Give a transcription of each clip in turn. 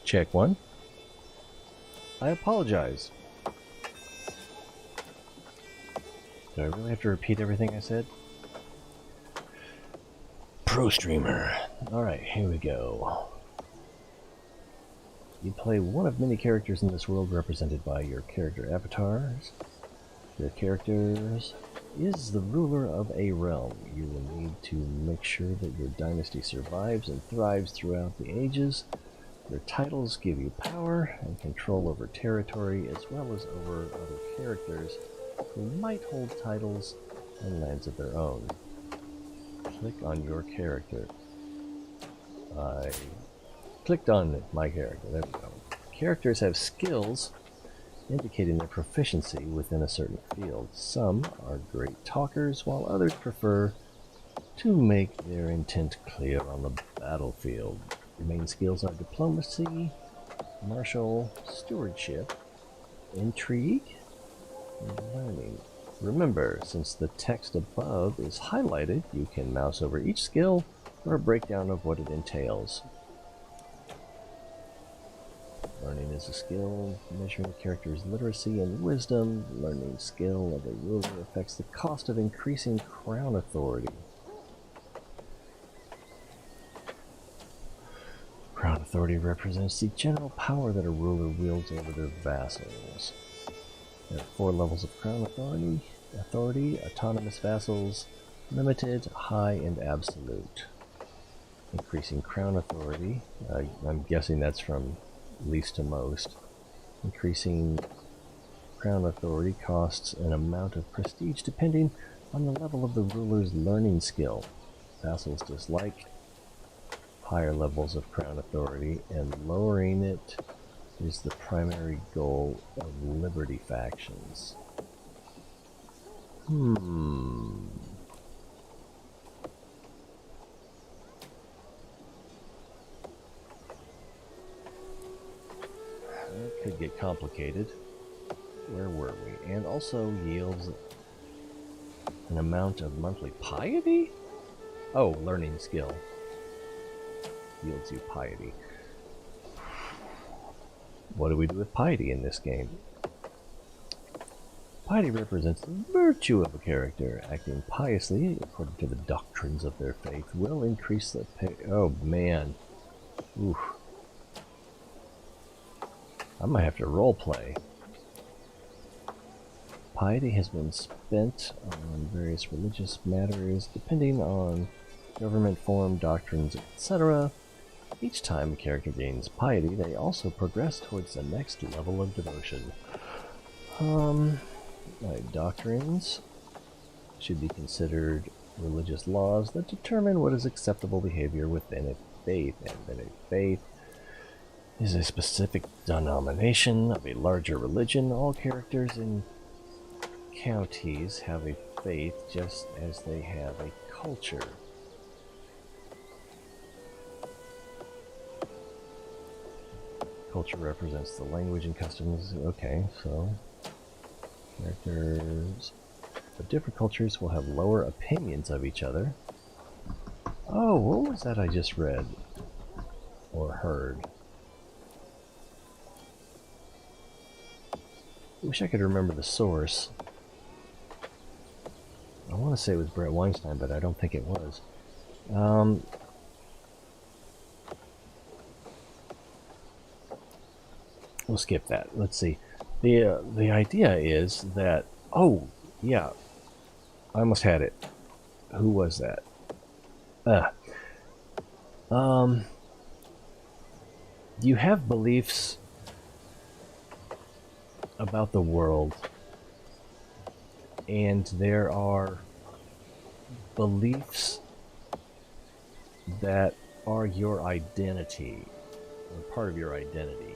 Check one. I apologize. Do I really have to repeat everything I said? Pro streamer. Alright, here we go. You play one of many characters in this world represented by your character avatars. Your characters is the ruler of a realm. You will need to make sure that your dynasty survives and thrives throughout the ages. Your titles give you power and control over territory as well as over other characters who might hold titles and lands of their own. Click on your character. I clicked on my character. There we go. Characters have skills indicating their proficiency within a certain field. Some are great talkers, while others prefer to make their intent clear on the battlefield. The main skills are diplomacy, martial, stewardship, intrigue, and learning. Remember, since the text above is highlighted, you can mouse over each skill for a breakdown of what it entails. Learning is a skill measuring a character's literacy and wisdom. Learning skill of a ruler affects the cost of increasing crown authority. Crown authority represents the general power that a ruler wields over their vassals. There are 4 levels of crown authority, autonomous vassals, limited, high, and absolute. Increasing crown authority, I'm guessing that's from least to most. Increasing crown authority costs an amount of prestige depending on the level of the ruler's learning skill. Vassals dislike higher levels of crown authority, and lowering it is the primary goal of liberty factions. That could get complicated. Where were we? And also yields an amount of monthly piety? Oh, learning skill. Yields you piety. What do we do with piety in this game? Piety represents the virtue of a character. Acting piously, according to the doctrines of their faith, will increase the oh man. Oof. I might have to roleplay. Piety has been spent on various religious matters, depending on government form, doctrines, etc. Each time a character gains piety, they also progress towards the next level of devotion. Like doctrines should be considered religious laws that determine what is acceptable behavior within a faith, and then a faith is a specific denomination of a larger religion. All characters in counties have a faith just as they have a culture. Culture represents the language and customs. Okay, so characters of different cultures will have lower opinions of each other. Oh, what was that I just read or heard? I wish I could remember the source. I want to say it was Brett Weinstein, but I don't think it was. We'll skip that. Let's see. The idea is that... Oh, yeah. I almost had it. Who was that? You have beliefs about the world, and there are beliefs that are your identity, or part of your identity.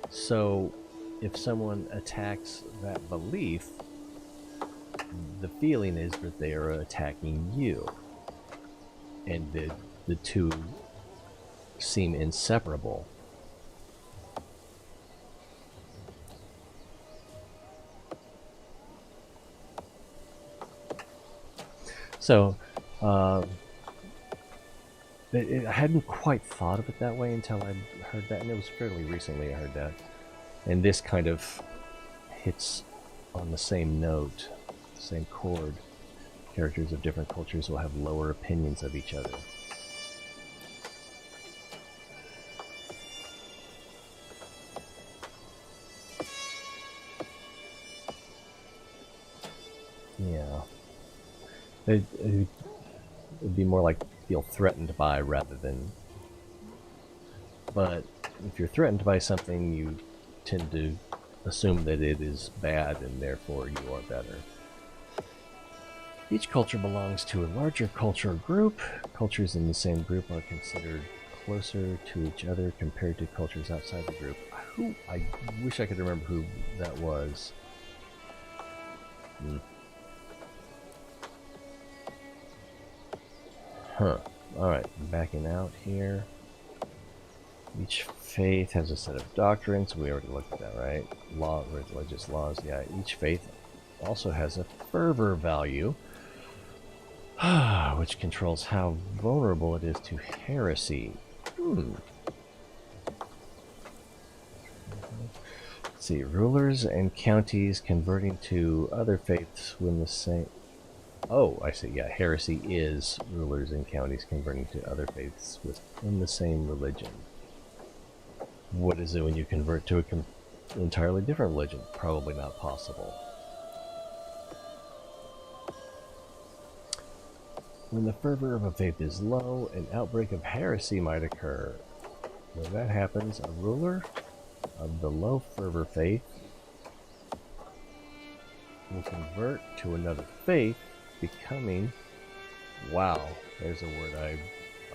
So if someone attacks that belief, the feeling is that they are attacking you, and the two seem inseparable. So I hadn't quite thought of it that way until I heard that, and it was fairly recently I heard that. And this kind of hits on the same note, same chord. Characters of different cultures will have lower opinions of each other. Yeah. It'd be more like feel threatened by rather than... But if you're threatened by something, you tend to assume that it is bad and therefore you are better. Each culture belongs to a larger cultural group. Cultures in the same group are considered closer to each other compared to cultures outside the group. I wish I could remember who that was. Huh. Alright, backing out here. Each faith has a set of doctrines. We already looked at that, right? Religious laws. Yeah, each faith also has a fervor value, which controls how vulnerable it is to heresy. Let's see, rulers and counties converting to other faiths when the same... Oh, I see, yeah, heresy is rulers and counties converting to other faiths within the same religion. What is it when you convert to an entirely different religion? Probably not possible. When the fervor of a faith is low, an outbreak of heresy might occur. When that happens, a ruler of the low fervor faith will convert to another faith, becoming... Wow, there's a word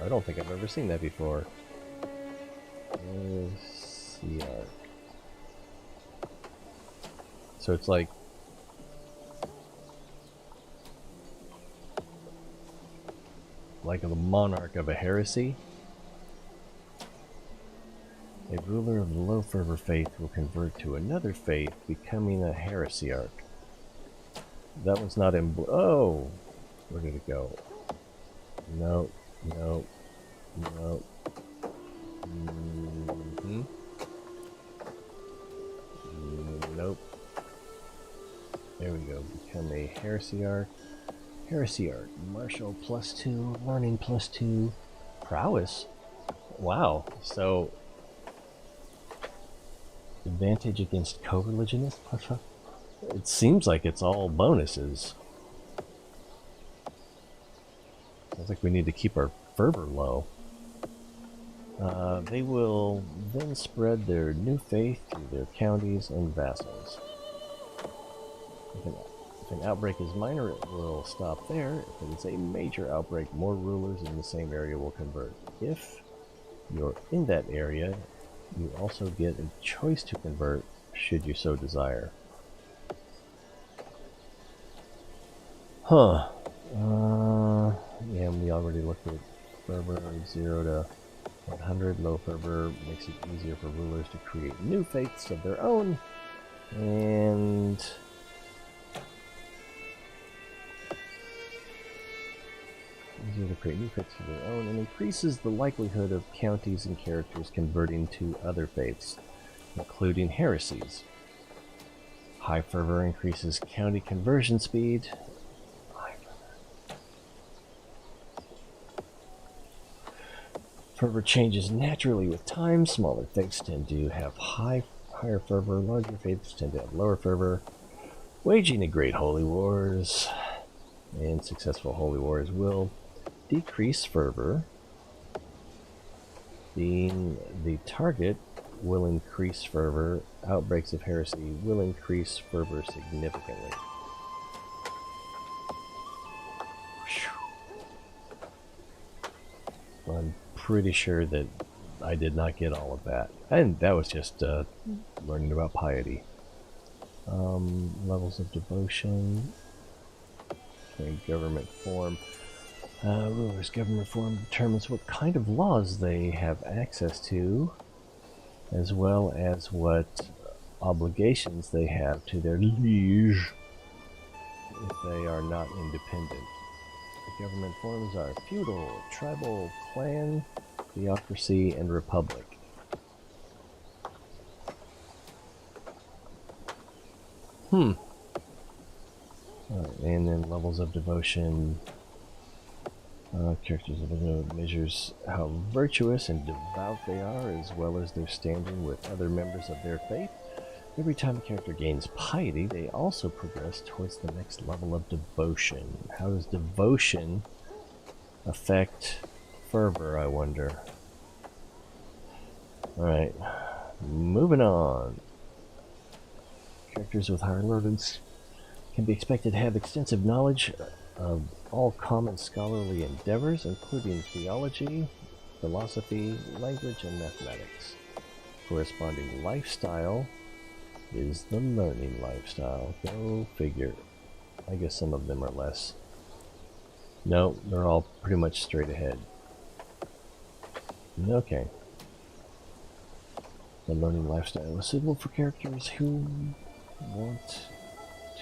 I don't think I've ever seen that before. So it's like the monarch of a heresy. A ruler of the low fervor faith will convert to another faith, becoming a heresiarch. That one's not in... Oh! Where did it go? No, no, no. Nope. There we go. Become a heresiarch. Heresiarch. Martial +2. Learning +2. Prowess. Wow. So... Advantage against co-religionists? It seems like it's all bonuses. Sounds like we need to keep our fervor low. They will then spread their new faith to their counties and vassals. If an outbreak is minor, it will stop there. If it is a major outbreak, more rulers in the same area will convert. If you're in that area, you also get a choice to convert, should you so desire. Huh. Yeah, we already looked at fervor 0 to 100. Low fervor makes it easier for rulers to create new faiths of their own, and easier to create new faiths of their own, and increases the likelihood of counties and characters converting to other faiths, including heresies. High fervor increases county conversion speed. Fervor changes naturally with time. Smaller faiths tend to have higher fervor. Larger faiths tend to have lower fervor. Waging a great holy wars and successful holy wars will decrease fervor. Being the target will increase fervor. Outbreaks of heresy will increase fervor significantly. I'm pretty sure that I did not get all of that, and that was just learning about piety. Levels of devotion. Okay, government form. Rulers' government form determines what kind of laws they have access to, as well as what obligations they have to their liege if they are not independent. Government forms are feudal, tribal, clan, theocracy, and republic. Alright, and then levels of devotion. Characters measures how virtuous and devout they are, as well as their standing with other members of their faith. Every time a character gains piety, they also progress towards the next level of devotion. How does devotion affect fervor, I wonder? Alright, moving on. Characters with higher levels can be expected to have extensive knowledge of all common scholarly endeavors, including theology, philosophy, language, and mathematics. Corresponding lifestyle is the learning lifestyle. Go figure. I guess some of them are less. No, they're all pretty much straight ahead. Okay. The learning lifestyle is suitable for characters who want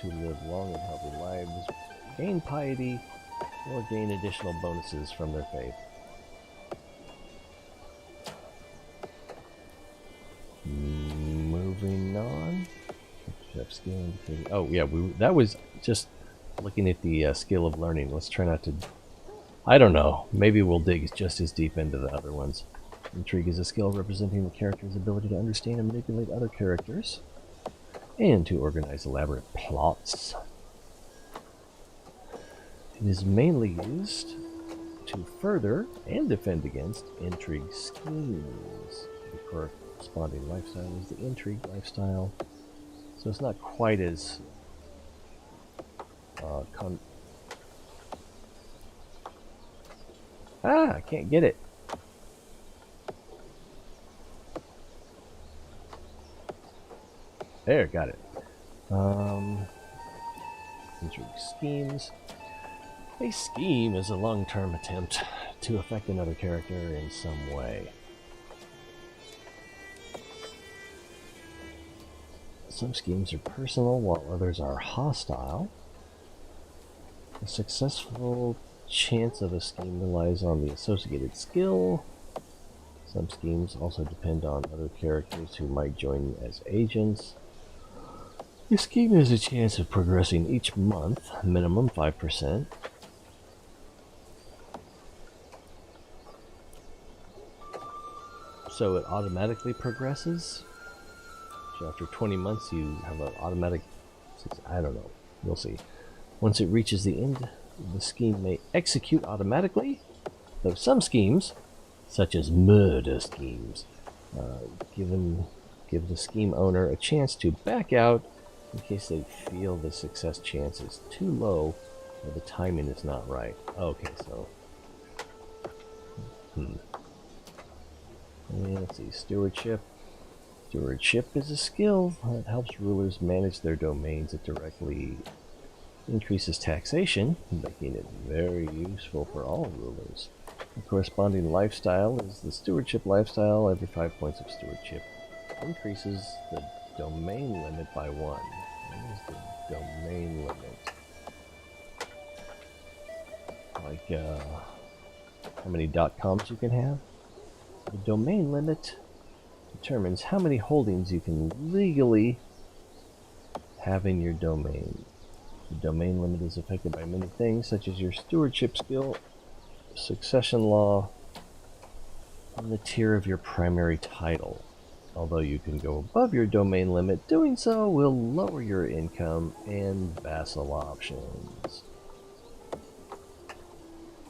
to live long and healthy lives, gain piety, or gain additional bonuses from their faith. Moving on. Oh yeah, that was just looking at the skill of learning. Let's try not to... I don't know. Maybe we'll dig just as deep into the other ones. Intrigue is a skill representing the character's ability to understand and manipulate other characters, and to organize elaborate plots. It is mainly used to further and defend against intrigue schemes. The corresponding lifestyle is the intrigue lifestyle, so it's not quite as I can't get it. There, got it. Intrigue schemes. A scheme is a long-term attempt to affect another character in some way. Some schemes are personal, while others are hostile. A successful chance of a scheme relies on the associated skill. Some schemes also depend on other characters who might join as agents. A scheme has a chance of progressing each month, minimum 5%. So it automatically progresses. So after 20 months you have an automatic... I don't know. We'll see. Once it reaches the end, the scheme may execute automatically, though some schemes, such as murder schemes, give the scheme owner a chance to back out in case they feel the success chance is too low or the timing is not right. Okay, so... Let's see, Stewardship. Stewardship is a skill that helps rulers manage their domains. It directly increases taxation, making it very useful for all rulers. The corresponding lifestyle is the Stewardship lifestyle. Every 5 points of Stewardship increases the domain limit by 1. What is the domain limit? Like, how many .coms you can have? The domain limit determines how many holdings you can legally have in your domain. The domain limit is affected by many things, such as your stewardship skill, succession law, and the tier of your primary title. Although you can go above your domain limit, doing so will lower your income and vassal options.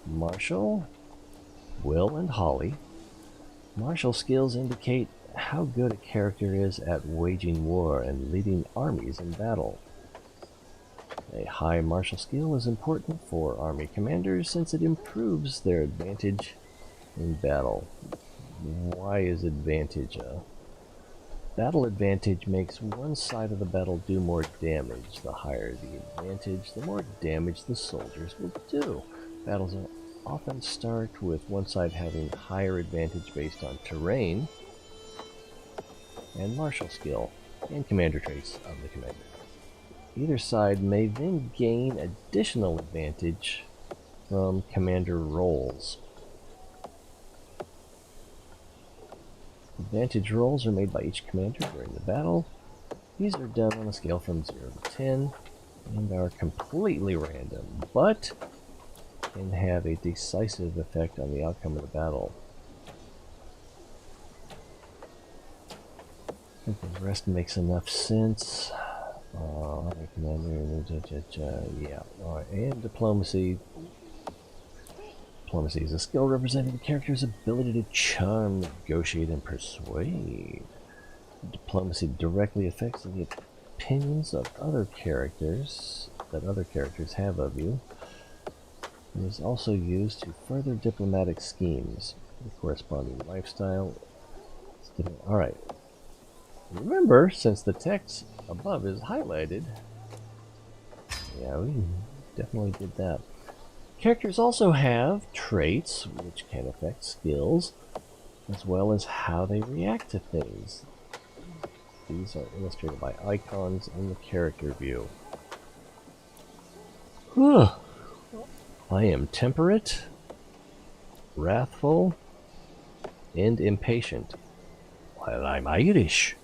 Martial, Will, and Holly. Martial skills indicate how good a character is at waging war and leading armies in battle. A high martial skill is important for army commanders since it improves their advantage in battle. Why is advantage a... Battle advantage makes one side of the battle do more damage. The higher the advantage, the more damage the soldiers will do. Battles often start with one side having higher advantage based on terrain and martial skill and commander traits of the commander. Either side may then gain additional advantage from commander roles. Advantage rolls are made by each commander during the battle. These are done on a scale from 0 to 10 and are completely random, but can have a decisive effect on the outcome of the battle. I think the rest makes enough sense. Commander, yeah. Alright, and diplomacy. Diplomacy is a skill representing the character's ability to charm, negotiate, and persuade. Diplomacy directly affects the opinions of other characters that other characters have of you. It is also used to further diplomatic schemes. The corresponding lifestyle. Alright. Remember, since the text above is highlighted, yeah, we definitely did that. Characters also have traits, which can affect skills, as well as how they react to things. These are illustrated by icons in the character view. I am temperate, wrathful, and impatient. Well, I'm Irish.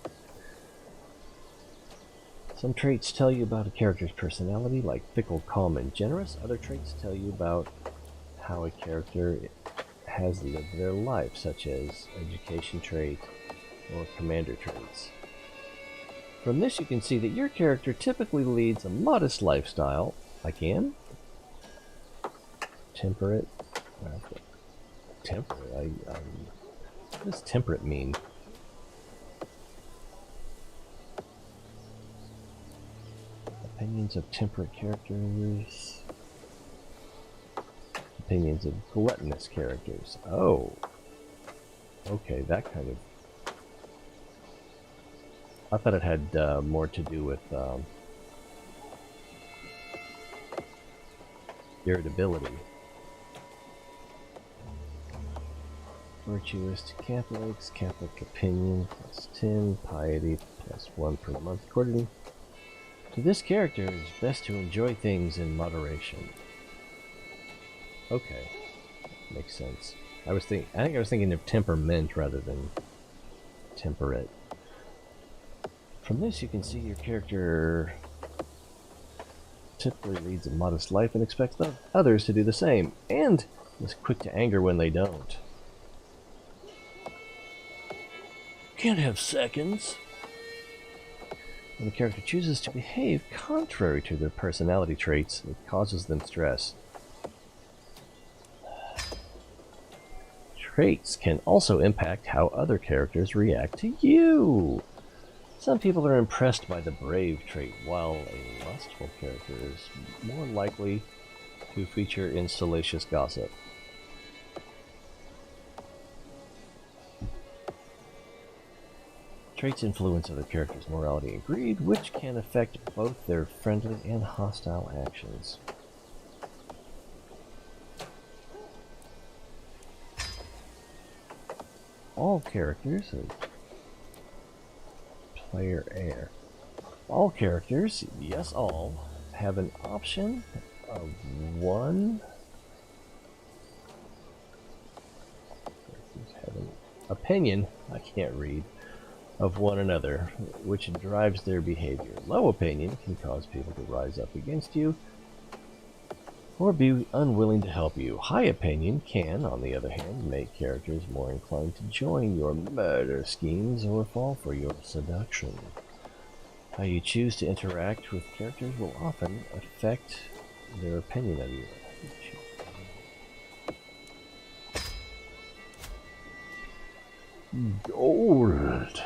Some traits tell you about a character's personality, like fickle, calm, and generous. Other traits tell you about how a character has lived their life, such as education trait or commander traits. From this you can see that your character typically leads a modest lifestyle, like in temperate. Temperate? What does temperate mean? Opinions of temperate characters. Opinions of gluttonous characters. Oh. Okay, that kind of... I thought it had more to do with irritability. Virtuous to Catholics, Catholic opinion +10, piety +1 per month accordingly. To this character, it is best to enjoy things in moderation. Okay, makes sense. I think I was thinking of temperament rather than temperate. From this, you can see your character typically leads a modest life and expects others to do the same, and is quick to anger when they don't. Can't have seconds. When a character chooses to behave contrary to their personality traits, it causes them stress. Traits can also impact how other characters react to you. Some people are impressed by the brave trait, while a lustful character is more likely to feature in salacious gossip. Traits influence other characters' morality and greed, which can affect both their friendly and hostile actions. All characters, player heir. All characters, yes all, have an option of one. Characters have an opinion, I can't read, of one another, which drives their behavior. Low opinion can cause people to rise up against you or be unwilling to help you. High opinion can, on the other hand, make characters more inclined to join your murder schemes or fall for your seduction. How you choose to interact with characters will often affect their opinion of you. Gold.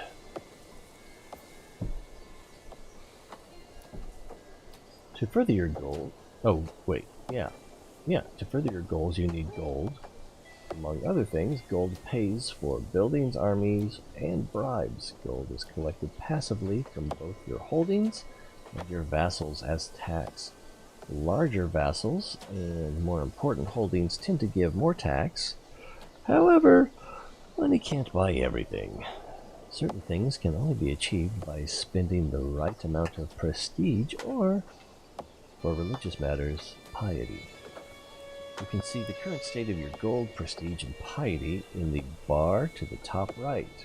To further your goal... Oh, wait. Yeah. To further your goals, you need gold. Among other things, gold pays for buildings, armies, and bribes. Gold is collected passively from both your holdings and your vassals as tax. Larger vassals and more important holdings tend to give more tax. However, money can't buy everything. Certain things can only be achieved by spending the right amount of prestige or, for religious matters, piety. You can see the current state of your gold, prestige, and piety in the bar to the top right.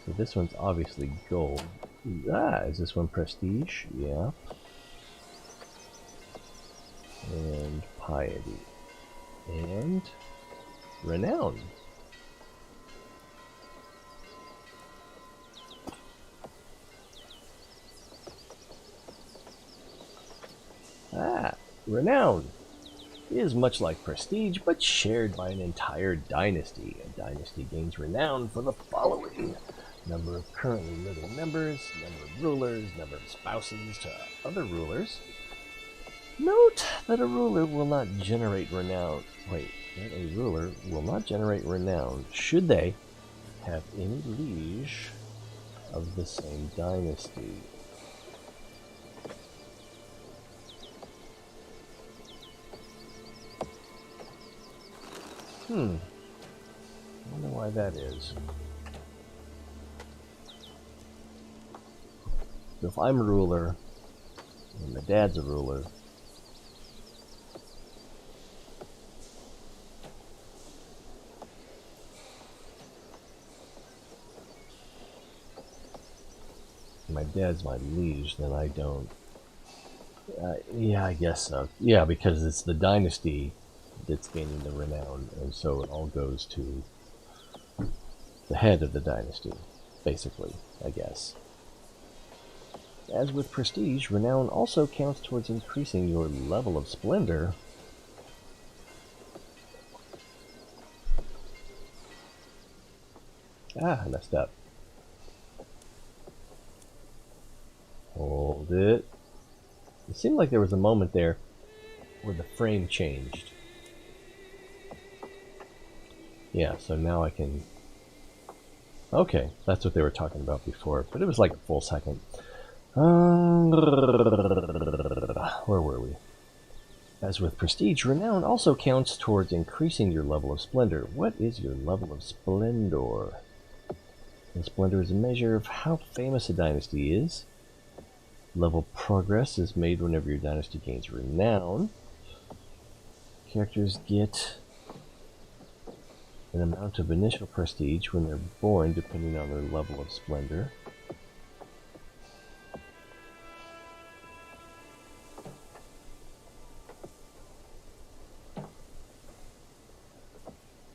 So this one's obviously gold. Ah, is this one prestige? Yeah. And piety. And renown. Ah, renown is much like prestige, but shared by an entire dynasty. A dynasty gains renown for the following: number of currently living members, number of rulers, number of spouses to other rulers. Note that a ruler will not generate renown. Wait, that a ruler will not generate renown should they have any liege of the same dynasty. I wonder why that is. So if I'm a ruler, and my dad's a ruler, my dad's my liege, then I don't. Yeah, I guess so. Yeah, because it's the dynasty that's gaining the renown, and so it all goes to the head of the dynasty, basically, I guess. As with prestige, renown also counts towards increasing your level of splendor. Ah, I messed up. Hold it. It seemed like there was a moment there where the frame changed. Yeah, so now I can... Okay, that's what they were talking about before, but it was like a full second. Where were we? As with prestige, renown also counts towards increasing your level of splendor. What is your level of splendor? And splendor is a measure of how famous a dynasty is. Level progress is made whenever your dynasty gains renown. Characters get an amount of initial prestige when they're born, depending on their level of splendor.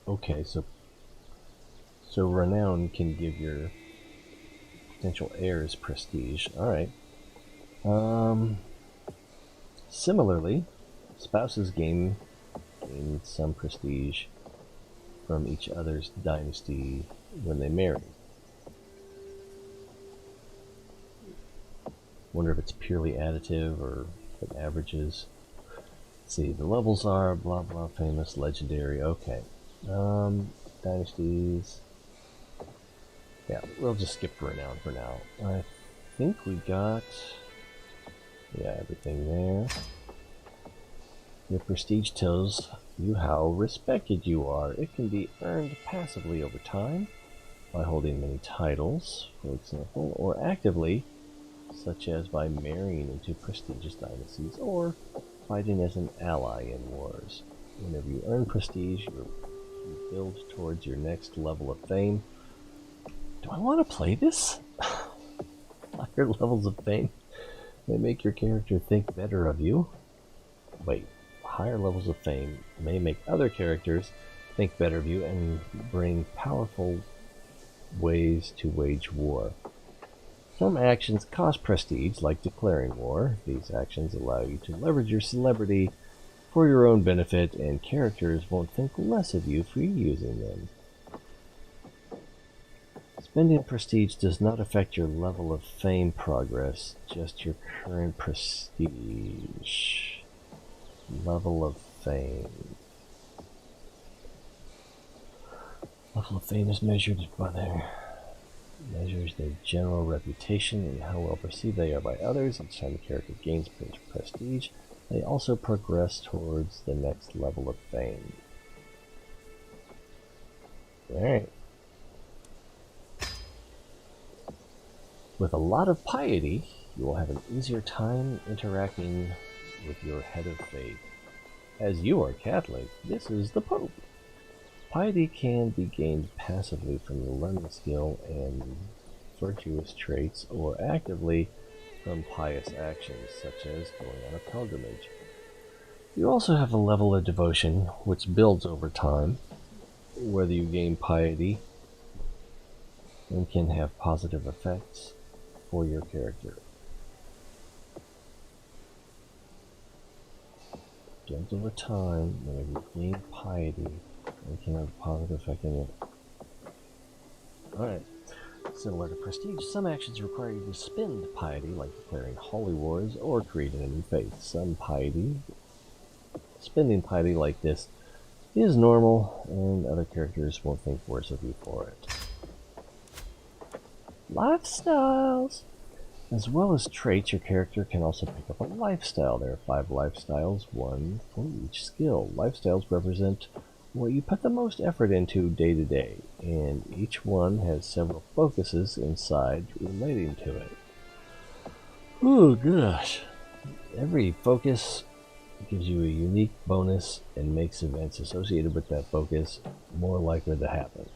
Okay, so renown can give your potential heirs prestige. Alright. Similarly, spouses gain some prestige from each other's dynasty when they marry. Wonder if it's purely additive or if it averages. Let's see, the levels are blah blah, famous, legendary. Okay. Dynasties. Yeah, we'll just skip renown for now. I think we got, yeah, everything there. Your prestige tells you how respected you are. It can be earned passively over time by holding many titles, for example, or actively, such as by marrying into prestigious dynasties or fighting as an ally in wars. Whenever you earn prestige, you build towards your next level of fame. Do I want to play this? Higher levels of fame may make your character think better of you. Wait, higher levels of fame may make other characters think better of you and bring powerful ways to wage war. Some actions cost prestige, like declaring war. These actions allow you to leverage your celebrity for your own benefit, and characters won't think less of you for using them. Spending prestige does not affect your level of fame progress, just your current prestige. Level of fame. Level of fame is measured by measures their general reputation and how well perceived they are by others. Each time the character gains prestige, they also progress towards the next level of fame. Alright. With a lot of piety, you will have an easier time interacting with your head of faith. As you are Catholic, this is the Pope. Piety can be gained passively from your learning skill and virtuous traits, or actively from pious actions, such as going on a pilgrimage. You also have a level of devotion, which builds over time, whether you gain piety and can have positive effects for your character. Builds over time, whenever you gain piety, and can have a positive effect on it. Alright. Similar to prestige, some actions require you to spend piety, like declaring holy wars or creating a new faith. Spending piety like this is normal, and other characters won't think worse of you for it. Lifestyles! As well as traits, your character can also pick up a lifestyle. There are 5 lifestyles, 1 for each skill. Lifestyles represent what you put the most effort into day to day, and each one has several focuses inside relating to it. Oh gosh. Every focus gives you a unique bonus and makes events associated with that focus more likely to happen.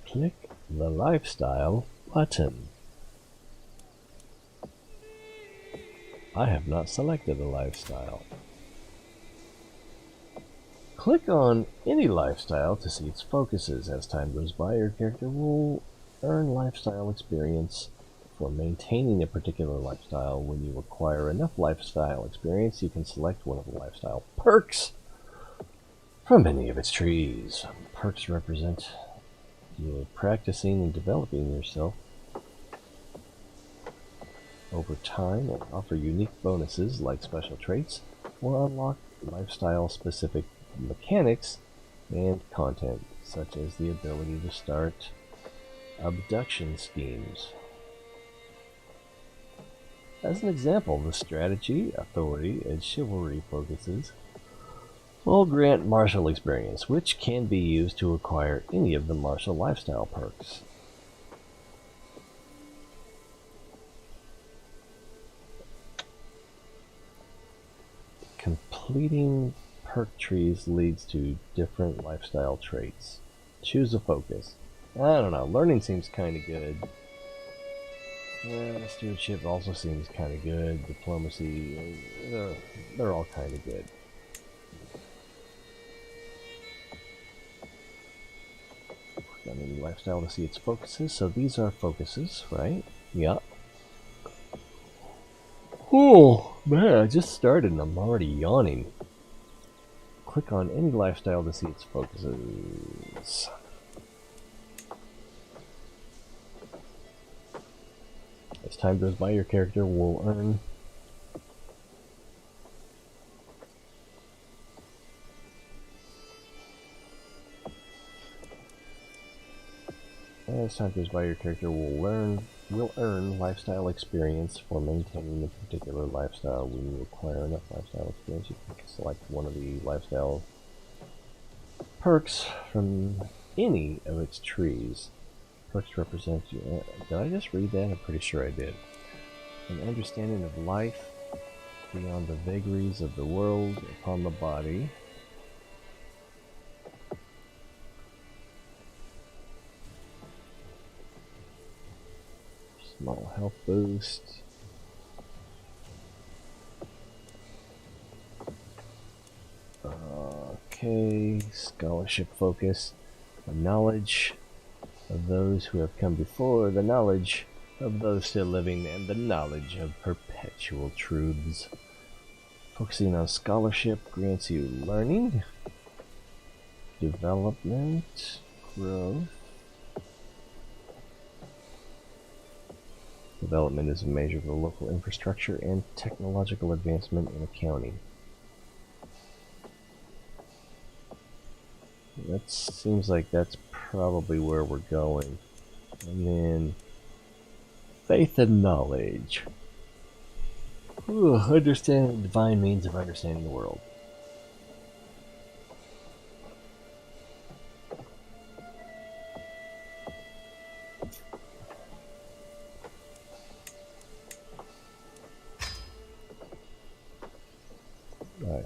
Click the lifestyle button. I have not selected a lifestyle. Click on any lifestyle to see its focuses. As time goes by, your character will earn lifestyle experience for maintaining a particular lifestyle. When you acquire enough lifestyle experience, you can select one of the lifestyle perks from any of its trees. Perks represent you practicing and developing yourself over time and offer unique bonuses like special traits, or unlock lifestyle-specific mechanics and content, such as the ability to start abduction schemes. As an example, the strategy, authority, and chivalry focuses all grant martial experience, which can be used to acquire any of the martial lifestyle perks. Completing perk trees leads to different lifestyle traits. Choose a focus. I don't know, learning seems kind of good. Stewardship also seems kind of good. Diplomacy, they're all kind of good. Got any lifestyle to see its focuses, so these are focuses, right? Yeah. Oh man, I just started and I'm already yawning. Click on any lifestyle to see its focuses. As time goes by, your character will earn will earn lifestyle experience for maintaining a particular lifestyle. When you acquire enough lifestyle experience, you can select one of the lifestyle perks from any of its trees. Perks represent you. Did I just read that? I'm pretty sure I did. An understanding of life beyond the vagaries of the world upon the body. Small health boost. Okay, scholarship focus. A knowledge of those who have come before, the knowledge of those still living, and the knowledge of perpetual truths. Focusing on scholarship grants you learning, development, growth. Development is a measure of the local infrastructure and technological advancement in accounting. That seems like that's probably where we're going. And then faith and knowledge. Understanding the divine means of understanding the world.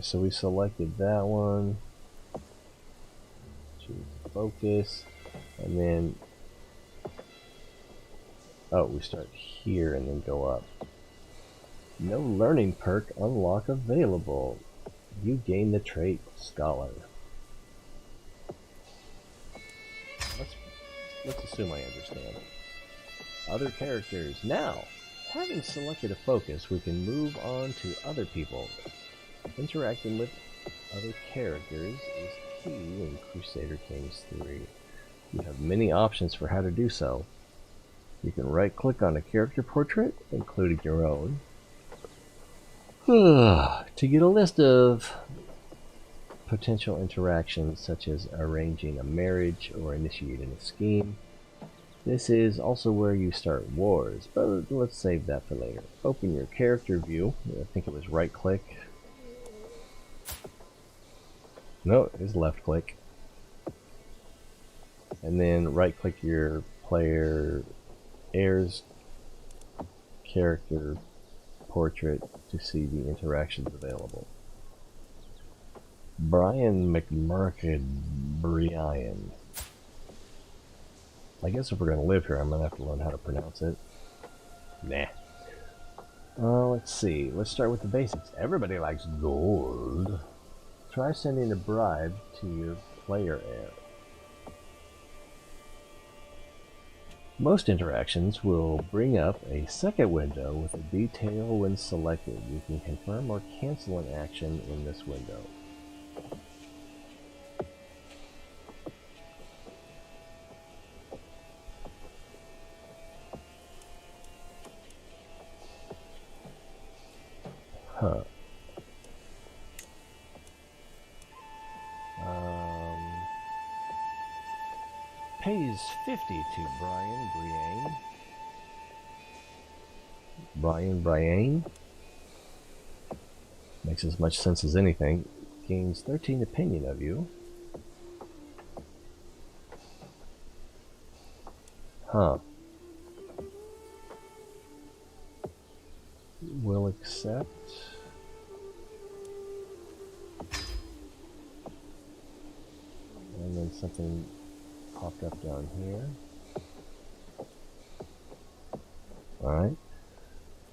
so we selected that one. Choose focus, and then we start here and then go up. No learning perk unlock available. You gain the trait Scholar. Let's assume I understand. Other characters. Now, having selected a focus, we can move on to other people. Interacting with other characters is key in Crusader Kings III. You have many options for how to do so. You can right-click on a character portrait, including your own, to get a list of potential interactions such as arranging a marriage or initiating a scheme. This is also where you start wars, but let's save that for later. Open your character view. I think it was right-click. No, it is left-click. And then right-click your player heir's character portrait to see the interactions available. Brian McMurkin. Brian. I guess if we're going to live here, I'm going to have to learn how to pronounce it. Nah. Let's see. Let's start with the basics. Everybody likes gold. Try sending a bribe to your player heir. Most interactions will bring up a second window with a detail when selected. You can confirm or cancel an action in this window. Huh. Pays 50 to Brian Brian. Brian? Makes as much sense as anything. Gains 13 opinion of you. Huh. Will accept. And then something popped up down here. Alright.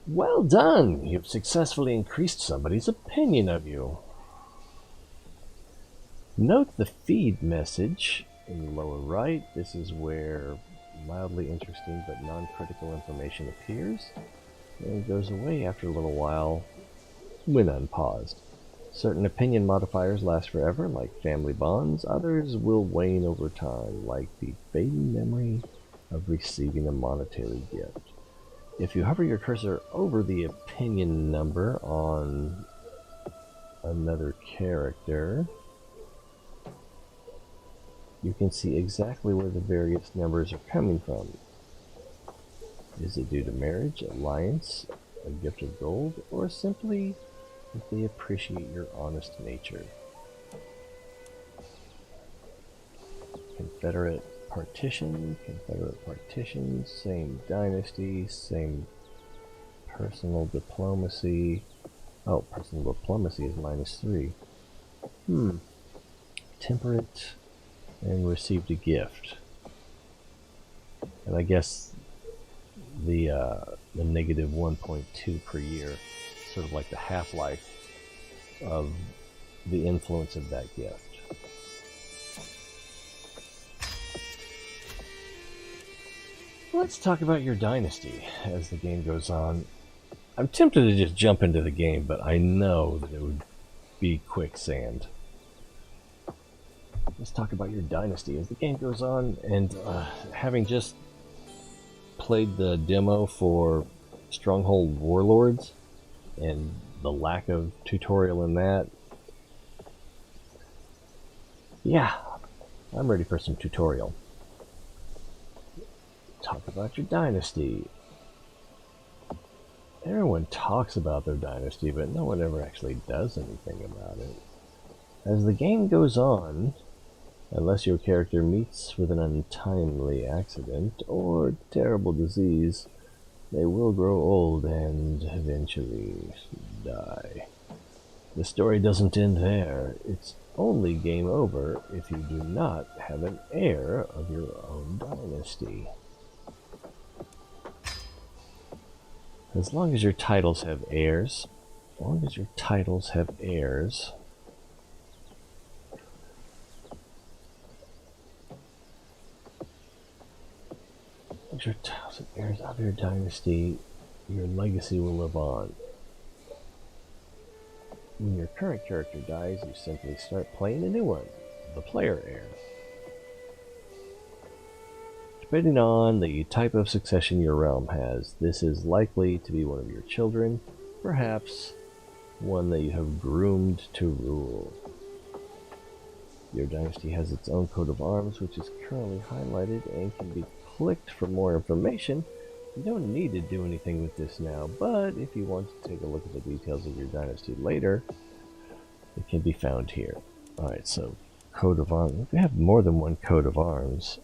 Well done! You've successfully increased somebody's opinion of you. Note the feed message in the lower right. This is where mildly interesting but non-critical information appears and goes away after a little while when unpaused. Certain opinion modifiers last forever, like family bonds. Others will wane over time, like the fading memory of receiving a monetary gift. If you hover your cursor over the opinion number on another character, you can see exactly where the various numbers are coming from. Is it due to marriage, alliance, a gift of gold, or simply that they appreciate your honest nature? Confederate partition, same dynasty, same personal diplomacy. Oh, personal diplomacy is -3. Temperate and received a gift. And I guess the -1.2 per year, sort of like the half-life of the influence of that gift. Let's talk about your dynasty as the game goes on. I'm tempted to just jump into the game, but I know that it would be quicksand. Let's talk about your dynasty as the game goes on, and having just played the demo for Stronghold Warlords and the lack of tutorial in that, yeah, I'm ready for some tutorial. Talk about your dynasty. Everyone talks about their dynasty, but no one ever actually does anything about it. As the game goes on, unless your character meets with an untimely accident or terrible disease, they will grow old and eventually die. The story doesn't end there. It's only game over if you do not have an heir of your own dynasty. As long as your titles have heirs, heirs of your dynasty, your legacy will live on. When your current character dies, you simply start playing a new one, the player heir. Depending on the type of succession your realm has, this is likely to be one of your children, perhaps one that you have groomed to rule. Your dynasty has its own coat of arms, which is currently highlighted and can be clicked for more information. You don't need to do anything with this now, but if you want to take a look at the details of your dynasty later, it can be found here. Alright, so coat of arms. We have more than one coat of arms.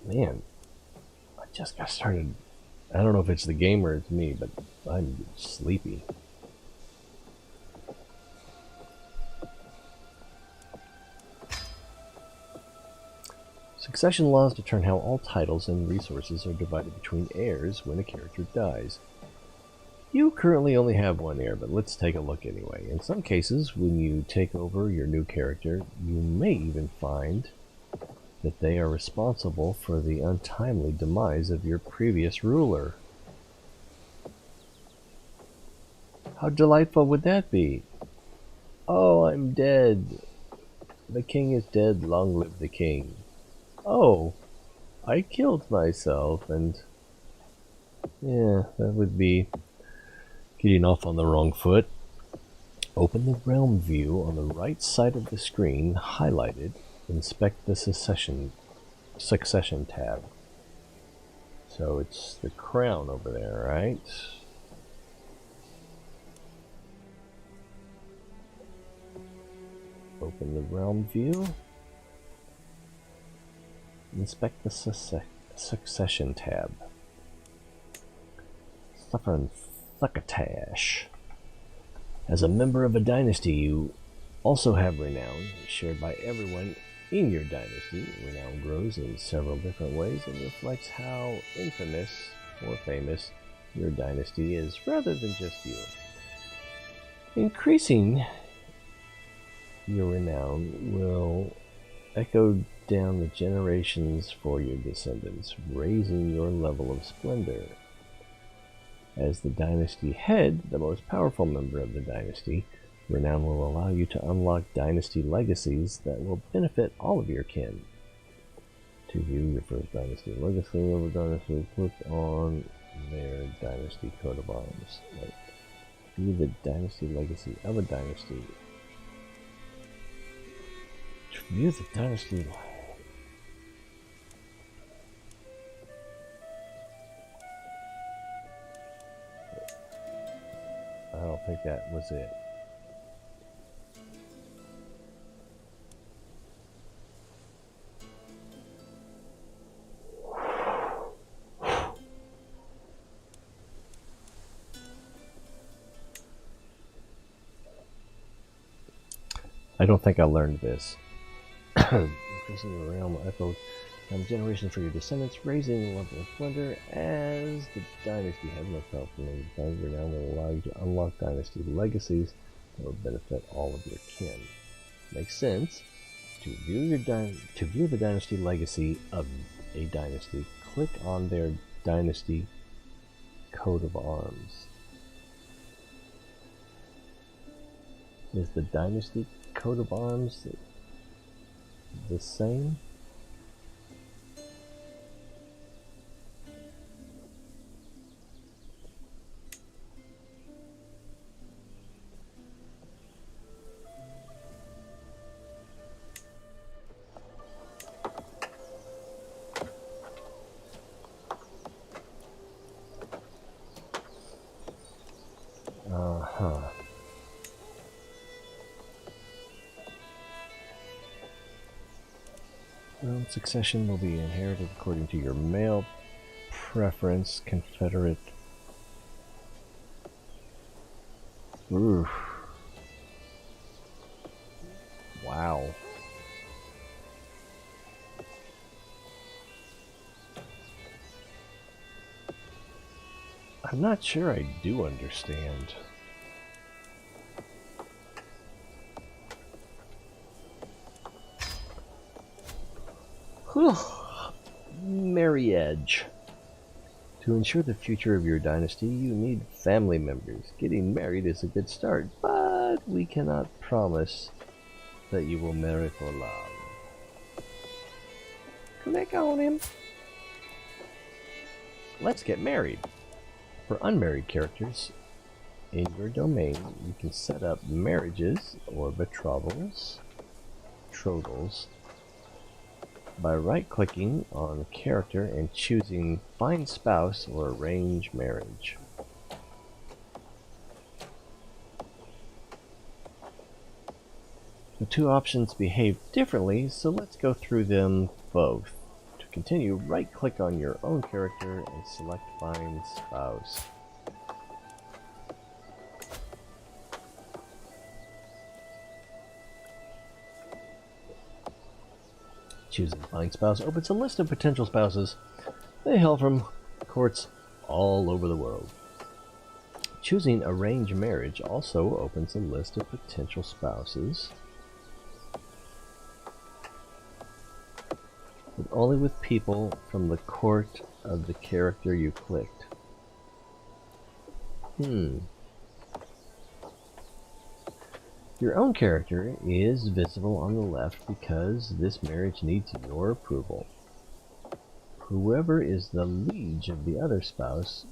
Man, I just got started. I don't know if it's the game or it's me, but I'm sleepy. Succession laws determine how all titles and resources are divided between heirs when a character dies. You currently only have one heir, but let's take a look anyway. In some cases, when you take over your new character, you may even find that they are responsible for the untimely demise of your previous ruler. How delightful would that be? Oh, I'm dead. The king is dead, long live the king. Oh, I killed myself, and yeah, that would be getting off on the wrong foot. Open the realm view on the right side of the screen, highlighted. Inspect the succession tab. So it's the crown over there, right? Open the realm view. Inspect the succession tab. Succotash. As a member of a dynasty, you also have renown, shared by everyone in your dynasty. Renown grows in several different ways and reflects how infamous or famous your dynasty is, rather than just you. Increasing your renown will echo down the generations for your descendants, raising your level of splendor. As the dynasty head, the most powerful member of the dynasty, renown will allow you to unlock dynasty legacies that will benefit all of your kin. To view your first dynasty legacy of a dynasty, click on their dynasty coat of arms. Right. View the dynasty legacy of a dynasty. To view the dynasty. I don't think that was it. I don't think I learned this. Increasing the realm echoed generations for your descendants, raising the level of splendor as the dynasty head. Most powerful renown will allow you to unlock dynasty legacies that will benefit all of your kin. Makes sense. To view the dynasty legacy of a dynasty, click on their dynasty coat of arms. Is the dynasty coat of arms the same? Uh-huh. Well, succession will be inherited according to your male preference, Confederate. Oof. Wow. I'm not sure I do understand. Marriage. To ensure the future of your dynasty, you need family members. Getting married is a good start, but we cannot promise that you will marry for love. Click on him. Let's get married. For unmarried characters in your domain, you can set up marriages or betrothals by right-clicking on the character and choosing Find Spouse or Arrange Marriage. The two options behave differently, so let's go through them both. To continue, right-click on your own character and select Find Spouse. Choosing Find Spouse opens a list of potential spouses. They hail from courts all over the world. Choosing Arrange Marriage also opens a list of potential spouses, but only with people from the court of the character you clicked. Your own character is visible on the left because this marriage needs your approval. Whoever is the liege of the other spouse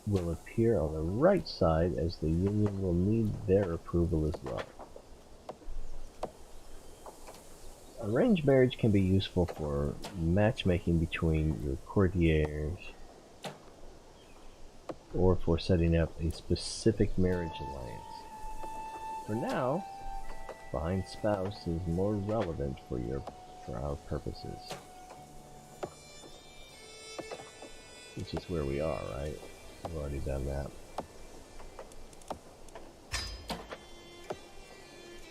will appear on the right side, as the union will need their approval as well. Arranged marriage can be useful for matchmaking between your courtiers or for setting up a specific marriage alliance. For now, Find Spouse is more relevant for our purposes. Which is where we are, right? We've already done that.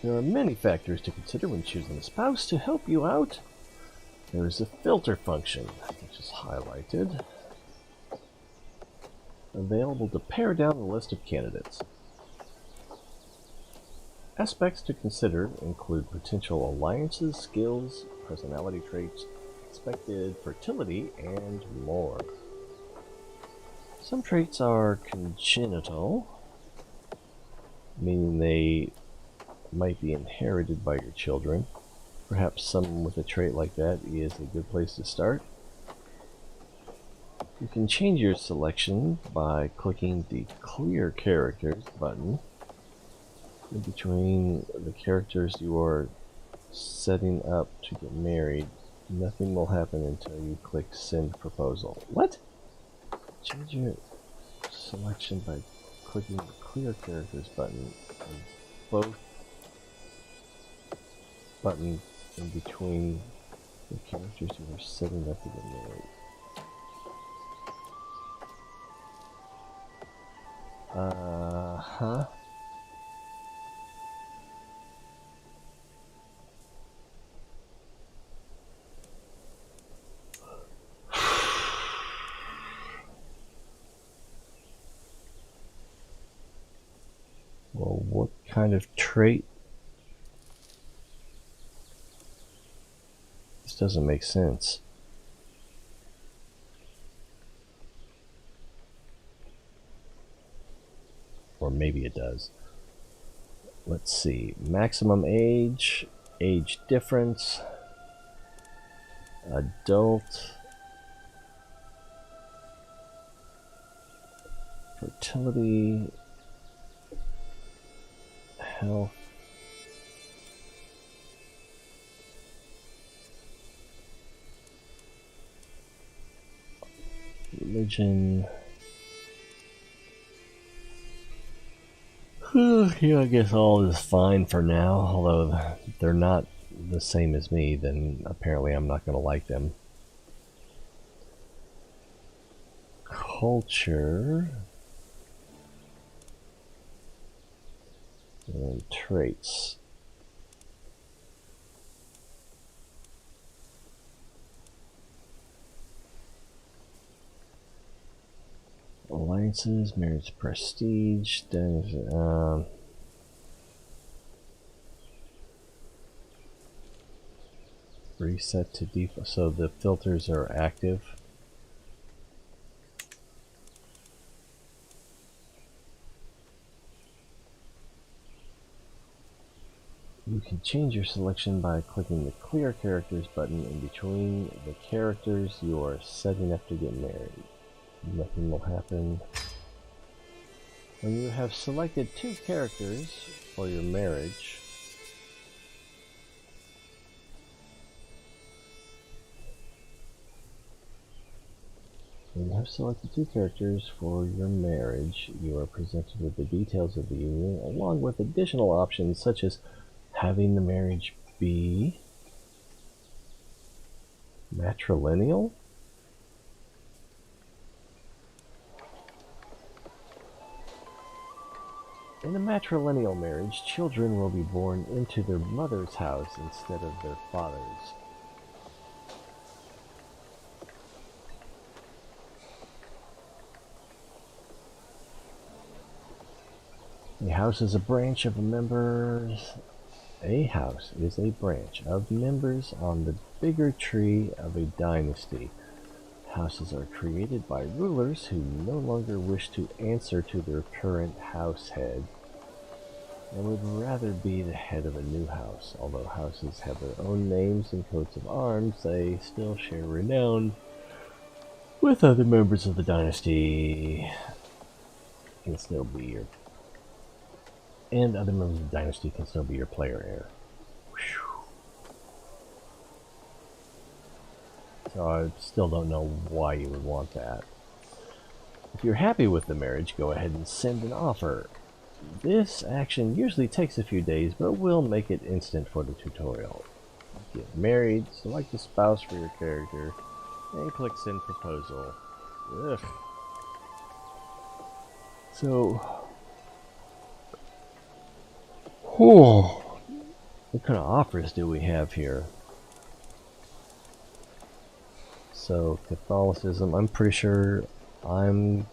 There are many factors to consider when choosing a spouse. To help you out, there is a filter function, which is highlighted, available to pare down the list of candidates. Aspects to consider include potential alliances, skills, personality traits, expected fertility, and more. Some traits are congenital, meaning they might be inherited by your children. Perhaps someone with a trait like that is a good place to start. You can change your selection by clicking the Clear Characters button. In between the characters you are setting up to get married, nothing will happen until you click Send Proposal. What? Change your selection by clicking the Clear Characters button. And both buttons in between the characters you are setting up to get married. Uh-huh. Well, what kind of trait? This doesn't make sense. Or maybe it does. Let's see. Maximum age, age difference, adult, fertility, health, religion, Yeah, I guess all is fine for now, although they're not the same as me, then apparently I'm not going to like them. Culture and traits. Alliances, marriage, prestige, reset to default. So the filters are active. You can change your selection by clicking the Clear Characters button in between the characters you are setting up to get married. Nothing will happen. When you have selected 2 characters for your marriage, you are presented with the details of the union, along with additional options such as having the marriage be matrilineal. In a matrilineal marriage, children will be born into their mother's house instead of their father's. A house is a branch of members. A house is a branch of members on the bigger tree of a dynasty. Houses are created by rulers who no longer wish to answer to their current house head and would rather be the head of a new house. Although houses have their own names and coats of arms, they still share renown with other members of the dynasty. Can still be your other members of the dynasty can still be your player heir. Whew. So I still don't know why you would want that. If you're happy with the marriage, go ahead and send an offer. This action usually takes a few days, but we'll make it instant for the tutorial. Get married, select a spouse for your character, and click send proposal. Ugh. So, what kind of offers do we have here? So, Catholicism, I'm pretty sure I'm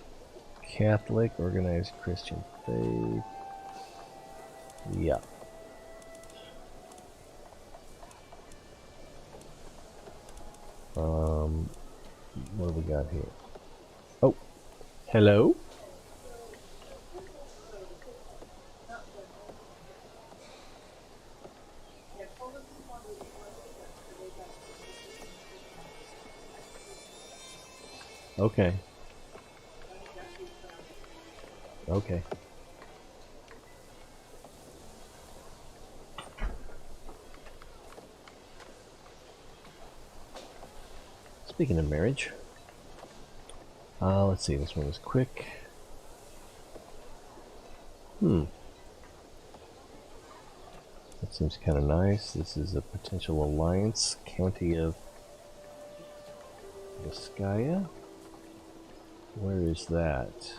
Catholic, organized Christian faith. Yeah. What do we got here? Oh, hello? Okay. Okay. Speaking of marriage, let's see, this one is quick. That seems kind of nice. This is a potential alliance, County of Vizcaya. Where is that?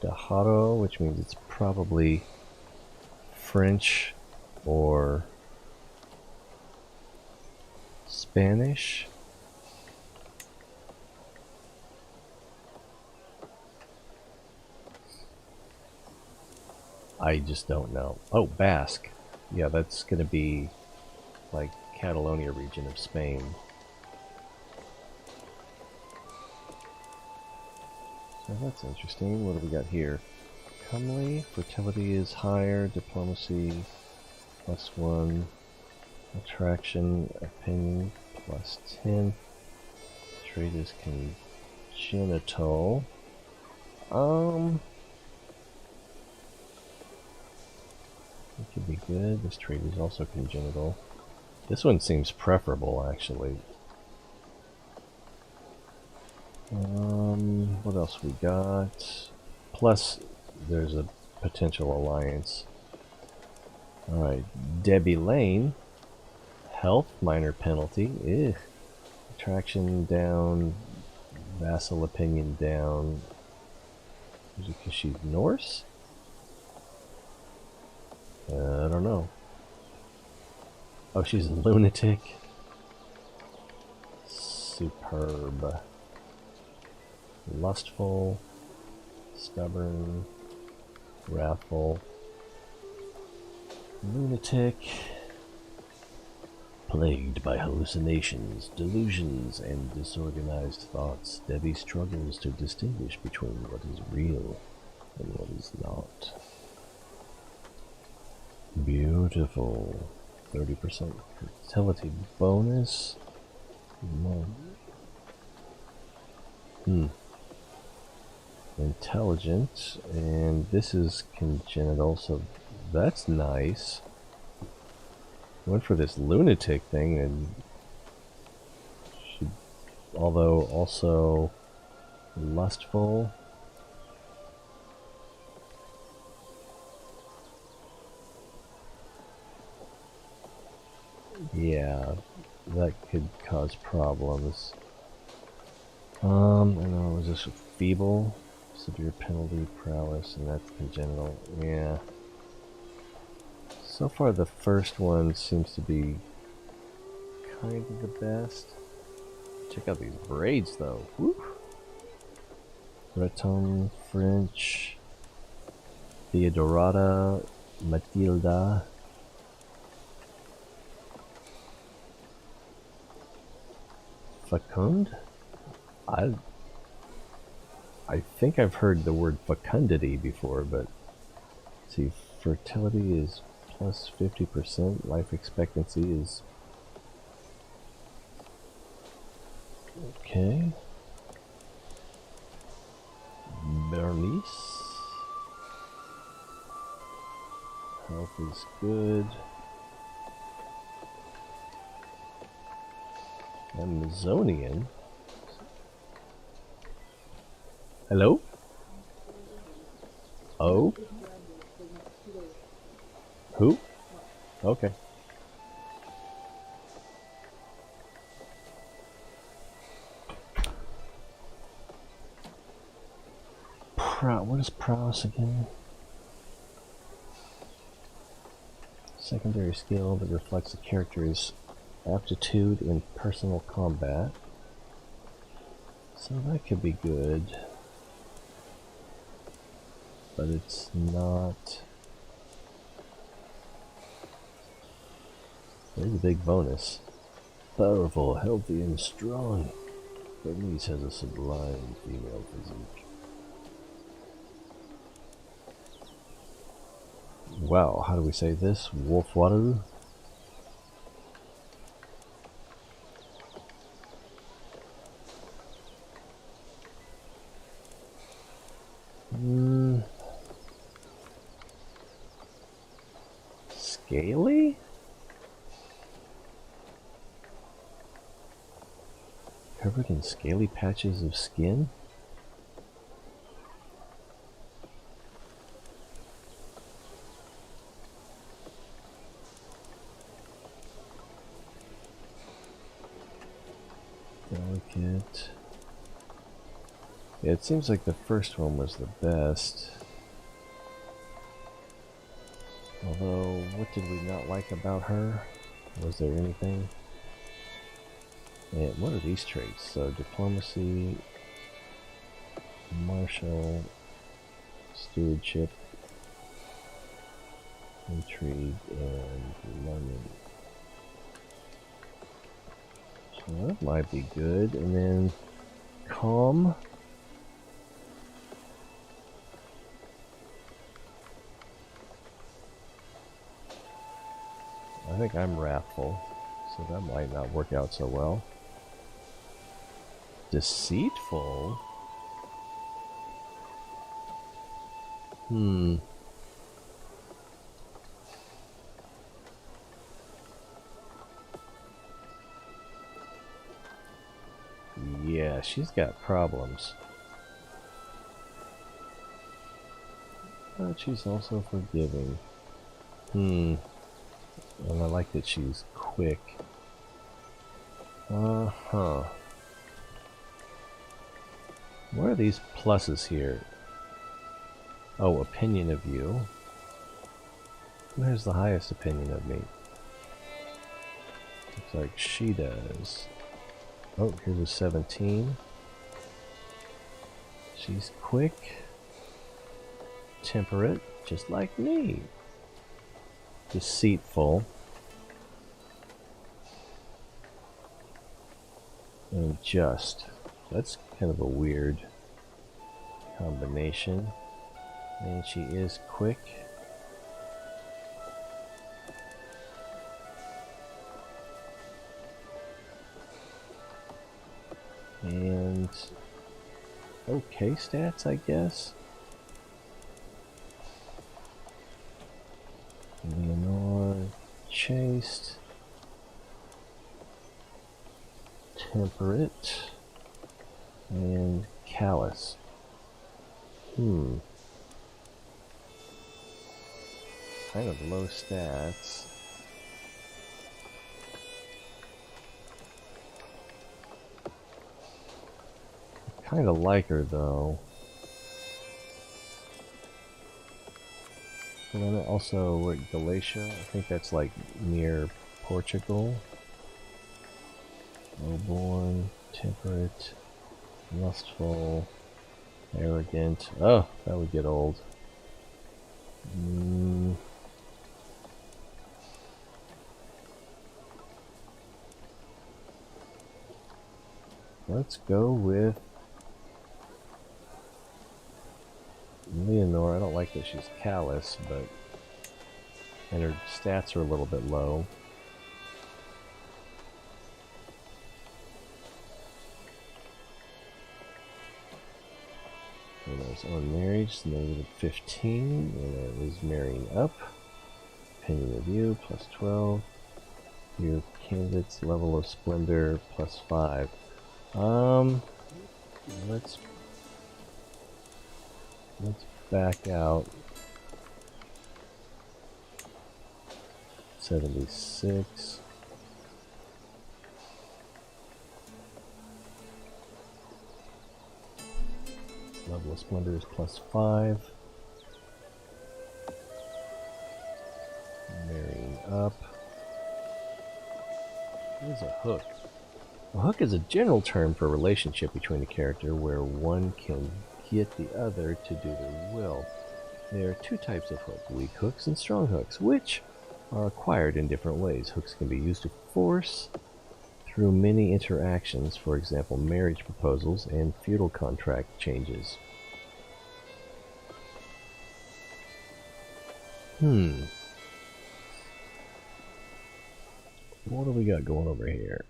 Dajaro, which means it's probably French or Spanish. I just don't know. Oh, Basque. Yeah, that's going to be like Catalonia region of Spain. So that's interesting. What do we got here? Comely, fertility is higher, diplomacy +1, attraction, opinion +10, trade is congenital. It could be good. This trait is also congenital. This one seems preferable, actually. What else we got? Plus, there's a potential alliance. Alright, Debbie Lane. Health, minor penalty. Ugh. Attraction down. Vassal opinion down. Is it because she's Norse? I don't know. Oh, she's a lunatic. Superb. Lustful. Stubborn. Wrathful. Lunatic. Plagued by hallucinations, delusions, and disorganized thoughts, Debbie struggles to distinguish between what is real and what is not. Beautiful. 30% fertility bonus. Intelligent, and this is congenital, so that's nice. Went for this lunatic thing, and she, although also lustful. Yeah, that could cause problems. I know, was this feeble? Severe penalty, prowess, and that's congenital. Yeah. So far, the first one seems to be kind of the best. Check out these braids, though. Woo! Breton, French, Theodorata, Matilda. Fecund? I think I've heard the word fecundity before, but see, fertility is plus 50%, life expectancy is okay. Bernice, health is good. Amazonian. Hello? Oh? Who? Okay. What is prowess again? Secondary skill that reflects the character's aptitude in personal combat. So that could be good. But it's not. There's a big bonus. Powerful, healthy, and strong. Bernice has a sublime female physique. Wow, how do we say this? Wolfwater? Scaly? Covered in scaly patches of skin? Delicate. Yeah, it seems like the first one was the best. Although, what did we not like about her? Was there anything? And what are these traits? So, diplomacy, martial, stewardship, intrigue, and learning. So that might be good. And then, calm. I think I'm wrathful, so that might not work out so well. Deceitful? Yeah, she's got problems. But she's also forgiving. And I like that she's quick. Uh-huh. What are these pluses here? Oh, opinion of you. Who has the highest opinion of me? Looks like she does. Oh, here's a 17. She's quick. Temperate, just like me. Deceitful. And just. That's kind of a weird combination. And she is quick. And okay stats, I guess. Leonore, chaste, temperate, and callous. Kind of low stats. Kind of like her though. And then also, what, Galatia? I think that's like near Portugal. Lowborn, temperate, lustful, arrogant. Oh, that would get old. Let's go with Leonore. I don't like that she's callous, but and her stats are a little bit low. And there's own marriage, -15, and it is marrying up. Opinion of you, +12. Your candidate's level of splendor, +5. Let's back out. 76. Level of splendor is +5. Marrying up. What is a hook? A hook is a general term for a relationship between a character where one can get the other to do their will. There are two types of hook, weak hooks and strong hooks, which are acquired in different ways. Hooks can be used to force through many interactions, for example, marriage proposals and feudal contract changes. What do we got going over here?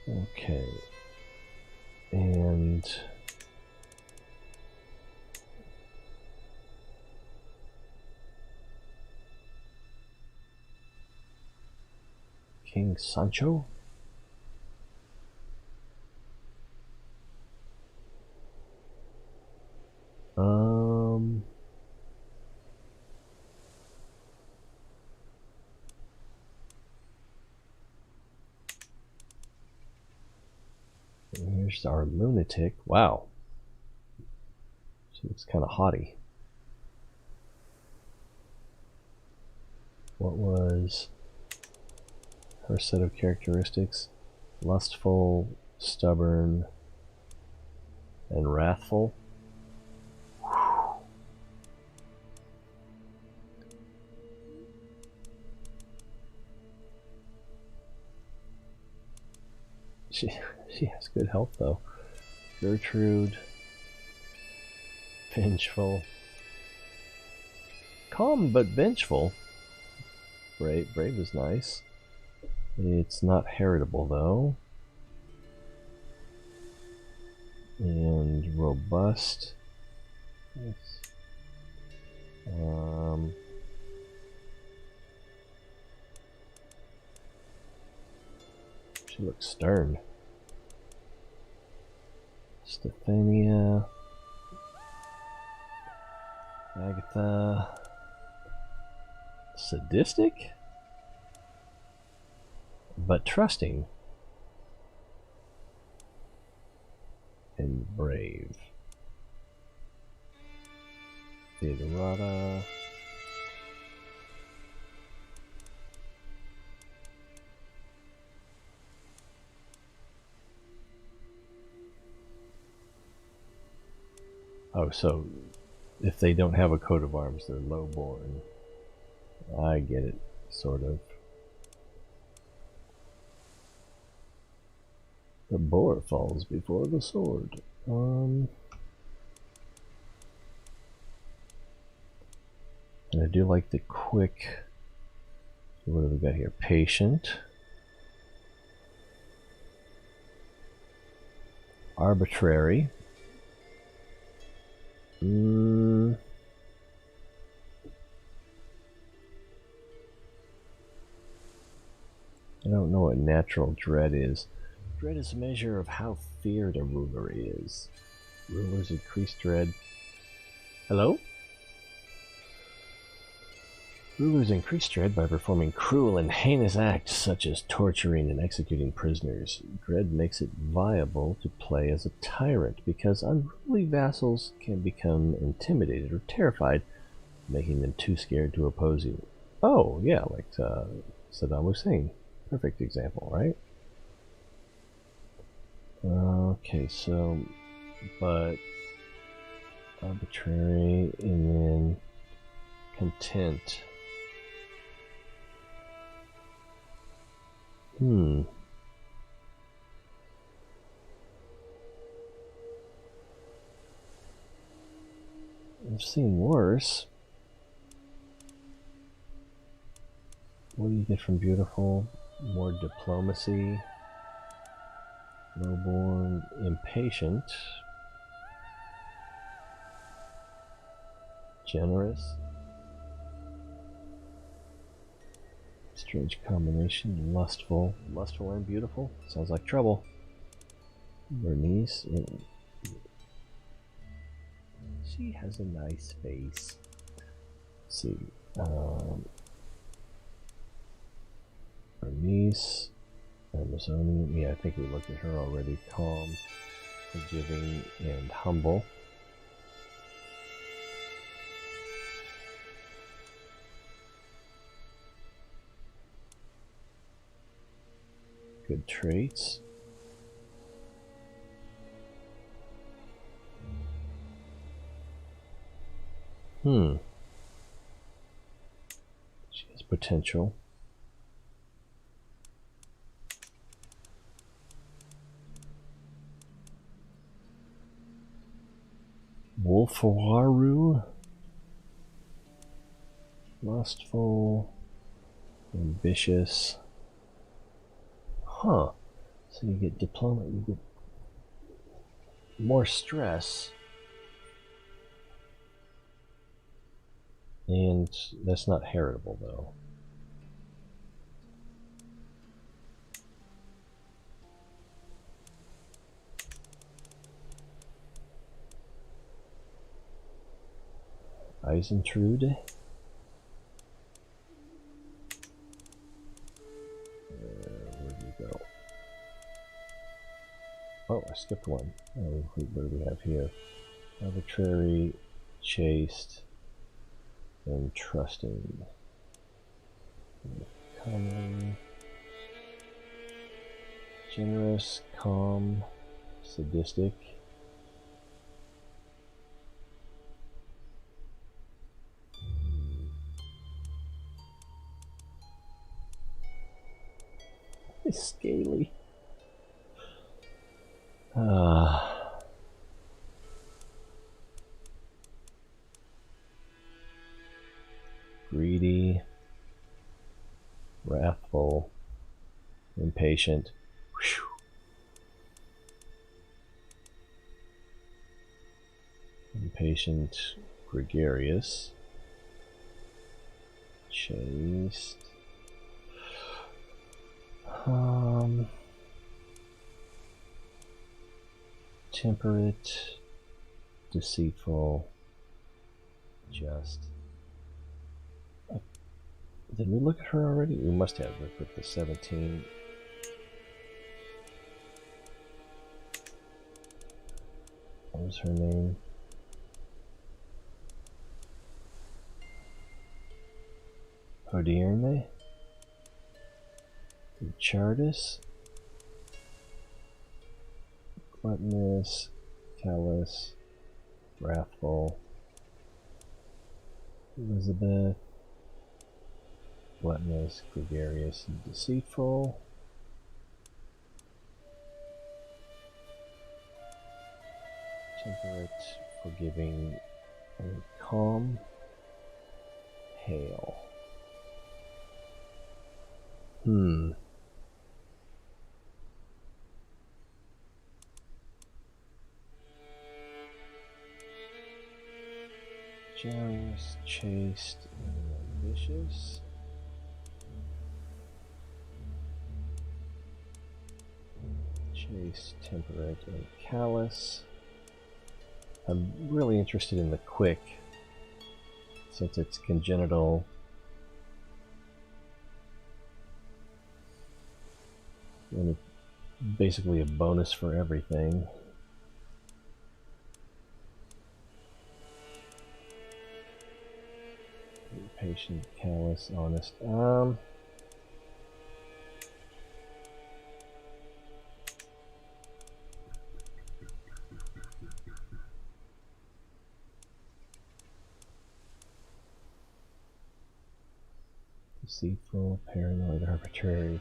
Okay. And King Sancho? Here's our lunatic. Wow. She looks kind of haughty. What was her set of characteristics? Lustful, stubborn, and wrathful. She has good health though. Gertrude, vengeful, calm but vengeful. Brave is nice. It's not heritable though. And robust. Yes. She looks stern. Stephania. Agatha. Sadistic? But trusting. And brave. Theodorata. Oh, so if they don't have a coat of arms, they're lowborn. I get it, sort of. The boar falls before the sword. And I do like the quick. What do we got here? Patient. Arbitrary. I don't know what natural dread is. Dread is a measure of how feared a ruler is. Rulers increase dread. Hello? Rulers increase dread by performing cruel and heinous acts such as torturing and executing prisoners. Dread makes it viable to play as a tyrant because unruly vassals can become intimidated or terrified, making them too scared to oppose you. Oh, yeah, like Saddam Hussein. Perfect example, right? Okay, so, but arbitrary and then content. I've seen worse. What do you get from beautiful? More diplomacy. Lowborn, impatient. Generous. Strange combination. Lustful. Lustful and beautiful. Sounds like trouble. Bernice. She has a nice face. Let's see. Bernice. Amazonian. Yeah, I think we looked at her already. Calm, forgiving, and humble. Good traits. She has potential. Wolfawaru. Lustful. Ambitious. Huh. So you get diploma, you get more stress. And that's not heritable, though. Eisentrude. Where do you go? Oh, I skipped one. Oh, what do we have here? Arbitrary, chaste, and trusting. Common, generous, calm, sadistic. It's scaly. Greedy, wrathful, impatient. Whew. Impatient, gregarious, chaste. temperate, deceitful, just. Did we look at her already? We must have. We put the 17. What was her name? Odierne? Chardis? Gluttonous, callous, wrathful. Elizabeth. Gluttonous, gregarious, and deceitful. Temperate, forgiving, and calm. Hail. Generous, chaste, and ambitious. Chaste, temperate, and callous. I'm really interested in the quick, since it's congenital. And it's basically a bonus for everything. Patient, callous, honest. Deceitful, paranoid, arbitrary.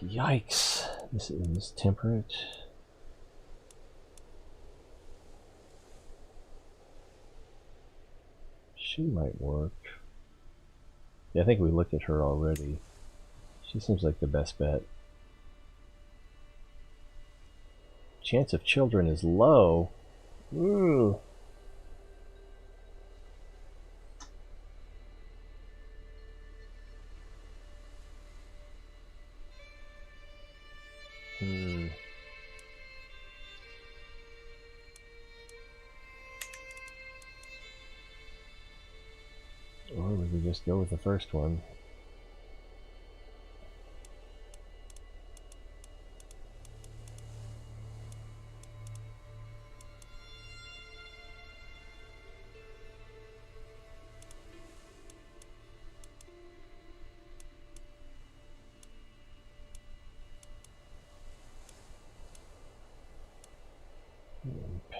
Yikes! This is temperate. She might work. Yeah, I think we looked at her already. She seems like the best bet. Chance of children is low. Ooh. Or we could just go with the first one.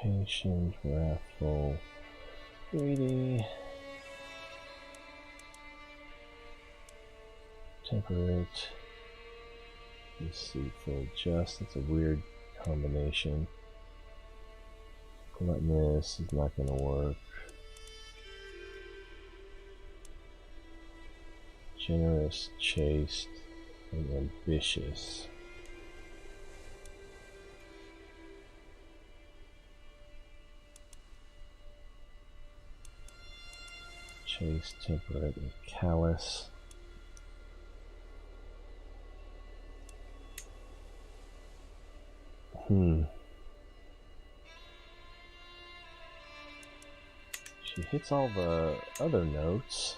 Impatient, wrathful, greedy, temperate, deceitful, just. That's a weird combination. Gluttonous is not going to work. Generous, chaste, and ambitious. Chaste, temperate, and callous. She hits all the other notes.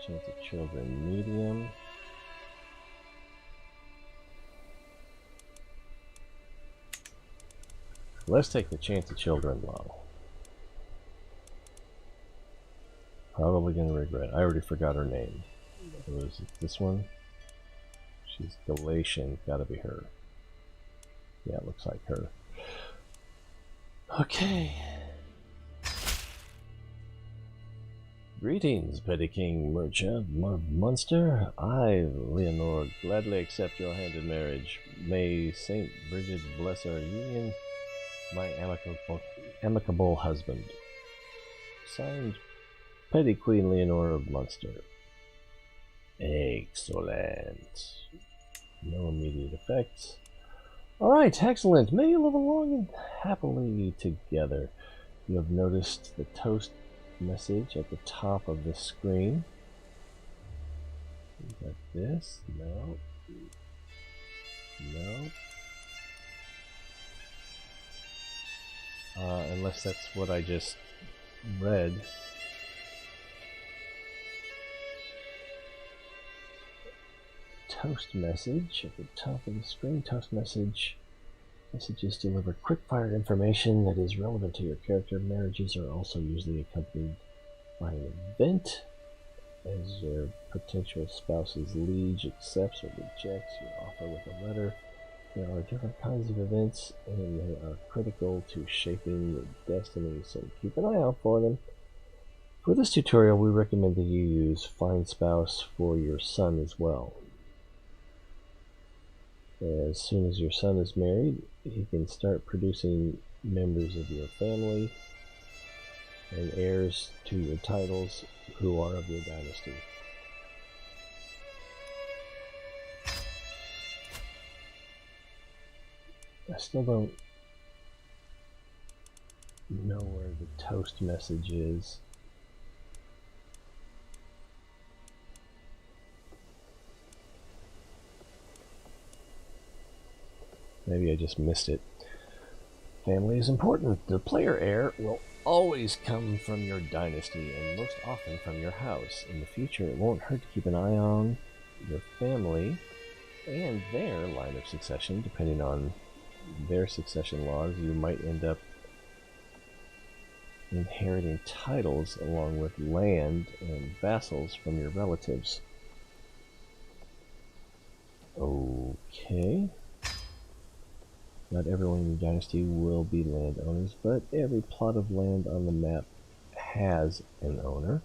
Chance of children, medium. Let's take the chance of children low. Probably gonna regret. I already forgot her name. Was it this one? She's Galatian. Gotta be her. Yeah, it looks like her. Okay. Greetings, Petty King Merchant Munster. I, Leonore, gladly accept your hand in marriage. May Saint Bridget bless our union, my amicable husband. Signed, Petty Queen Leonore of Munster. Excellent. No immediate effects. Alright, excellent. May you live long and happily together. You have noticed the toast message at the top of the screen. We got this. No. No. unless that's what I just read. Toast message at the top of the screen. Toast message. Messages deliver quick-fire information that is relevant to your character. Marriages are also usually accompanied by an event, as your potential spouse's liege accepts or rejects your offer with a letter. There are different kinds of events, and they are critical to shaping your destiny, so keep an eye out for them. For this tutorial, we recommend that you use Find Spouse for your son as well. As soon as your son is married, he can start producing members of your family and heirs to your titles who are of your dynasty. I still don't know where the toast message is. Maybe I just missed it. Family is important. The player heir will always come from your dynasty and most often from your house. In the future, it won't hurt to keep an eye on your family and their line of succession. Depending on their succession laws, you might end up inheriting titles along with land and vassals from your relatives. Okay. Not everyone in your dynasty will be landowners, but every plot of land on the map has an owner.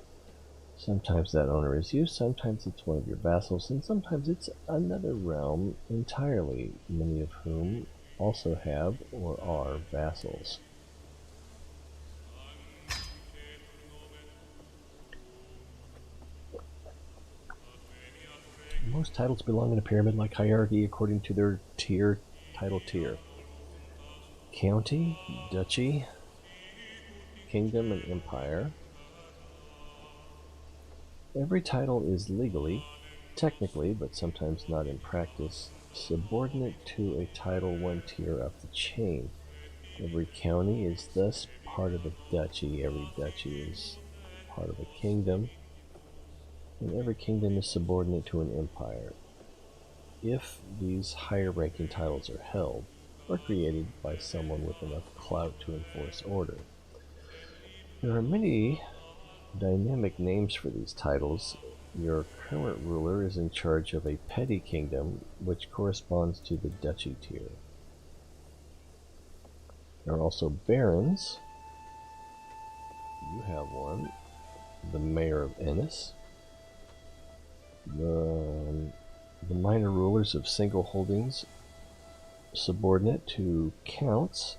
Sometimes that owner is you, sometimes it's one of your vassals, and sometimes it's another realm entirely, many of whom also have or are vassals. Most titles belong in a pyramid-like hierarchy according to their title tier. County, duchy, kingdom, and empire. Every title is legally, technically, but sometimes not in practice, subordinate to a title one tier up the chain. Every county is thus part of a duchy, every duchy is part of a kingdom, and every kingdom is subordinate to an empire, if these higher ranking titles are held or created by someone with enough clout to enforce order. There are many dynamic names for these titles. Your current ruler is in charge of a petty kingdom, which corresponds to the duchy tier. There are also barons. You have one. The mayor of Ennis. The minor rulers of single holdings, subordinate to counts.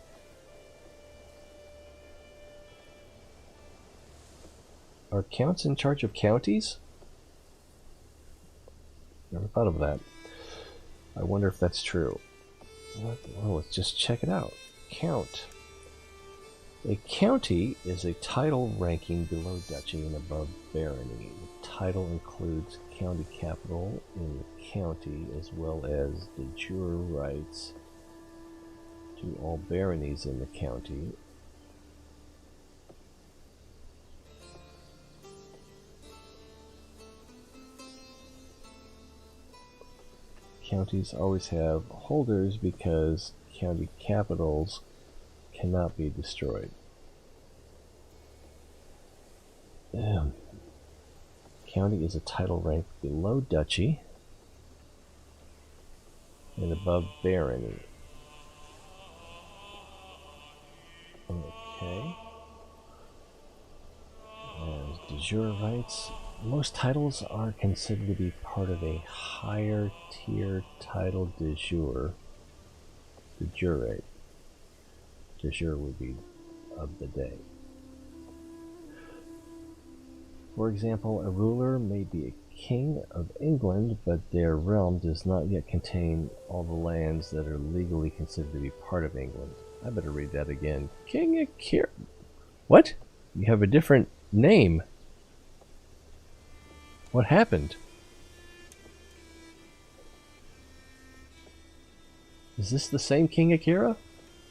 Are counts in charge of counties? Never thought of that. I wonder if that's true. Well, let's just check it out. Count. A county is a title ranking below duchy and above barony. The title includes county capital in the county as well as de jure rights to all baronies in the county. Counties always have holders because county capitals cannot be destroyed. County is a title rank below duchy and above barony. Okay. As de jure rights, most titles are considered to be part of a higher tier title de jure. De jure. De jure would be of the day. For example, a ruler may be a king of England, but their realm does not yet contain all the lands that are legally considered to be part of England. I better read that again. King Akira. What? You have a different name. What happened? Is this the same King Akira?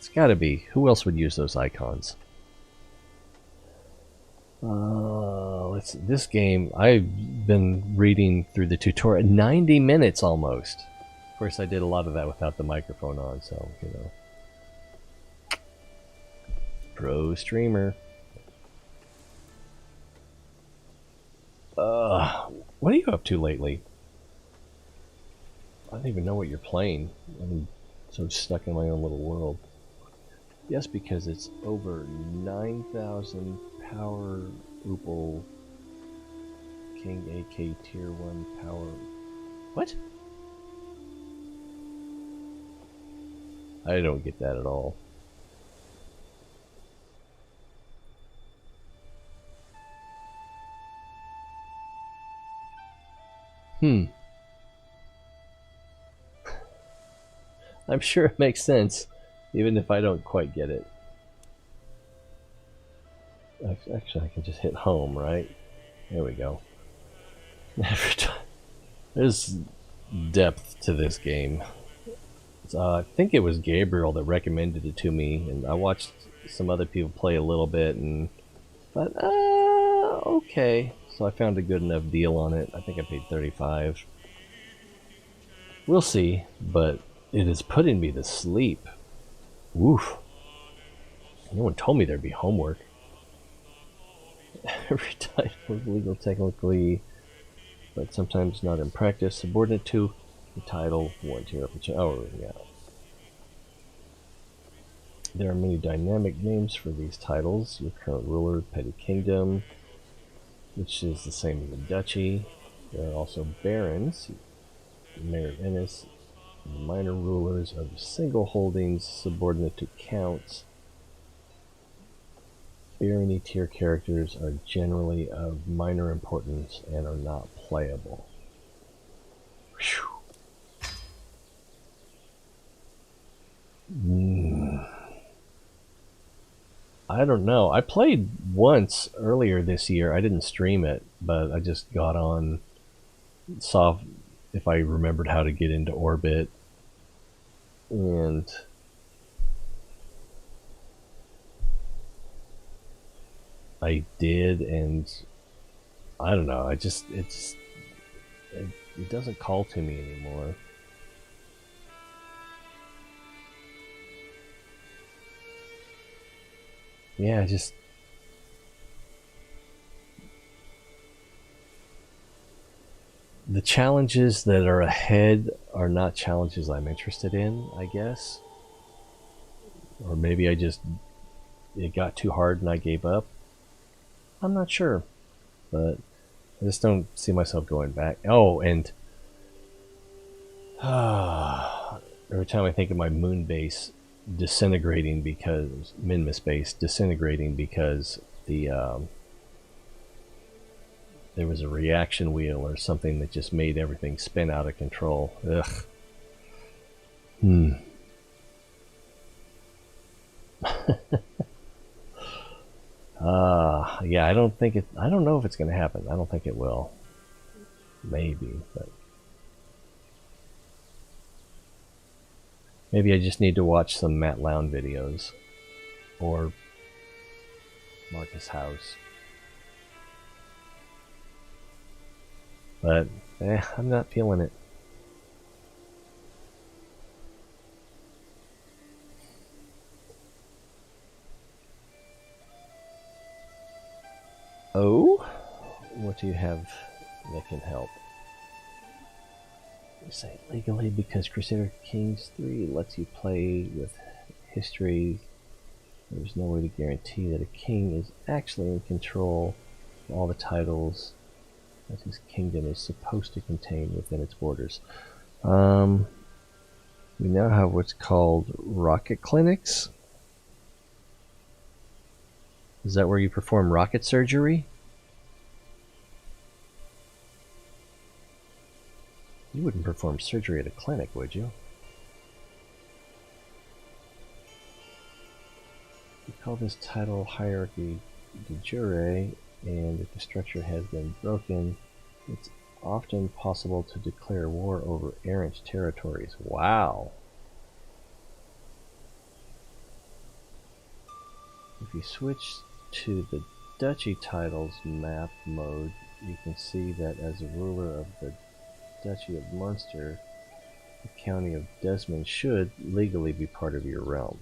It's gotta be. Who else would use those icons? This game, I've been reading through the tutorial. 90 minutes almost. Of course, I did a lot of that without the microphone on, so, you know. Pro streamer. What are you up to lately? I don't even know what you're playing. I'm so stuck in my own little world. Yes, because it's over 9,000 power Opal King AK Tier 1 power. What? I don't get that at all. I'm sure it makes sense, even if I don't quite get it. Actually, I can just hit home, right? There we go. There's depth to this game. I think it was Gabriel that recommended it to me, and I watched some other people play a little bit, and thought, okay. So I found a good enough deal on it. I think I paid $35. We'll see, but it is putting me to sleep. Woof. No one told me there'd be homework. Every title is legal technically, but sometimes not in practice. Subordinate to the title, warranty. Oh, yeah. There are many dynamic names for these titles. Your current ruler, Petty Kingdom, which is the same as a duchy. There are also barons, Mayor of Ennis, minor rulers of single holdings, subordinate to counts. Barony tier characters are generally of minor importance and are not playable. I don't know. I played once earlier this year. I didn't stream it, but I just got on, saw if I remembered how to get into orbit, and I did, and I don't know. It doesn't call to me anymore. Yeah, the challenges that are ahead are not challenges I'm interested in, I guess. Or maybe it got too hard and I gave up. I'm not sure, but I just don't see myself going back. Oh, and every time I think of my moon base disintegrating because Minmus base disintegrating because there was a reaction wheel or something that just made everything spin out of control. Ugh. Yeah, I don't know if it's going to happen. I don't think it will. Maybe, but maybe I just need to watch some Matt Lown videos or Marcus House. But I'm not feeling it. Oh, what do you have that can help? You say legally because Crusader Kings III lets you play with history. There's no way to guarantee that a king is actually in control of all the titles that his kingdom is supposed to contain within its borders. We now have what's called rocket clinics. Is that where you perform rocket surgery? You wouldn't perform surgery at a clinic, would you? We call this title hierarchy de jure, and if the structure has been broken, it's often possible to declare war over errant territories. Wow. If you switch to the Duchy titles map mode, you can see that as a ruler of the Duchy of Munster, the County of Desmond should legally be part of your realm.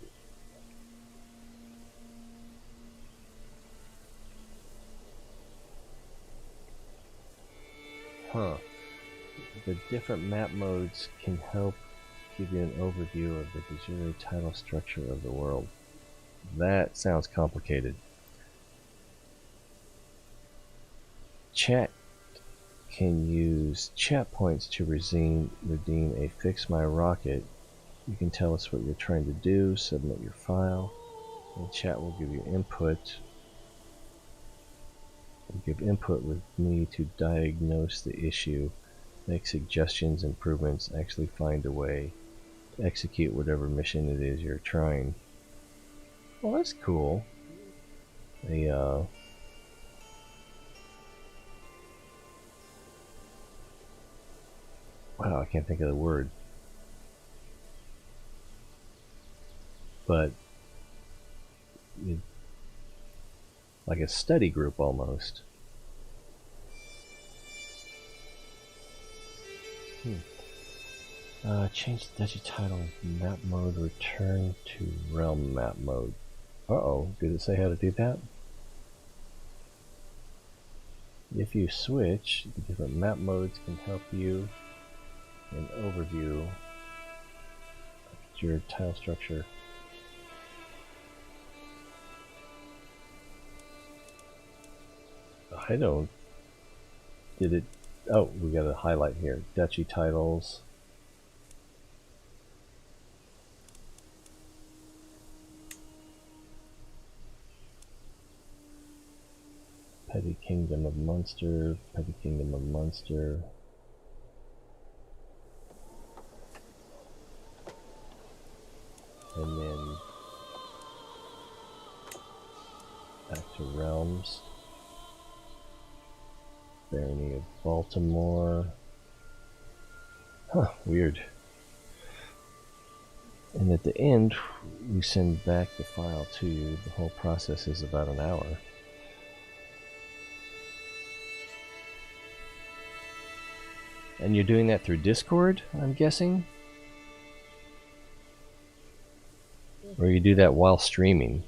Huh. The different map modes can help give you an overview of the de jure title structure of the world. That sounds complicated. Chat can use chat points to redeem a Fix My Rocket. You can tell us what you're trying to do, submit your file, and chat will give you input. We'll give input with me to diagnose the issue, make suggestions, improvements, actually find a way to execute whatever mission it is you're trying. Well, that's cool. Wow, I can't think of the word. But like a study group almost. Change the Duchy title map mode, return to realm map mode. Uh-oh, did it say how to do that? If you switch, the different map modes can help you an overview of your tile structure. I don't. Did it? Oh, we got a highlight here. Duchy titles. Petty Kingdom of Munster. Petty Kingdom of Munster. And then back to realms. Barony of Baltimore. Huh, weird. And at the end, we send back the file to you. The whole process is about an hour. And you're doing that through Discord, I'm guessing? Or you do that while streaming?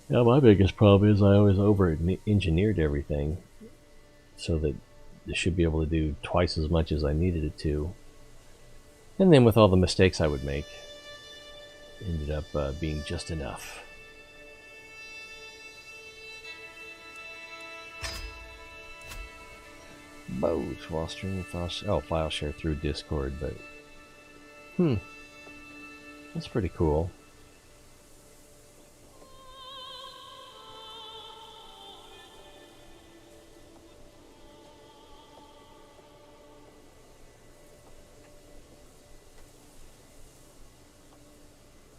Yeah, my biggest problem is I always over-engineered everything so that it should be able to do twice as much as I needed it to. And then with all the mistakes I would make, ended up being just enough. Both while streaming file share through Discord, but that's pretty cool.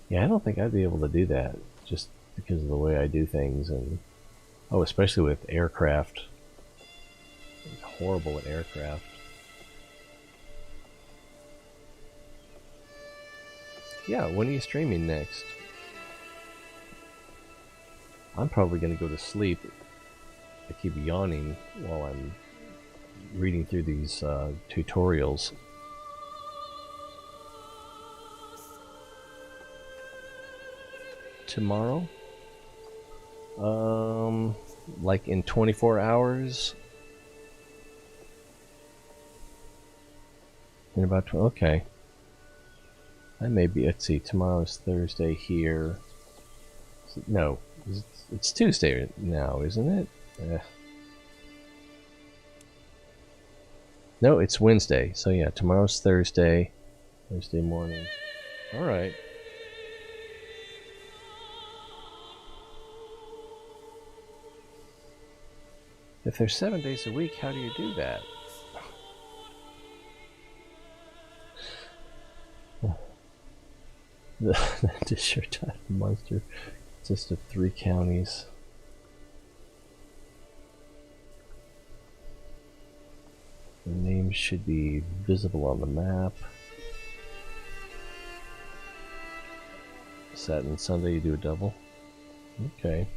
Yeah, I don't think I'd be able to do that just because of the way I do things, and especially with aircraft. I'm horrible at aircraft. Yeah, when are you streaming next? I'm probably going to go to sleep. I keep yawning while I'm reading through these tutorials. Tomorrow? Like in 24 hours? In about okay. I may be. Let's see. Tomorrow's Thursday here. No, it's Tuesday now, isn't it? No, it's Wednesday. So yeah, tomorrow's Thursday. Thursday morning. All right. If there's 7 days a week, how do you do that? The de jure title Munster consists of 3 counties. The names should be visible on the map. Saturday and Sunday you do a double. Okay.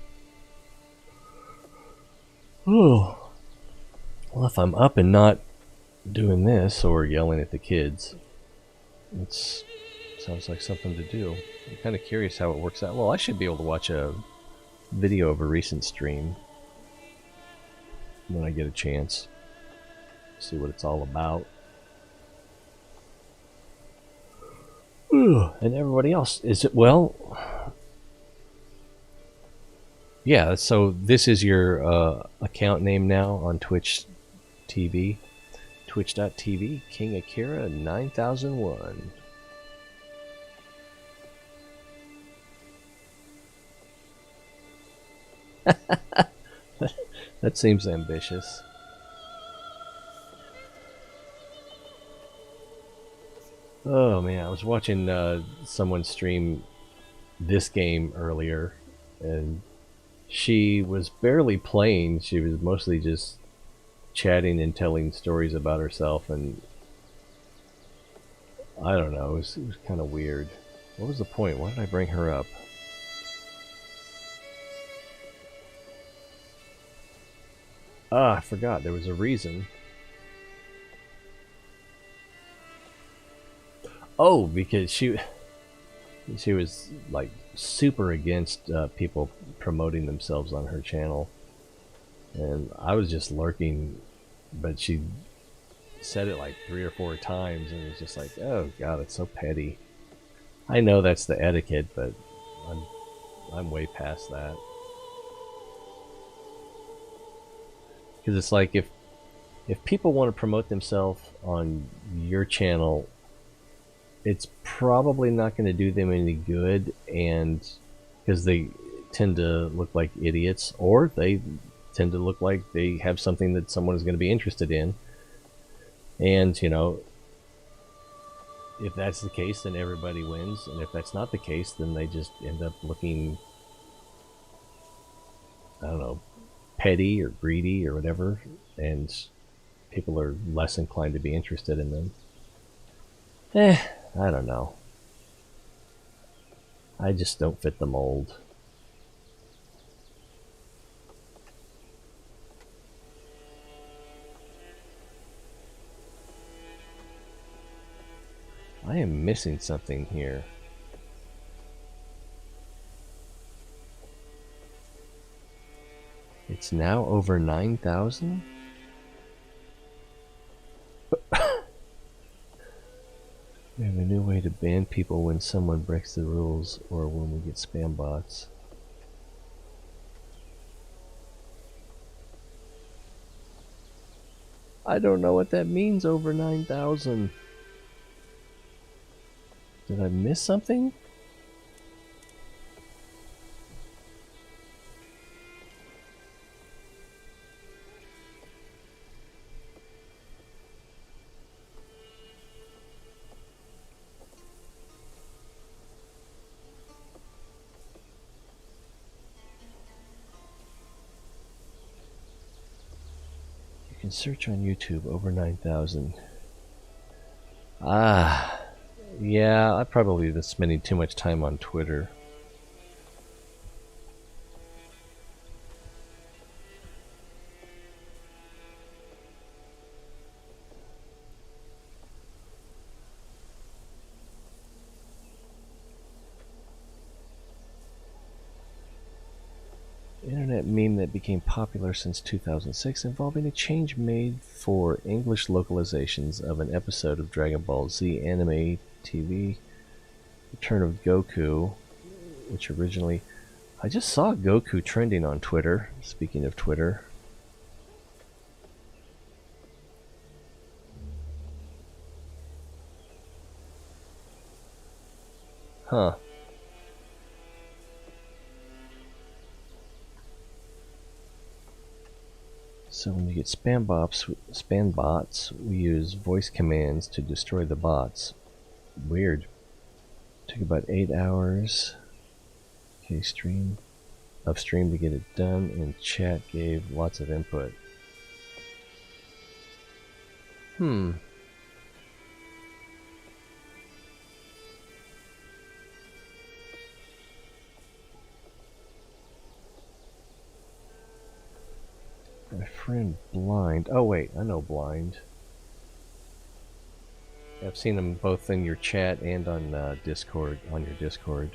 Oh. Well, if I'm up and not doing this or yelling at the kids, it sounds like something to do. I'm kind of curious how it works out. Well, I should be able to watch a video of a recent stream when I get a chance. See what it's all about. And everybody else, is it, well, yeah, so this is your account name now on Twitch TV. Twitch.tv, King Akira 9001. That seems ambitious. Oh man, I was watching someone stream this game earlier, and she was barely playing. She was mostly just chatting and telling stories about herself, and I don't know, it was kind of weird. What was the point? Why did I bring her up? Ah, I forgot. There was a reason. Oh, because she was like super against people promoting themselves on her channel, and I was just lurking, but she said it like 3 or 4 times, and it was just like, oh god, it's so petty. I know that's the etiquette, but I'm way past that. Because it's like, if people want to promote themselves on your channel, it's probably not going to do them any good, and because they tend to look like idiots, or they tend to look like they have something that someone is going to be interested in. And, you know, if that's the case, then everybody wins, and if that's not the case, then they just end up looking, I don't know, petty or greedy or whatever, and people are less inclined to be interested in them. I don't know. I just don't fit the mold. I am missing something here. It's now over 9,000? We have a new way to ban people when someone breaks the rules or when we get spam bots. I don't know what that means, over 9,000. Did I miss something? You can search on YouTube, over 9,000. Ah, yeah, I probably been spending too much time on Twitter. Internet meme that became popular since 2006, involving a change made for English localizations of an episode of Dragon Ball Z anime TV, Return of Goku, which originally... I just saw Goku trending on Twitter, speaking of Twitter. Huh. So when you get spam bots, we use voice commands to destroy the bots. Weird. Took about 8 hours. Okay, stream to get it done, and chat gave lots of input. My friend Blind. Oh wait, I know Blind. I've seen them both in your chat and on Discord. On your Discord,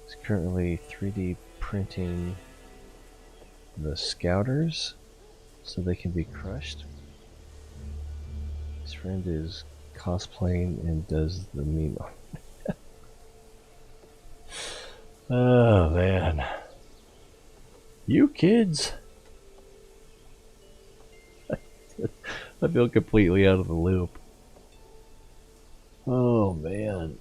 he's currently 3D printing the Scouters so they can be crushed. His friend is cosplaying and does the meme. Oh man, you kids! I feel completely out of the loop. Oh man.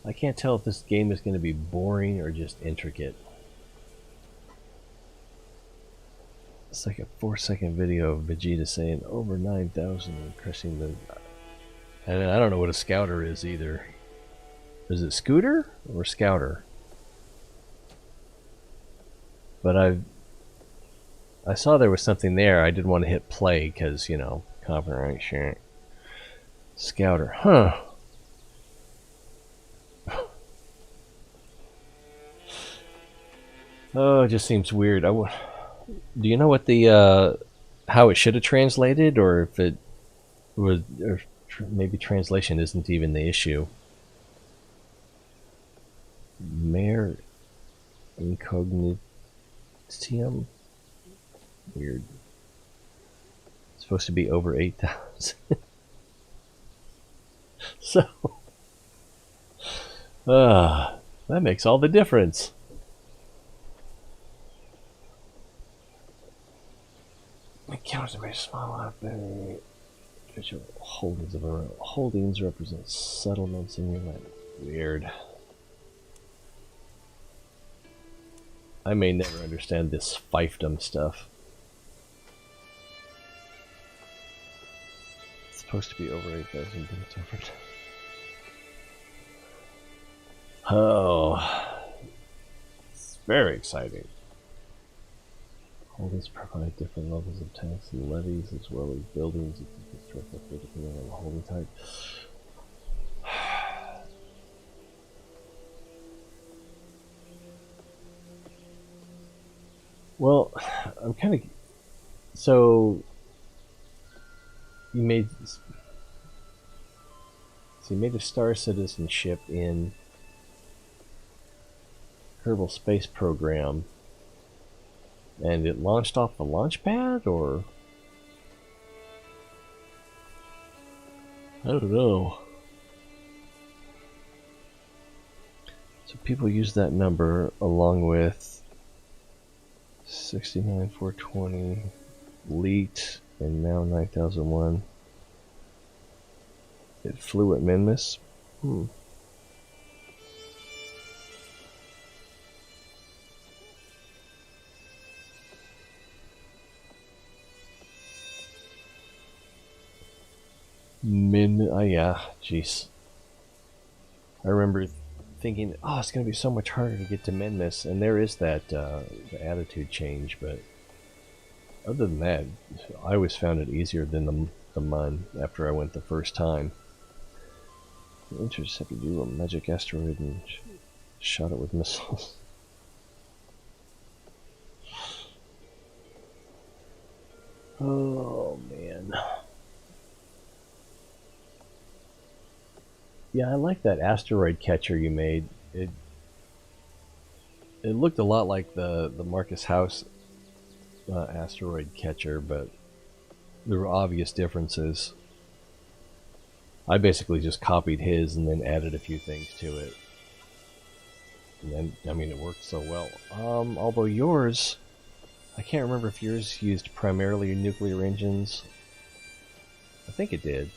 I can't tell if this game is going to be boring or just intricate. It's like a 4-second video of Vegeta saying over 9,000 and crushing the... And I don't know what a Scouter is either. Is it Scooter or Scouter? But I saw there was something there. I didn't want to hit play because, you know, copyright shit. Scouter, huh? Oh, it just seems weird. Do you know what the how it should have translated, or if it was, or maybe translation isn't even the issue? Mare incognitium. Weird. It's supposed to be over 8,000. So, that makes all the difference. Accounts are small out there. Holdings represent settlements in your land. Weird. I may never understand this fiefdom stuff. It's supposed to be over 8,000, but it's over. Oh, it's very exciting. Holdings provide different levels of tax and levies, as well as buildings you can construct depending on the holding type. Well, I'm kind of... So, you made a star citizenship in Kerbal Space Program, and it launched off the launch pad, or... I don't know. So people use that number along with 69,420 leaked, and now 9001. It flew at Minmus. Oh yeah, jeez. I remember thinking, oh, it's going to be so much harder to get to Minmus, and there is that the attitude change, but other than that, I always found it easier than the Mun after I went the first time. The Interceptor do a magic asteroid and shot it with missiles. Oh man. Yeah, I like that asteroid catcher you made. It looked a lot like the Marcus House asteroid catcher, but there were obvious differences. I basically just copied his and then added a few things to it. And then, I mean, it worked so well. Although yours, I can't remember if yours used primarily nuclear engines. I think it did.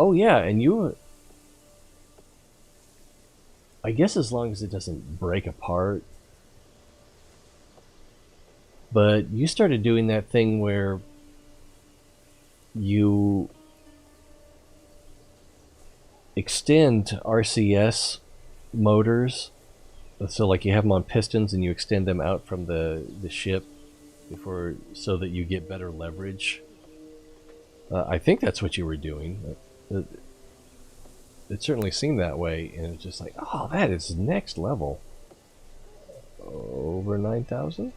Oh yeah, and you... I guess as long as it doesn't break apart. But you started doing that thing where you extend RCS motors, so like you have them on pistons and you extend them out from the ship before, so that you get better leverage. I think that's what you were doing. It certainly seemed that way, and it's just like, oh, that is next level. Over 9,000?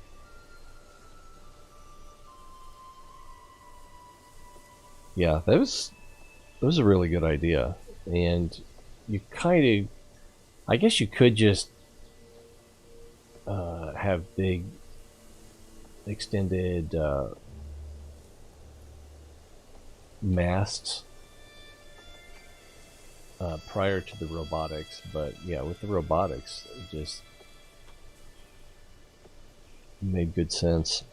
Yeah, that was a really good idea. And you kind of, I guess you could just have big extended masts prior to the robotics, but yeah, with the robotics, it just made good sense.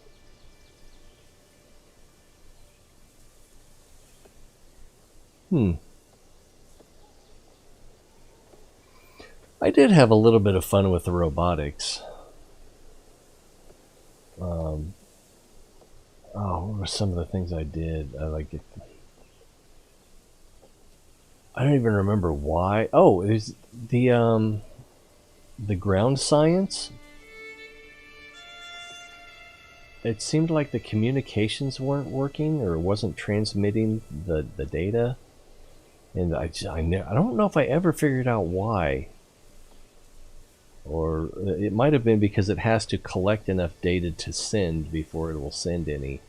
I did have a little bit of fun with the robotics. What were some of the things I did? I don't even remember why. Oh, it was the ground science. It seemed like the communications weren't working, or wasn't transmitting the data, and I don't know if I ever figured out why. Or it might have been because it has to collect enough data to send before it will send any.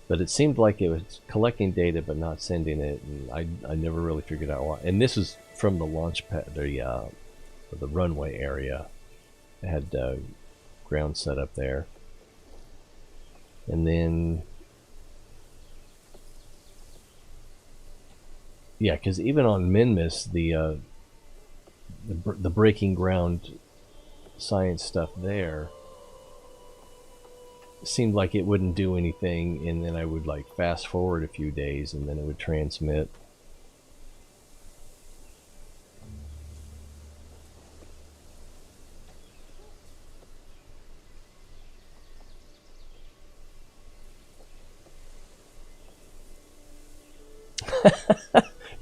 But it seemed like it was collecting data but not sending it, and I never really figured out why. And this is from the launch pad, the runway area. It had ground set up there. And then, yeah, because even on Minmus, the breaking ground science stuff there seemed like it wouldn't do anything, and then I would like fast forward a few days and then it would transmit.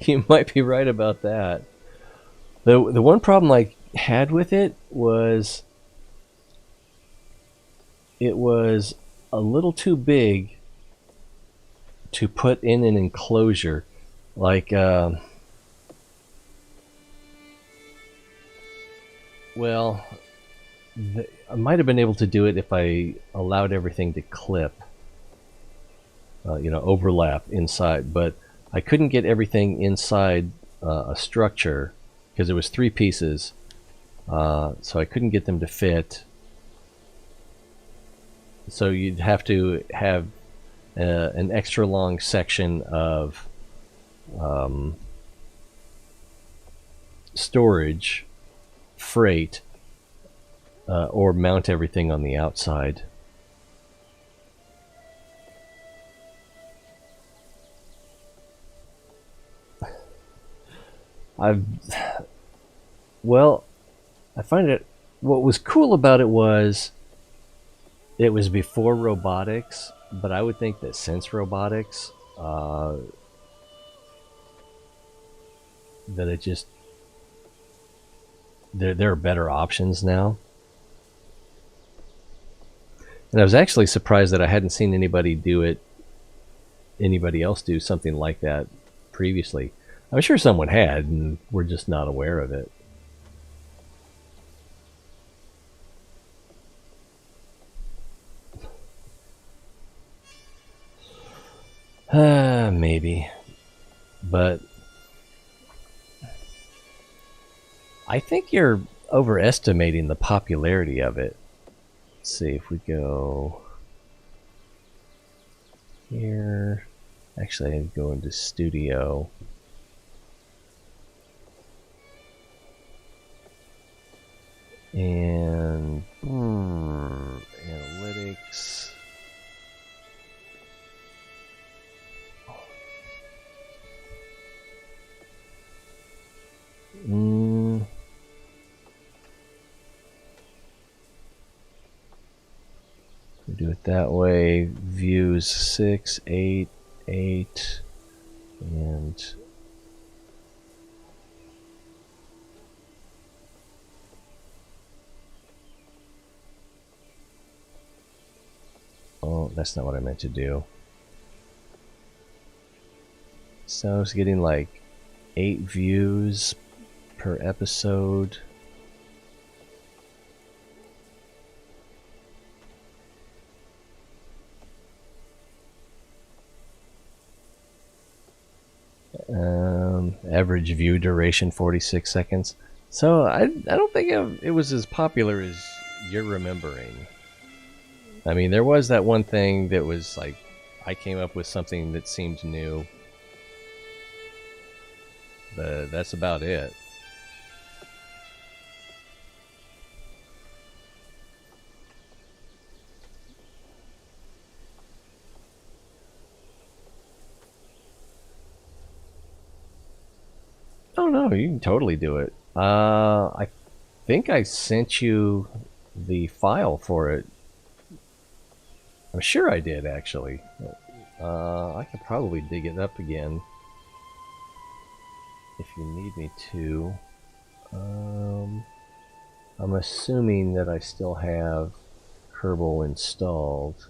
You might be right about that. The one problem I had with it was it was a little too big to put in an enclosure. Like, well, I might have been able to do it if I allowed everything to clip, overlap inside, but I couldn't get everything inside a structure because it was 3 pieces, so I couldn't get them to fit. So you'd have to have an extra long section of storage, freight, or mount everything on the outside. I find it, what was cool about it was before robotics, but I would think that since robotics, that it just, there are better options now. And I was actually surprised that I hadn't seen anybody else do something like that previously. I'm sure someone had, and we're just not aware of it. Maybe. But I think you're overestimating the popularity of it. Let's see if we go here. Actually, I need to go into Studio. And analytics. We do it it that way. Views 6, 8, 8, and oh, that's not what I meant to do. So I was getting like 8 views per episode. Average view duration 46 seconds. So I don't think it was as popular as you're remembering. I mean, there was that one thing that was like, I came up with something that seemed new, but that's about it. Oh no, you can totally do it. I think I sent you the file for it. I'm sure I did, actually. I could probably dig it up again if you need me to. I'm assuming that I still have Kerbal installed.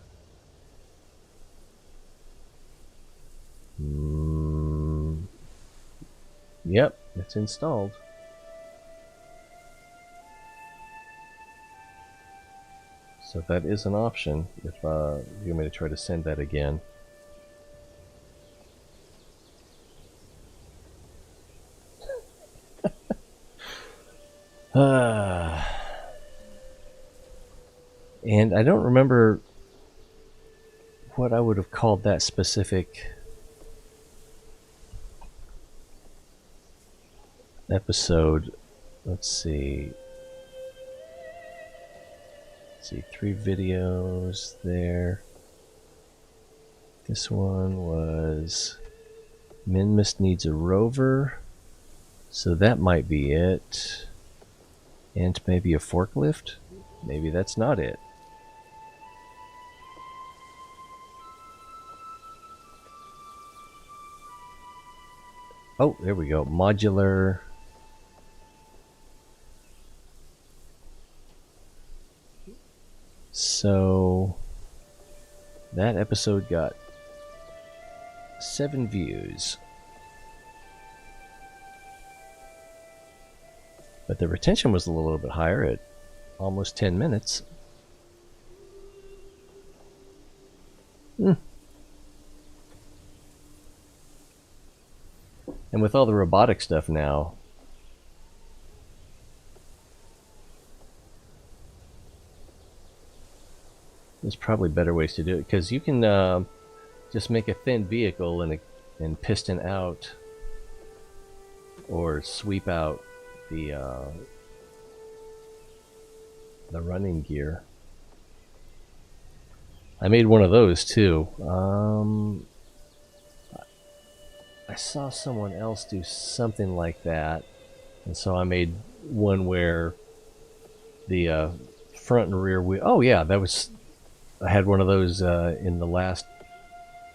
Yep, it's installed. So that is an option if you want me to try to send that again. And I don't remember what I would have called that specific episode. Let's see. 3 videos there. This one was Minmus needs a rover, so that might be it. And maybe a forklift? Maybe that's not it. Oh, there we go. Modular. So that episode got 7 views. But the retention was a little bit higher at almost 10 minutes. And with all the robotic stuff now, there's probably better ways to do it, because you can just make a thin vehicle and piston out or sweep out the running gear. I made one of those too. I saw someone else do something like that, and so I made one where the front and rear wheel. Oh yeah, that was. I had one of those in the last.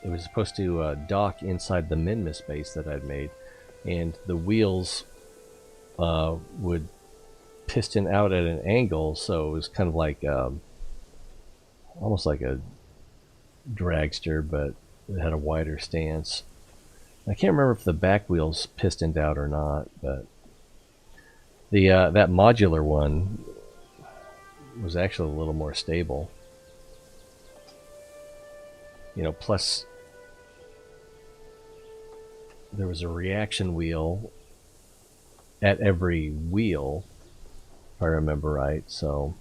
It was supposed to dock inside the Minmus base that I'd made, and the wheels would piston out at an angle, so it was kind of like almost like a dragster, but it had a wider stance. I can't remember if the back wheels pistoned out or not, but the that modular one was actually a little more stable. You know, plus there was a reaction wheel at every wheel, if I remember right. So,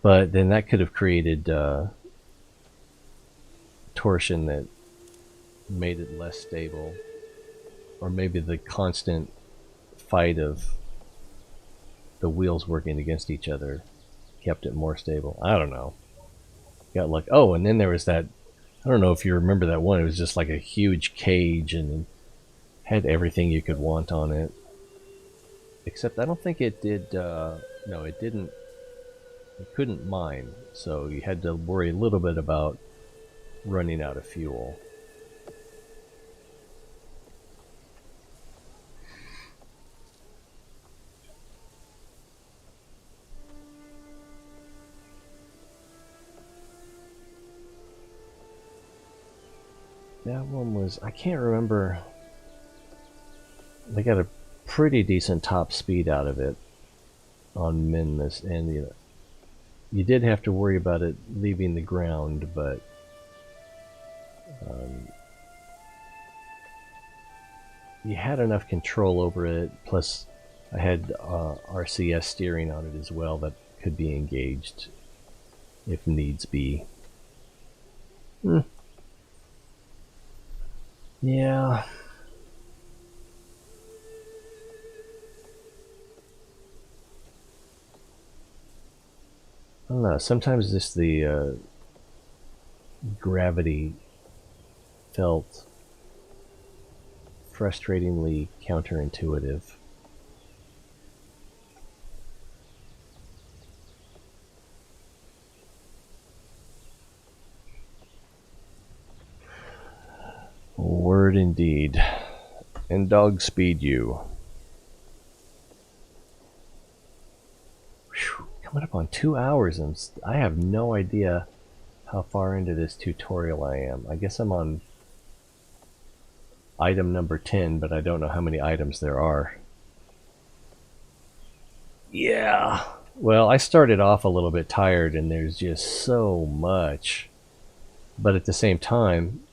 but then that could have created torsion that made it less stable, or maybe the constant fight of the wheels working against each other kept it more stable. I don't know. Got luck. Oh, and then there was that. I don't know if you remember that one. It was just like a huge cage and had everything you could want on it. Except I don't think it did. No, it didn't You couldn't mine, so you had to worry a little bit about running out of fuel. That one was, I can't remember. They got a pretty decent top speed out of it on Minmus, and you did have to worry about it leaving the ground, but you had enough control over it, plus I had RCS steering on it as well that could be engaged if needs be. Yeah. I don't know, sometimes just the gravity felt frustratingly counterintuitive. Word indeed. And dog speed you. Whew, coming up on 2 hours, and I have no idea how far into this tutorial I am. I guess I'm on item number 10, but I don't know how many items there are. Yeah. Well, I started off a little bit tired, and there's just so much. But at the same time,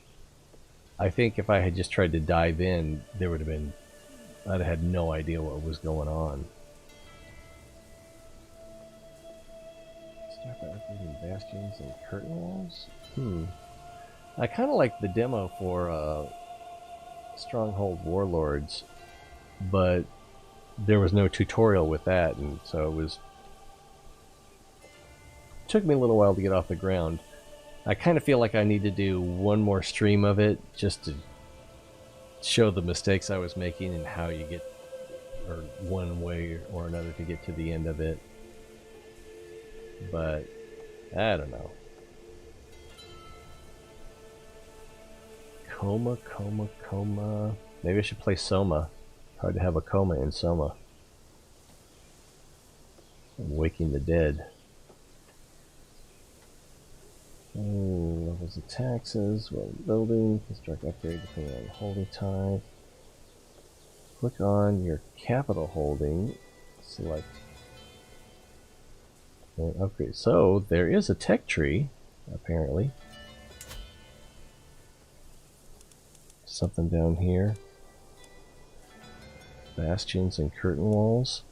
I think if I had just tried to dive in, I'd have had no idea what was going on. Start by upgrading bastions and curtain walls? I kind of like the demo for Stronghold Warlords, but there was no tutorial with that, and so it took me a little while to get off the ground. I kind of feel like I need to do one more stream of it just to show the mistakes I was making and how you get, or one way or another, to get to the end of it. But I don't know. Coma. Maybe I should play Soma. Hard to have a coma in Soma. I'm waking the dead. Levels of taxes, well, building, construct upgrade depending on holding type. Click on your capital holding, select and upgrade. So there is a tech tree, apparently. Something down here. Bastions and curtain walls.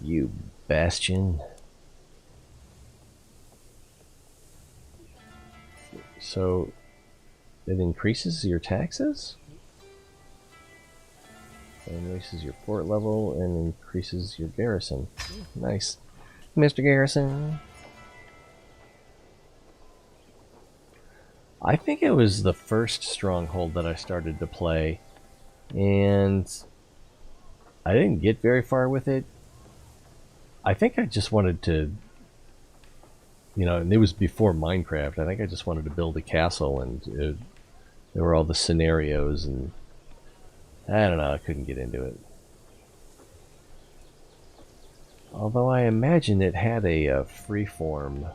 You bastion. So it increases your taxes? And raises your fort level and increases your garrison. Nice. Mr. Garrison. I think it was the first Stronghold that I started to play, and I didn't get very far with it. I think I just wanted to, and it was before Minecraft. I think I just wanted to build a castle, and there were all the scenarios, and I don't know, I couldn't get into it. Although I imagine it had a freeform.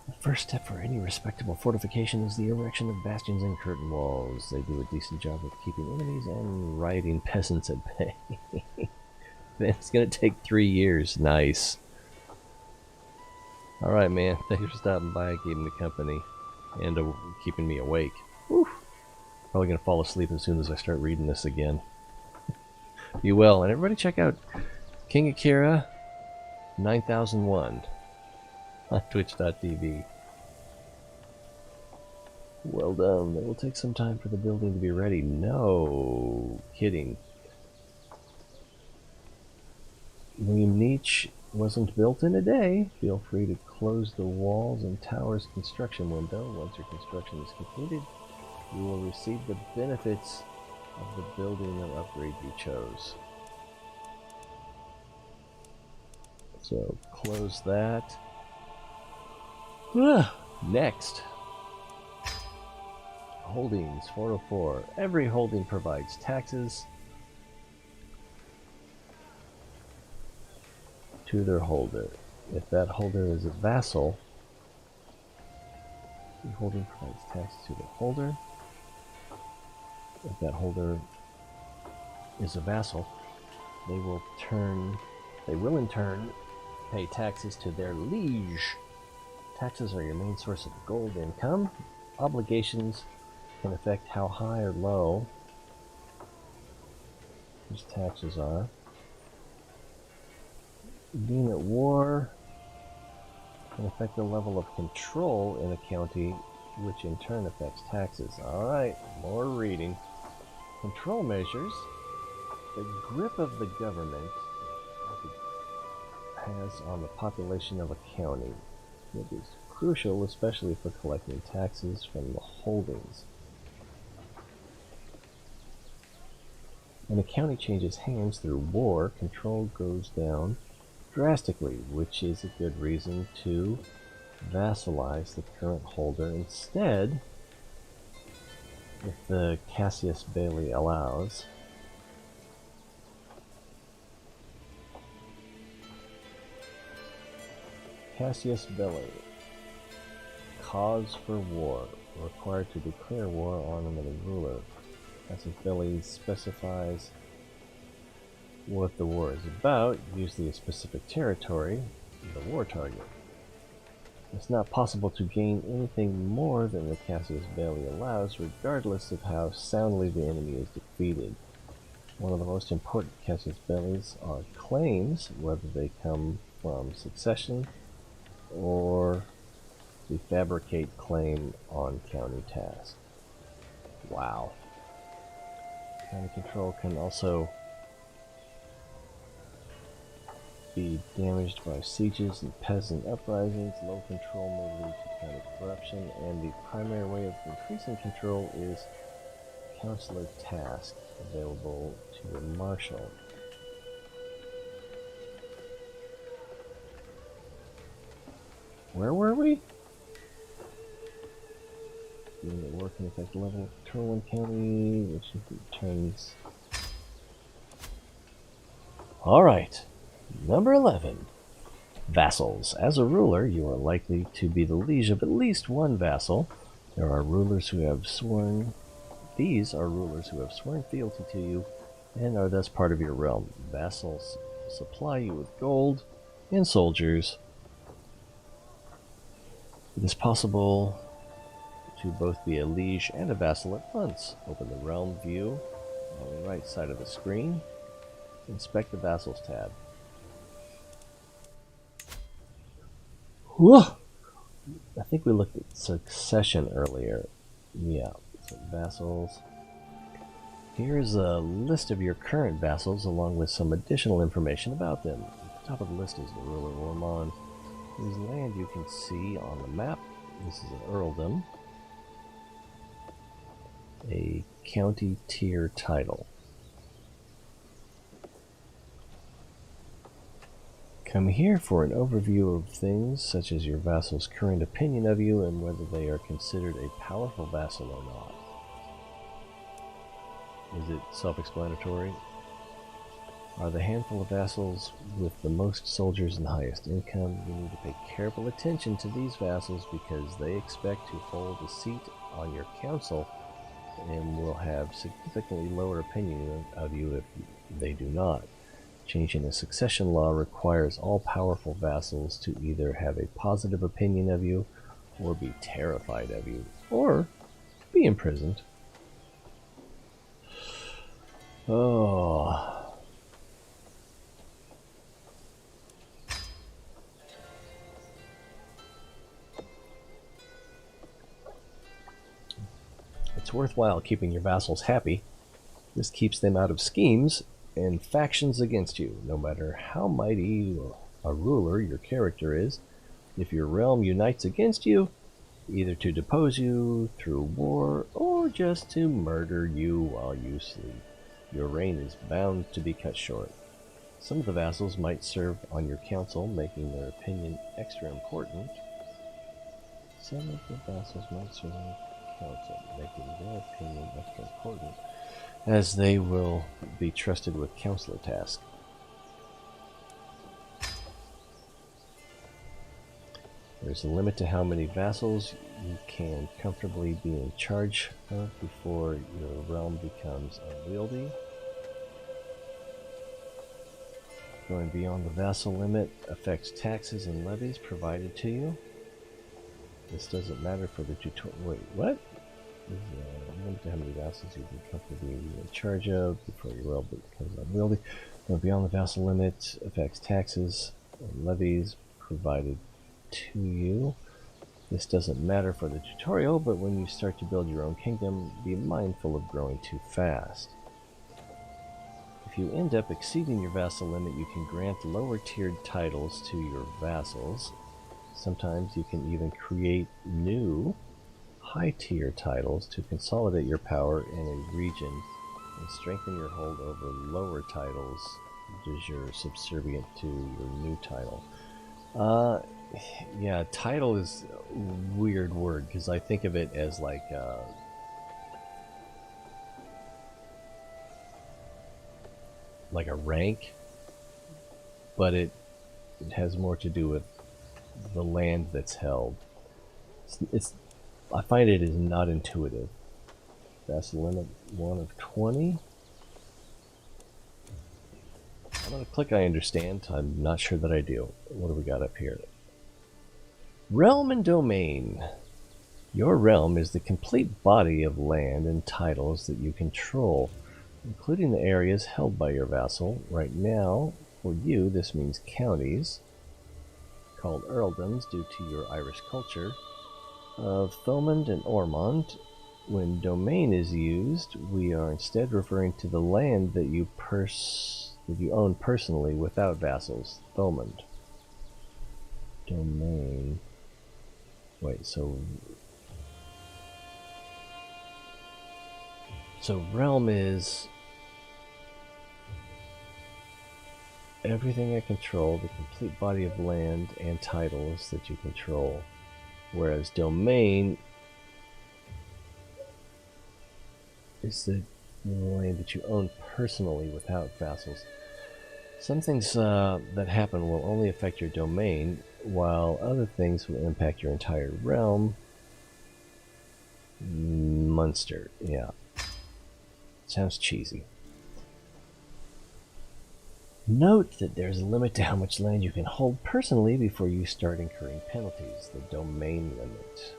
The first step for any respectable fortification is the erection of bastions and curtain walls. They do a decent job of keeping enemies and rioting peasants at bay. It's gonna take 3 years. Nice. Alright, man. Thanks for stopping by, keeping me company, and keeping me awake. Whew. Probably gonna fall asleep as soon as I start reading this again. Be well, and everybody check out King Akira 9001 on twitch.tv. Well done. It will take some time for the building to be ready. No kidding. William Nietzsche wasn't built in a day. Feel free to close the walls and towers construction window. Once your construction is completed, you will receive the benefits of the building and upgrade you chose. So close that. Next. Holdings 404. Every holding provides taxes to their holder. If that holder is a vassal, the holding provides taxes to the holder. If that holder is a vassal, they will in turn pay taxes to their liege. Taxes are your main source of gold income. Obligations can affect how high or low these taxes are. Being at war can affect the level of control in a county, which in turn affects taxes. Alright, more reading. Control measures. The grip of the government has on the population of a county. It is crucial, especially for collecting taxes from the holdings. When a county changes hands through war, control goes down drastically, which is a good reason to vassalize the current holder instead, if the Cassius Bailey allows. Cassius Belli. Cause for war. Required to declare war on another ruler. Cassius Belli specifies what the war is about, usually a specific territory, the war target. It's not possible to gain anything more than the Cassius Belli allows, regardless of how soundly the enemy is defeated. One of the most important Cassius Bellis are claims, whether they come from succession or the Fabricate claim on county task. Wow. County control can also be damaged by sieges and peasant uprisings. Low control may lead to county corruption, and the primary way of increasing control is counselor task, available to a marshal. Where were we? Doing the work can affect the level of control in county, which returns. Alright, number 11. Vassals. As a ruler, you are likely to be the liege of at least one vassal. There are rulers who have sworn. These are rulers who have sworn fealty to you and are thus part of your realm. Vassals supply you with gold and soldiers. It is possible to both be a liege and a vassal at once. Open the realm view on the right side of the screen. Inspect the Vassals tab. Whoa! I think we looked at succession earlier. Yeah, so vassals. Here's a list of your current vassals along with some additional information about them. At the top of the list is the ruler Ormond, whose land you can see on the map. This is an earldom. A county tier title. Come here for an overview of things such as your vassal's current opinion of you and whether they are considered a powerful vassal or not. Is it self-explanatory? Are the handful of vassals with the most soldiers and the highest income? You need to pay careful attention to these vassals because they expect to hold a seat on your council and will have significantly lower opinion of you if they do not. Changing the succession law requires all powerful vassals to either have a positive opinion of you or be terrified of you or be imprisoned. Oh. It's worthwhile keeping your vassals happy. This keeps them out of schemes and factions against you, no matter how mighty a ruler your character is. If your realm unites against you, either to depose you through war or just to murder you while you sleep, your reign is bound to be cut short. Some of the vassals might serve on your council, making their opinion extra important. Some of the vassals might serve on your council, making their opinion extra important, as they will be trusted with counselor tasks. There's a limit to how many vassals you can comfortably be in charge of before your realm becomes unwieldy. Going beyond the vassal limit affects taxes and levies provided to you. This doesn't matter for the tutorial. Wait, what? There's a limit to how many vassals you can comfortably be in charge of before your realm becomes unwieldy. Going beyond the vassal limit affects taxes and levies provided to you. This doesn't matter for the tutorial, but when you start to build your own kingdom, be mindful of growing too fast. If you end up exceeding your vassal limit, you can grant lower tiered titles to your vassals. Sometimes you can even create new high tier titles to consolidate your power in a region and strengthen your hold over lower titles as you're subservient to your new title. Yeah, title is a weird word because I think of it as like a rank, but it has more to do with the land that's held. I find it is not intuitive. That's the limit 1 of 20. I'm gonna click I understand. I'm not sure that I do. What do we got up here? Realm and domain. Your realm is the complete body of land and titles that you control, including the areas held by your vassal. Right now, for you, this means counties, called earldoms due to your Irish culture, of Thomond and Ormond. When domain is used, we are instead referring to the land that you own personally without vassals. Thomond. Domain. Wait, so realm is everything I control, the complete body of land and titles that you control, whereas domain is the land that you own personally without vassals. Some things that happen will only affect your domain, while other things will impact your entire realm. Munster, yeah. Sounds cheesy. Note that there's a limit to how much land you can hold personally before you start incurring penalties, the domain limit.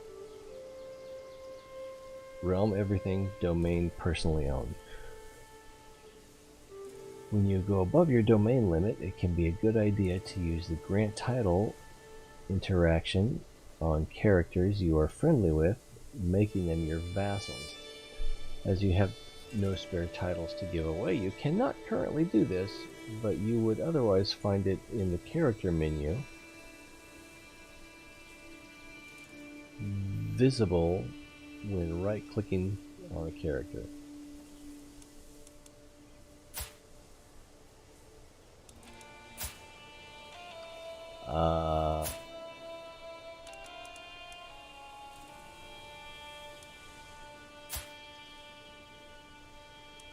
Realm, everything, domain, personally owned. When you go above your domain limit, it can be a good idea to use the grant title interaction on characters you are friendly with, making them your vassals. As you have no spare titles to give away, you cannot currently do this, but you would otherwise find it in the character menu, visible when right-clicking on a character.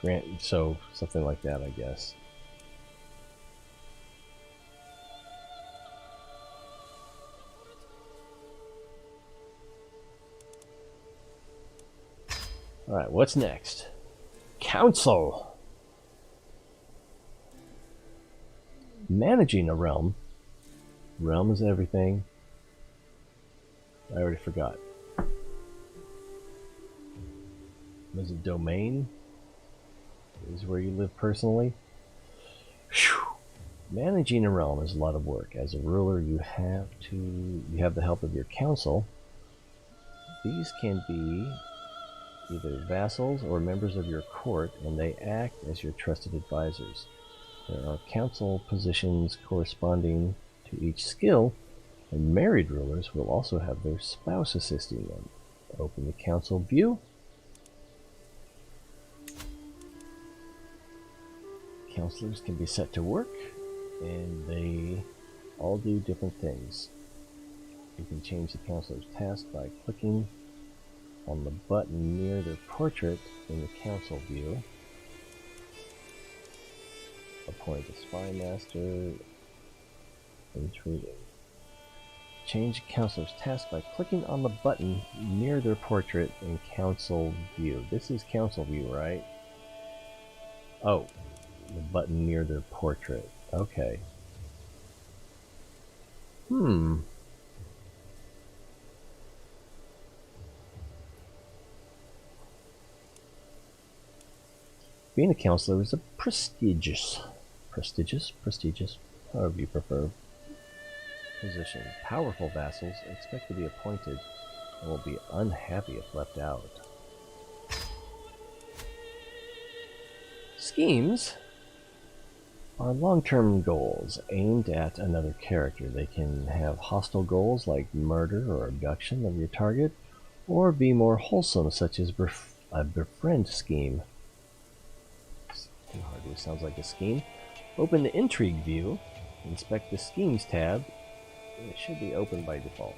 Grant, so something like that, I guess. Alright, what's next? Council! Managing a realm. Realm is everything. I already forgot. Was it domain? Is where you live personally? Whew. Managing a realm is a lot of work. As a ruler, you have the help of your council. These can be either vassals or members of your court, and they act as your trusted advisors. There are council positions corresponding to each skill, and married rulers will also have their spouse assisting them. Open the council view. Counselors can be set to work and they all do different things. You can change the counselor's task by clicking on the button near their portrait in the council view. Appoint a spy master. Intrigue. Change the counselor's task by clicking on the button near their portrait in council view. This is council view, right? Oh, the button near their portrait. Okay. Being a counselor is a prestigious, however you prefer, position. Powerful vassals expect to be appointed and will be unhappy if left out. Schemes are long-term goals aimed at another character. They can have hostile goals like murder or abduction of your target, or be more wholesome, such as a befriend scheme. It hardly sounds like a scheme. Open the Intrigue view, inspect the Schemes tab, and it should be open by default.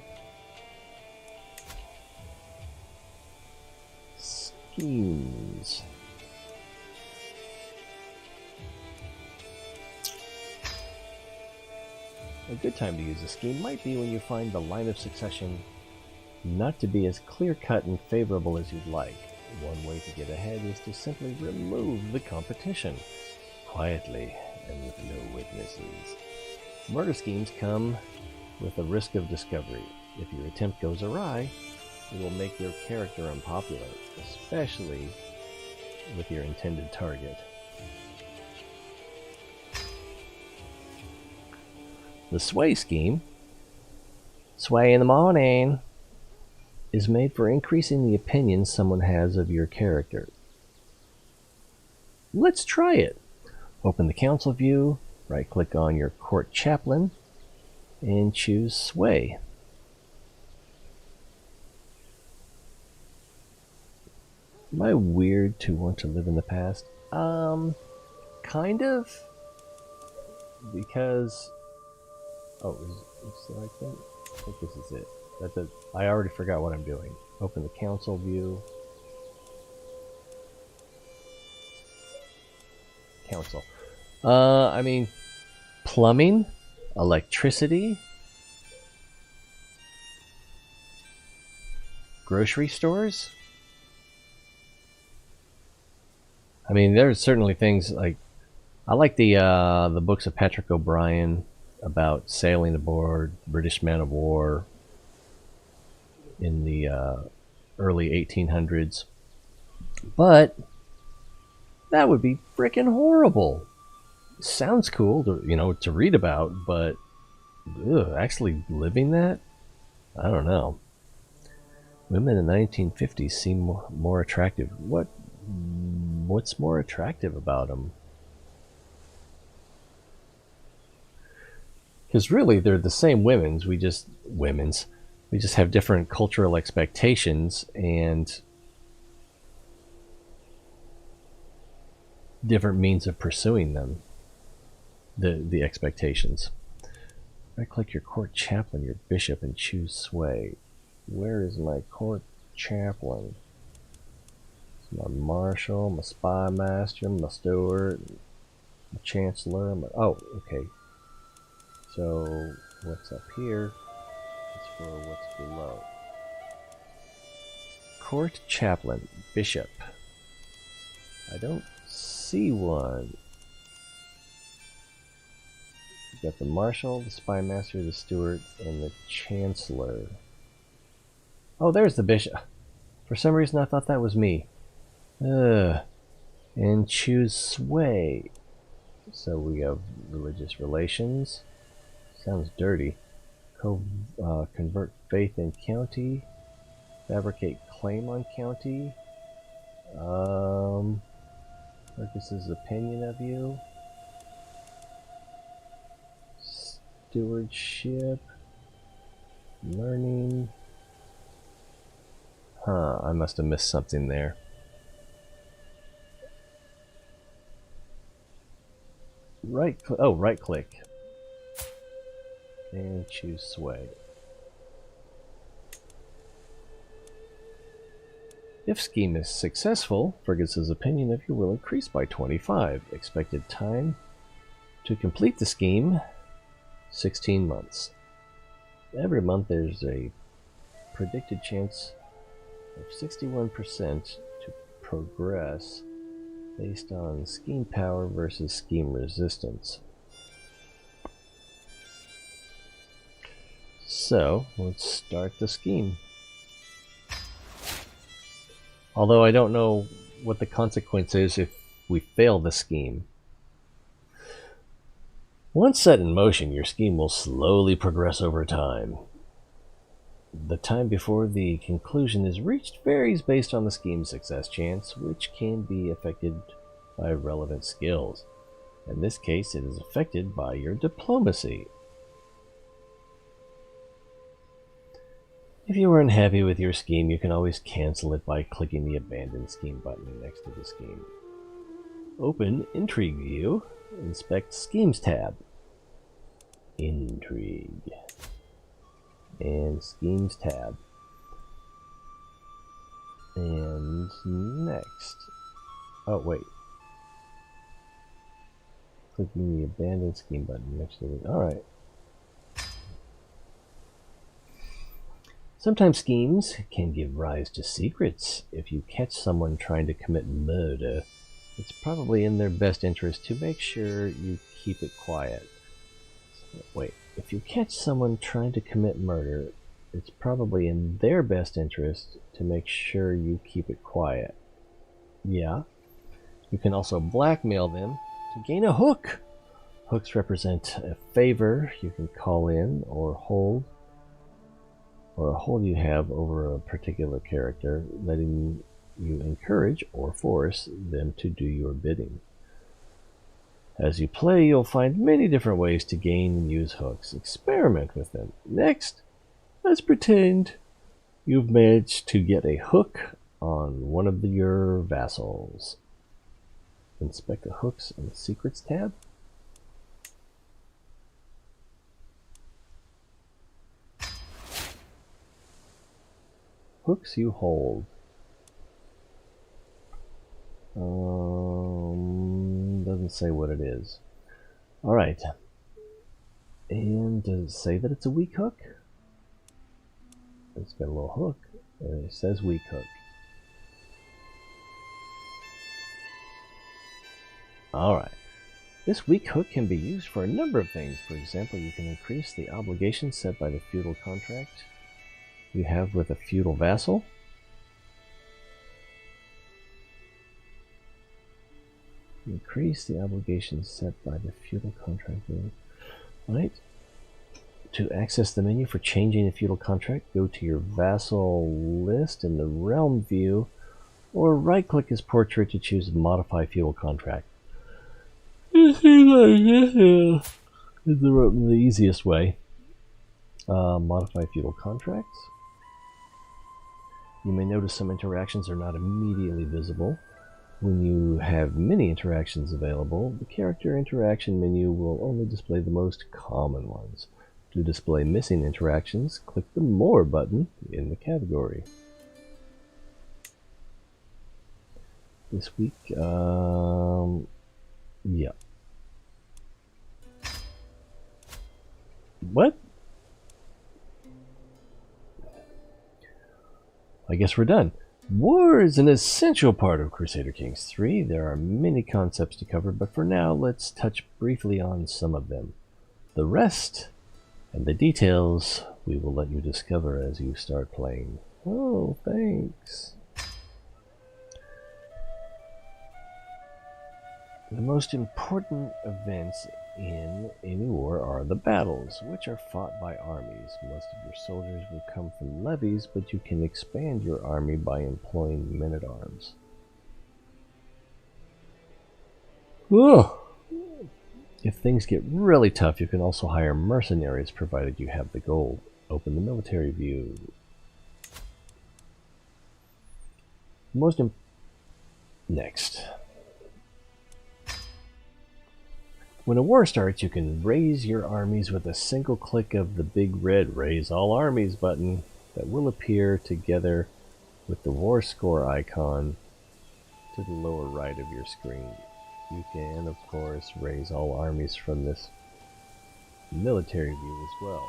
Schemes. A good time to use a scheme might be when you find the line of succession not to be as clear-cut and favorable as you'd like. One way to get ahead is to simply remove the competition, quietly and with no witnesses. Murder schemes come with a risk of discovery. If your attempt goes awry, it will make your character unpopular, especially with your intended target. The sway scheme, sway in the morning, is made for increasing the opinion someone has of your character. Let's try it. Open the council view, right-click on your court chaplain, and choose sway. Am I weird to want to live in the past? Kind of. Because... oh, is this the right thing? I think this is it. I already forgot what I'm doing. Open the council view. Council. I mean, plumbing, electricity, grocery stores. I mean, there's certainly things like, I like the books of Patrick O'Brien about sailing aboard British man of war in the early 1800s. But that would be freaking horrible. Sounds cool to read about, but actually living that? I don't know. Women in the 1950s seem more attractive. What's more attractive about them? Because really, they're the same women's. We just have different cultural expectations and different means of pursuing them. The expectations. Right-click your court chaplain, your bishop, and choose sway. Where is my court chaplain? It's my marshal, my spy master, my steward, my chancellor. Oh, okay. So what's up here is for what's below. Court chaplain, bishop. I don't see one. You got the marshal, the spy master, the steward, and the chancellor. Oh, there's the bishop. For some reason I thought that was me. And choose sway. So we have religious relations. Sounds dirty. Convert faith in county. Fabricate claim on county. Marcus's opinion of you. Stewardship. Learning. I must have missed something there. Right click. and choose sway. If scheme is successful, Fergus's opinion of you will increase by 25. Expected time to complete the scheme, 16 months. Every month there's a predicted chance of 61% to progress based on scheme power versus scheme resistance. So, let's start the scheme. Although I don't know what the consequence is if we fail the scheme. Once set in motion, your scheme will slowly progress over time. The time before the conclusion is reached varies based on the scheme's success chance, which can be affected by relevant skills. In this case, it is affected by your diplomacy. If you are unhappy with your scheme, you can always cancel it by clicking the Abandon Scheme button next to the scheme. Open Intrigue view, inspect Schemes tab. Intrigue. And Schemes tab. And next. Oh, wait. Clicking the Abandon Scheme button next to it. Alright. Sometimes schemes can give rise to secrets. If you catch someone trying to commit murder, it's probably in their best interest to make sure you keep it quiet. Wait, if you catch someone trying to commit murder, it's probably in their best interest to make sure you keep it quiet. Yeah. You can also blackmail them to gain a hook. Hooks represent a favor you can call in or hold you have over a particular character, letting you encourage or force them to do your bidding. As you play, you'll find many different ways to gain and use hooks. Experiment with them. Next, let's pretend you've managed to get a hook on one of your vassals. Inspect the Hooks and Secrets tab. Hooks you hold. Doesn't say what it is. Alright. And does it say that it's a weak hook? It's got a little hook. And it says weak hook. Alright. This weak hook can be used for a number of things. For example, you can increase the obligation set by the feudal contract you have with a feudal vassal. Increase the obligation set by the feudal contract. Right. To access the menu for changing a feudal contract, go to your vassal list in the realm view, or right-click his portrait to choose Modify Feudal Contract. This is the easiest way. Modify Feudal Contracts. You may notice some interactions are not immediately visible. When you have many interactions available, the character interaction menu will only display the most common ones. To display missing interactions, click the More button in the category. This week, yeah. What? I guess we're done. War is an essential part of Crusader Kings III. There are many concepts to cover, but for now, let's touch briefly on some of them. The rest and the details we will let you discover as you start playing. Oh, thanks. The most important events in any war are the battles, which are fought by armies. Most of your soldiers will come from levies, but you can expand your army by employing men-at-arms. If things get really tough, you can also hire mercenaries, provided you have the gold. Open the military view. Next. When a war starts, you can raise your armies with a single click of the big red Raise All Armies button that will appear together with the war score icon to the lower right of your screen. You can, of course, raise all armies from this military view as well.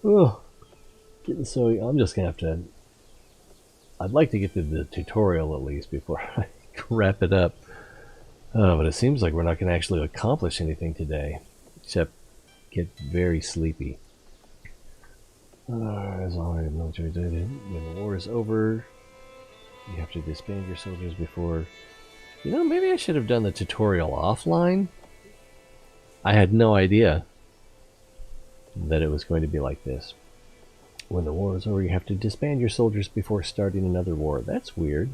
Oh, so I'm just gonna have to. I'd like to get to the tutorial at least before I wrap it up. But it seems like we're not gonna actually accomplish anything today, except get very sleepy. As already military did. When the war is over, you have to disband your soldiers before. You know, maybe I should have done the tutorial offline. I had no idea that it was going to be like this. When the war is over, you have to disband your soldiers before starting another war. That's weird.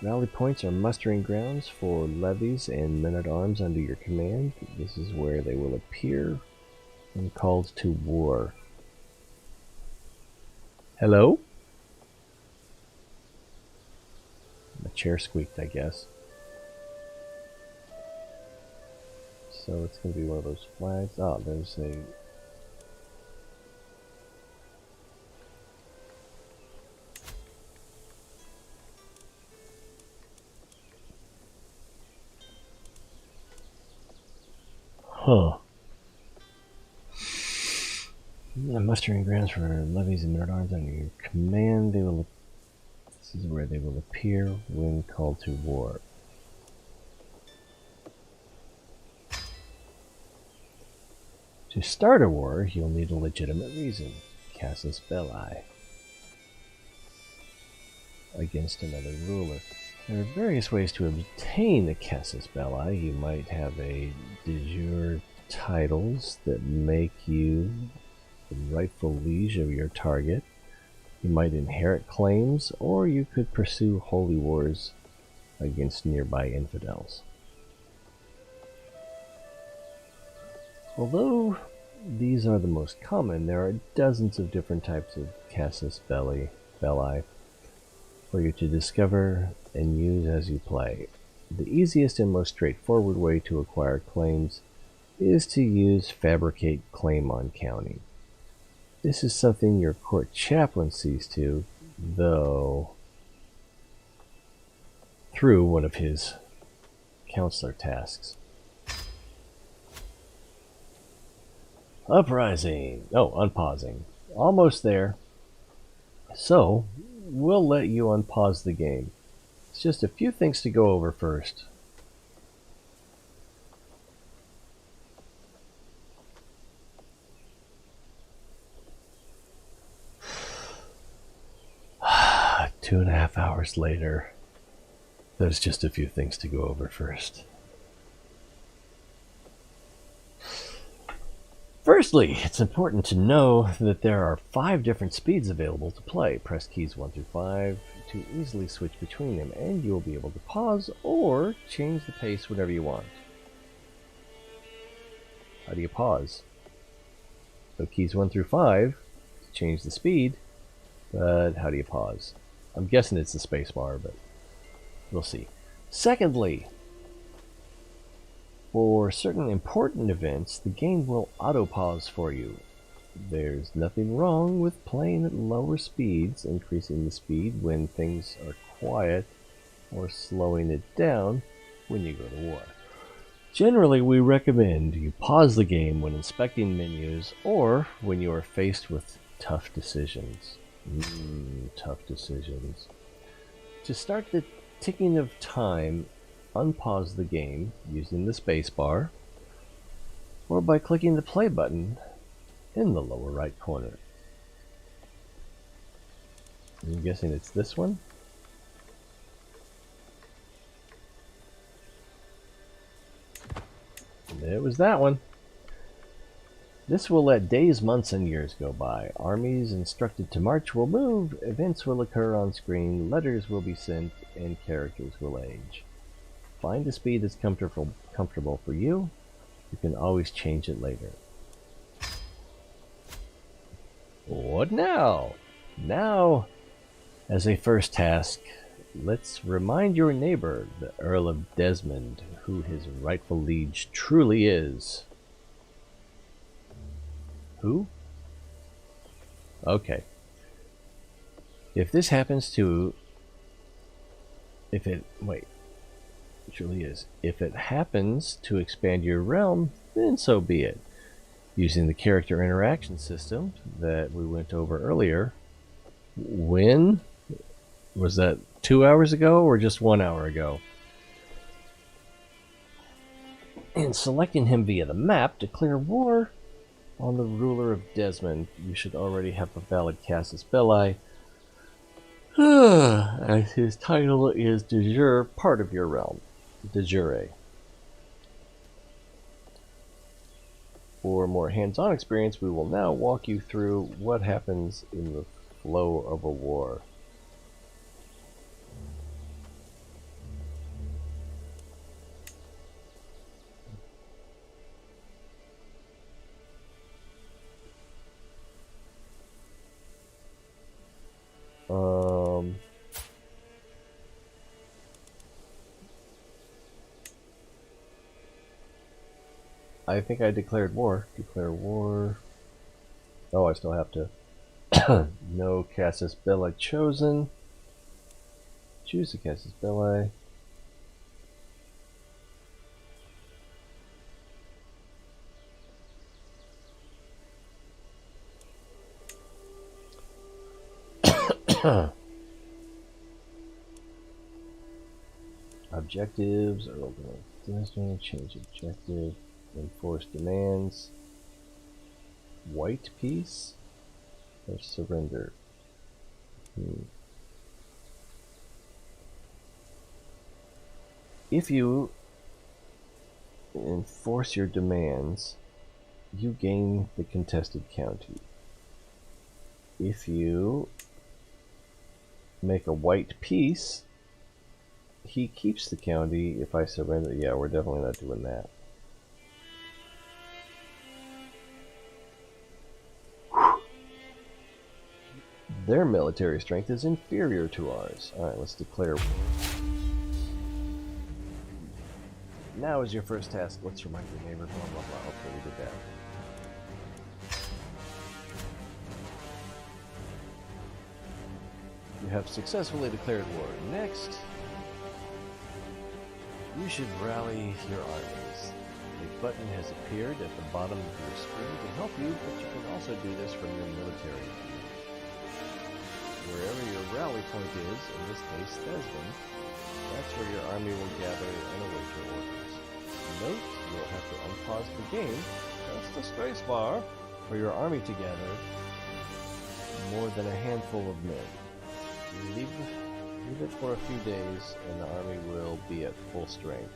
Rally points are mustering grounds for levies and men-at-arms under your command. This is where they will appear when called to war. Hello? The chair squeaked, I guess. So it's going to be one of those flags. Oh, there's a... Huh. Mustering grounds for levies and men-at-arms under your command. This is where they will appear when called to war. To start a war, you'll need a legitimate reason. Casus belli. Against another ruler. There are various ways to obtain a casus belli. You might have a de jure titles that make you the rightful liege of your target. You might inherit claims, or you could pursue holy wars against nearby infidels. Although these are the most common, there are dozens of different types of casus belli for you to discover and use as you play. The easiest and most straightforward way to acquire claims is to use Fabricate claim on county. This is something your court chaplain sees to, though through one of his counselor tasks. Uprising. Oh, unpausing. Almost there. So, we'll let you unpause the game. It's just a few things to go over first. Two and a half hours later. There's just a few things to go over first. Firstly, it's important to know that there are 5 different speeds available to play. Press keys 1 through 5 to easily switch between them, and you'll be able to pause or change the pace whenever you want. How do you pause? So keys 1 through 5 to change the speed, but how do you pause? I'm guessing it's the space bar, but we'll see. Secondly, for certain important events, the game will auto-pause for you. There's nothing wrong with playing at lower speeds, increasing the speed when things are quiet, or slowing it down when you go to war. Generally, we recommend you pause the game when inspecting menus or when you are faced with tough decisions. Tough decisions. To start the ticking of time, unpause the game using the spacebar or by clicking the play button in the lower right corner. I'm guessing it's this one. And it was that one. This will let days, months, and years go by. Armies instructed to march will move, events will occur on screen, letters will be sent, and characters will age. Find a speed that's comfortable for you. You can always change it later. What now? Now, as a first task, let's remind your neighbor, the Earl of Desmond, who his rightful liege truly is. Who? Okay. If this happens to... If it... Wait. It truly is. If it happens to expand your realm, then so be it. Using the character interaction system that we went over earlier. When? Was that 2 hours ago or just 1 hour ago? And selecting him via the map, declare war on the ruler of Desmond. You should already have a valid casus belli. As his title is de jure part of your realm. De jure. For more hands-on experience, we will now walk you through what happens in the flow of a war. I think I declared war. Declare war. Oh, I still have to. No casus belli chosen. Choose the casus belli. Objectives are open. Destiny, change objective. Enforce demands. White peace or surrender. If you enforce your demands, you gain the contested county. If you make a white peace, he keeps the county. If I surrender, yeah, we're definitely not doing that. Their military strength is inferior to ours. Alright, let's declare. Now is your first task. Let's remind your neighbor, blah blah blah. Okay, we did that. You have successfully declared war. Next, you should rally your armies. A button has appeared at the bottom of your screen to help you, but you can also do this from your military view. Wherever your rally point is, in this case Desmond, that's where your army will gather and await your orders. Note, you'll have to unpause the game, press the space bar, for your army to gather more than a handful of men. Leave it for a few days and the army will be at full strength.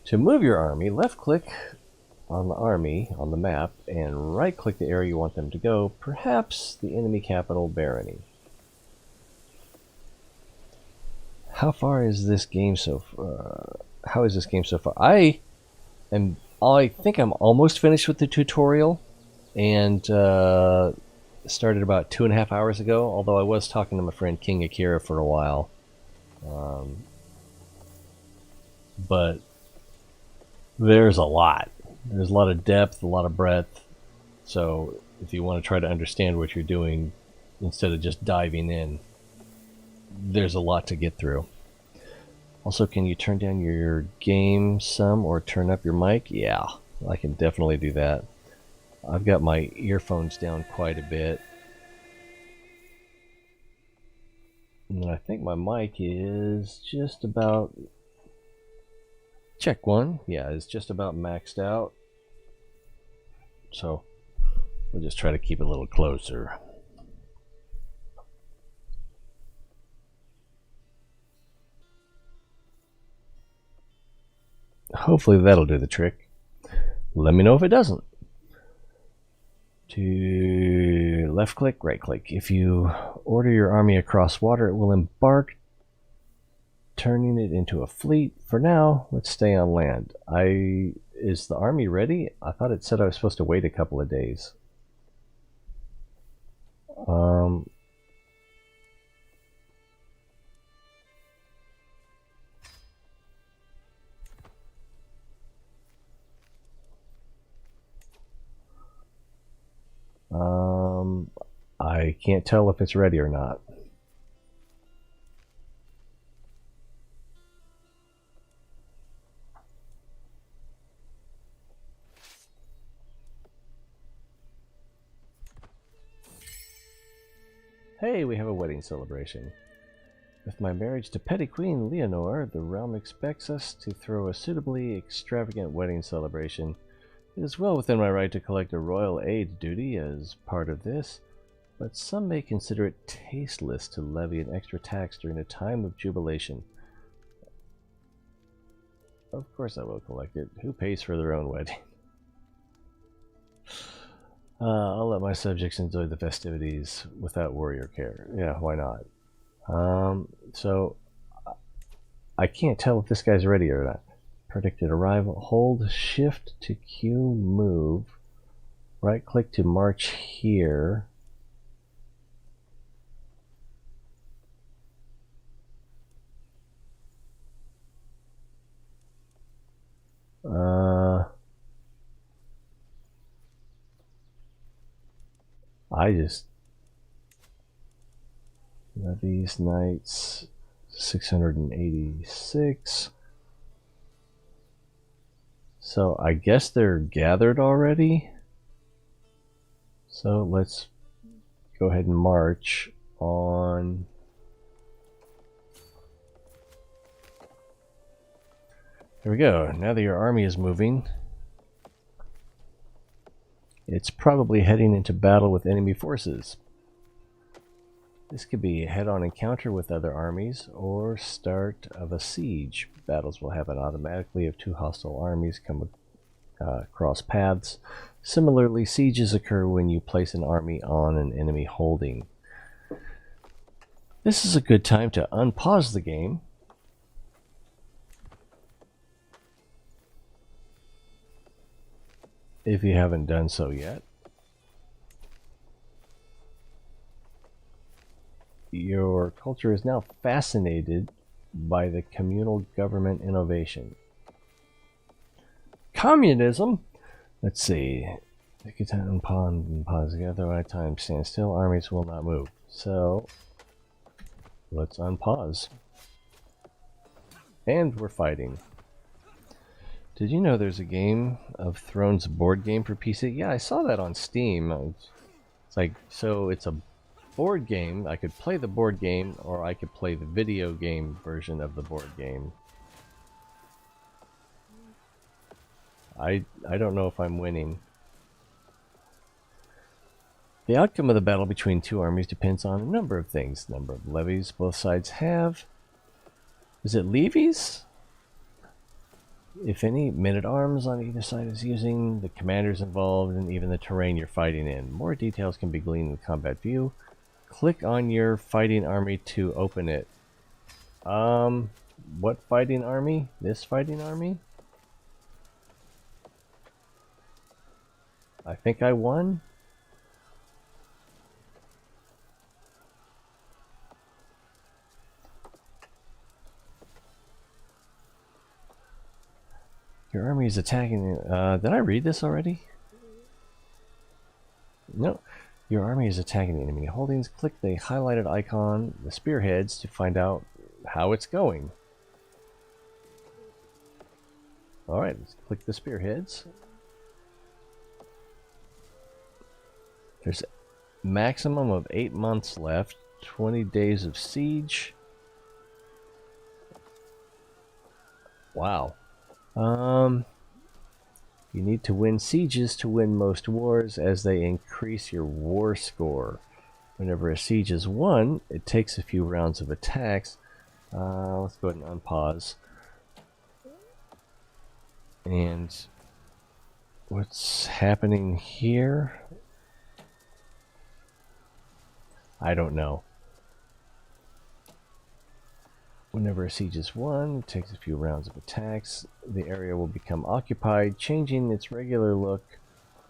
To move your army, left-click on the army on the map and right-click the area you want them to go, perhaps the enemy capital, Barony. How far is this game so far? How is this game so far? I think I'm almost finished with the tutorial, and started about 2.5 hours ago, although I was talking to my friend King Akira for a while. But there's a lot. There's a lot of depth, a lot of breadth. So if you want to try to understand what you're doing instead of just diving in, there's a lot to get through. Also, can you turn down your game some or turn up your mic? Yeah, I can definitely do that. I've got my earphones down quite a bit. And I think my mic is just about... Check one. Yeah, it's just about maxed out. So we'll just try to keep it a little closer. Hopefully that'll do the trick. Let me know if it doesn't. you left click, right click. If you order your army across water, it will embark, turning it into a fleet. For now, let's stay on land. Is the army ready? I thought it said I was supposed to wait a couple of days. I can't tell if it's ready or not. Hey, we have a wedding celebration. With my marriage to Petty Queen Leonore, the realm expects us to throw a suitably extravagant wedding celebration. It is well within my right to collect a royal aid duty as part of this, but some may consider it tasteless to levy an extra tax during a time of jubilation. Of course I will collect it. Who pays for their own wedding? I'll let my subjects enjoy the festivities without worry or care. Yeah, why not? So I can't tell if this guy's ready or not. Predicted arrival. Hold shift to Q move. Right click to march here. These knights 686. So I guess they're gathered already. So let's go ahead and march on. There we go. Now that your army is moving, it's probably heading into battle with enemy forces. This could be a head-on encounter with other armies or start of a siege. Battles will happen automatically if two hostile armies come across paths. Similarly, sieges occur when you place an army on an enemy holding. This is a good time to unpause the game if you haven't done so yet. Your culture is now fascinated by the communal government innovation. Communism? Let's see. Take a time and pause together. Otherwise, time stand still. Armies will not move. So, let's unpause. And we're fighting. Did you know there's a Game of Thrones board game for PC? Yeah, I saw that on Steam. It's like, so it's a board game. I could play the board game, or I could play the video game version of the board game. I don't know if I'm winning. The outcome of the battle between two armies depends on a number of things. The number of levies both sides have. Is it levies? If any, men-at-arms on either side is using, the commanders involved, and even the terrain you're fighting in. More details can be gleaned in the combat view. Click on your fighting army to open it. What fighting army? This fighting army? I think I won. Your army is attacking. Did I read this already? No. Your army is attacking the enemy holdings. Click the highlighted icon, the spearheads, to find out how it's going. Alright, let's click the spearheads. There's a maximum of 8 months left, 20 days of siege. Wow. You need to win sieges to win most wars, as they increase your war score. Whenever a siege is won, it takes a few rounds of attacks. Let's go ahead and unpause. And what's happening here? I don't know. Whenever a siege is won, it takes a few rounds of attacks. The area will become occupied, changing its regular look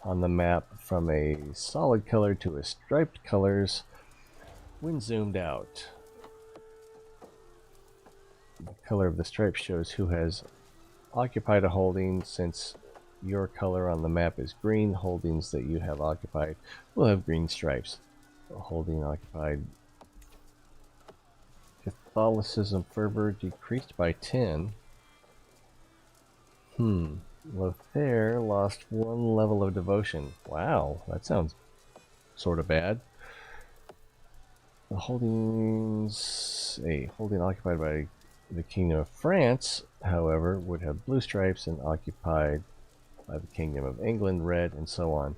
on the map from a solid color to a striped colors when zoomed out. The color of the stripe shows who has occupied a holding. Since your color on the map is green, holdings that you have occupied will have green stripes. A holding occupied. Catholicism fervor decreased by 10. Lothair lost 1 level of devotion. Wow, that sounds sort of bad. The holdings, a holding occupied by the Kingdom of France, however, would have blue stripes, and occupied by the Kingdom of England, red, and so on,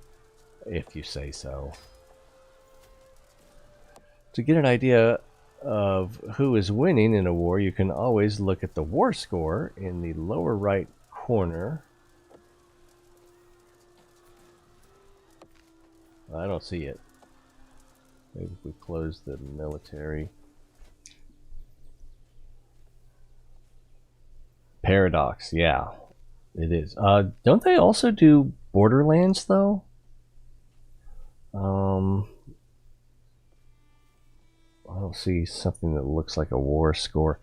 if you say so. To get an idea of who is winning in a war, you can always look at the war score in the lower right corner. I don't see it. Maybe if we close the military. Paradox, yeah, it is. Don't they also do Borderlands though? I don't see something that looks like a war score.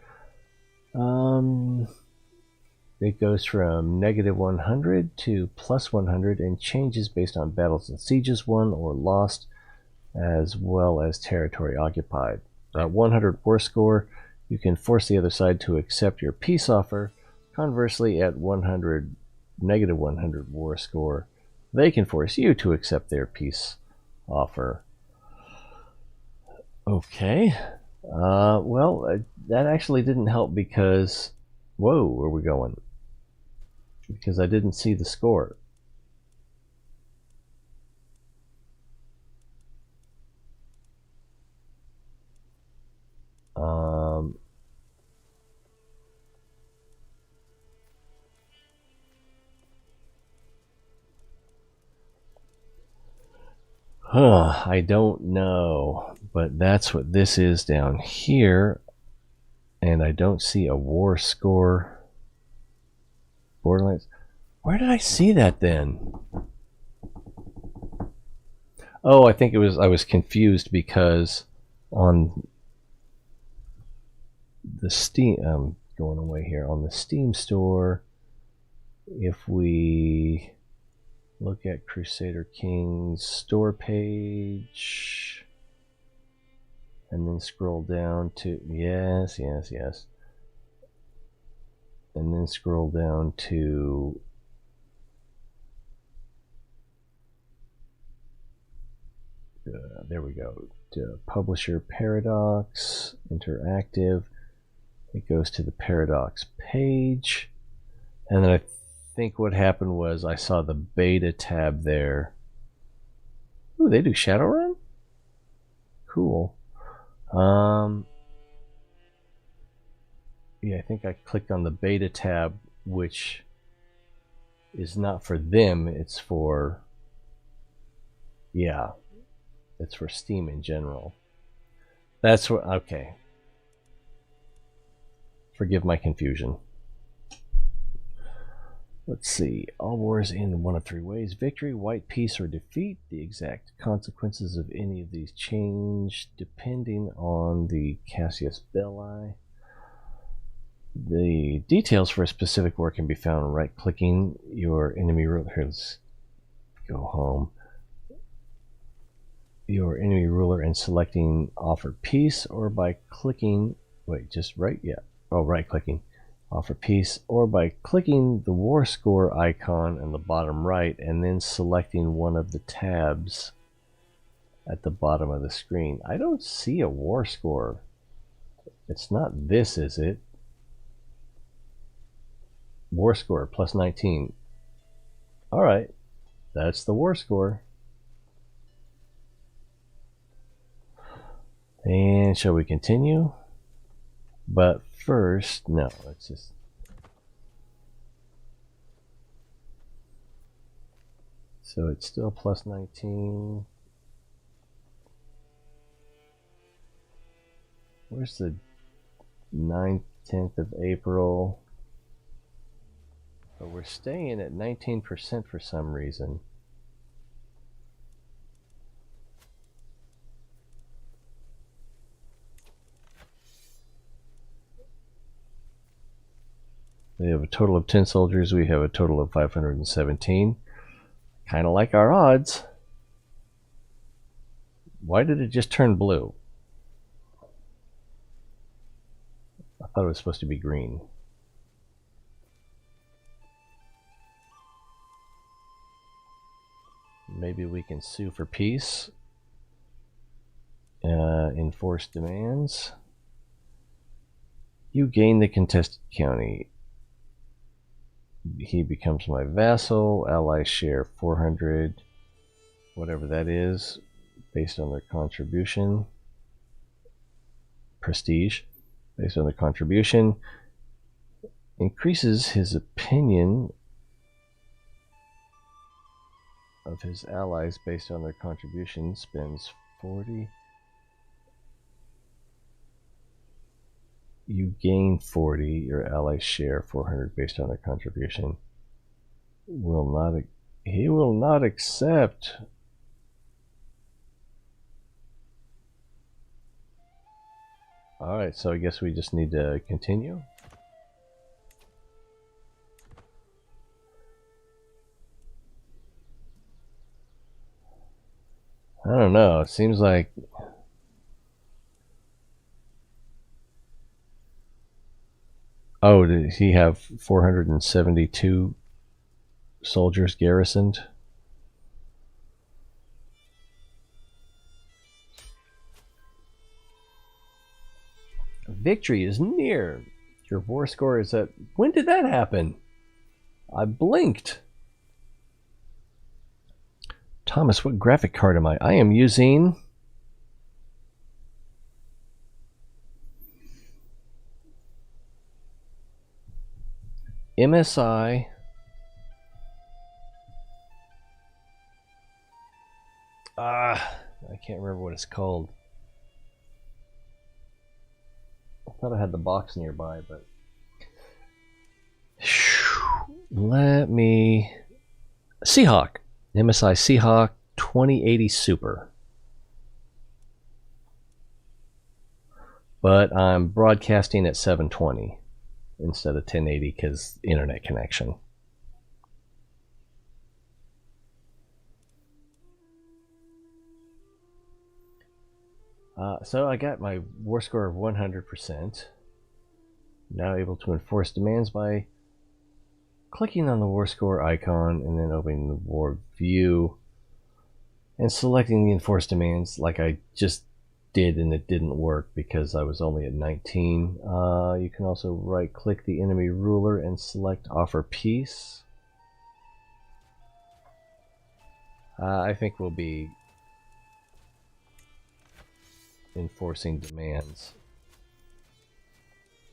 It goes from -100 to +100 and changes based on battles and sieges won or lost, as well as territory occupied. At 100 war score, you can force the other side to accept your peace offer. Conversely, at -100 war score, they can force you to accept their peace offer. Okay. Well, that actually didn't help because... Whoa, where are we going? Because I didn't see the score. I don't know, but that's what this is down here, and I don't see a war score. Borderlands. Where did I see that then? Oh, I think it was, I was confused because on the Steam, going away here, on the Steam store, if we look at Crusader Kings store page and then scroll down to, yes, and then scroll down to there we go, to Publisher Paradox Interactive. It goes to the Paradox page, and then I think what happened was I saw the beta tab there. Ooh, they do Shadowrun? Cool. Yeah, I think I clicked on the beta tab, which is not for them, it's for, yeah, it's for Steam in general. That's what, okay. Forgive my confusion. Let's see. All wars end in one of 3 ways: victory, white peace, or defeat. The exact consequences of any of these change depending on the Casus Belli. The details for a specific war can be found right-clicking your enemy ruler. Here, let's go home. Your enemy ruler and selecting offer peace, or by clicking, wait, just right, yeah, oh, right-clicking. Offer peace, or by clicking the war score icon in the bottom right and then selecting one of the tabs at the bottom of the screen. I don't see a war score. It's not this, is it? War score plus 19. All right, that's the war score. And shall we continue? But first, no, let's just... So it's still plus 19. Where's the 9th, 10th of April? But we're staying at 19% for some reason. We have a total of 10 soldiers. We have a total of 517. Kind of like our odds. Why did it just turn blue? I thought it was supposed to be green. Maybe we can sue for peace. Enforce demands. You gain the contested county. He becomes my vassal. Allies share 400, whatever that is, based on their contribution. Prestige, based on their contribution. Increases his opinion of his allies based on their contribution. Spends 40. You gain 40. Your allies share 400 based on their contribution. He will not accept. Alright, so I guess we just need to continue. I don't know, it seems like oh, did he have 472 soldiers garrisoned? Victory is near. Your war score is at... When did that happen? I blinked. Thomas, what graphic card am I? I am using... MSI. I can't remember what it's called. I thought I had the box nearby, but... Let me... Seahawk. MSI Seahawk 2080 Super. But I'm broadcasting at 720 instead of 1080 because internet connection. So I got my war score of 100%. Now able to enforce demands by clicking on the war score icon and then opening the war view and selecting the enforce demands like I just did, and it didn't work because I was only at 19. You can also right click the enemy ruler and select offer peace. I think we'll be enforcing demands.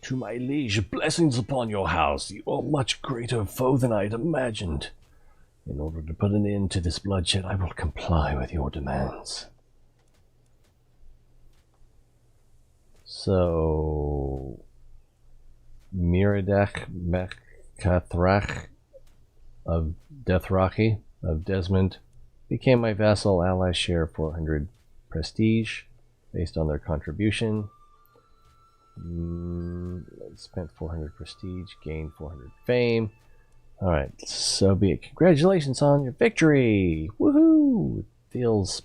To my liege, blessings upon your house. You are much greater foe than I had imagined. In order to put an end to this bloodshed, I will comply with your demands. So, Miradach Mekathrach of Dethraki of Desmond became my vassal. Allies share 400 prestige based on their contribution. Spent 400 prestige, gained 400 fame. Alright, so be it. Congratulations on your victory! Woohoo! It feels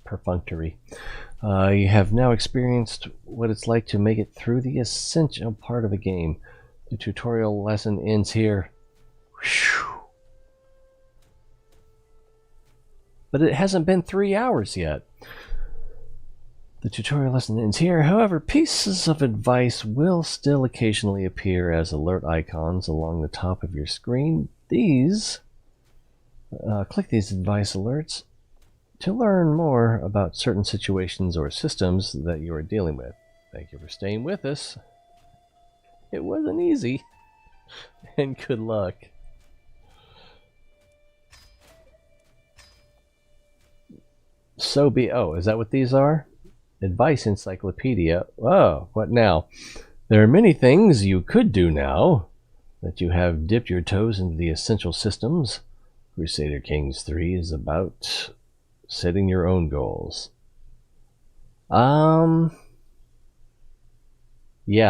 perfunctory. You have now experienced what it's like to make it through the essential part of the game. The tutorial lesson ends here. Whew. But it hasn't been 3 hours yet. The tutorial lesson ends here. However, pieces of advice will still occasionally appear as alert icons along the top of your screen. Click these advice alerts to learn more about certain situations or systems that you are dealing with. Thank you for staying with us. It wasn't easy. And good luck. So be... Oh, is that what these are? Advice Encyclopedia. Oh, what now? There are many things you could do now that you have dipped your toes into the essential systems. Crusader Kings III is about setting your own goals. Yeah,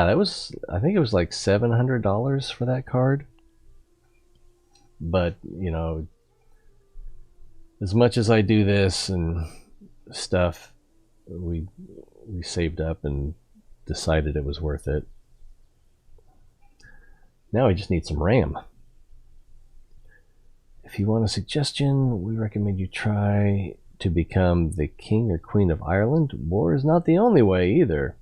that was, I think it was like $700 for that card. But, you know, as much as I do this and stuff, we saved up and decided it was worth it. Now I just need some RAM. If you want a suggestion, we recommend you try to become the King or Queen of Ireland. War is not the only way either.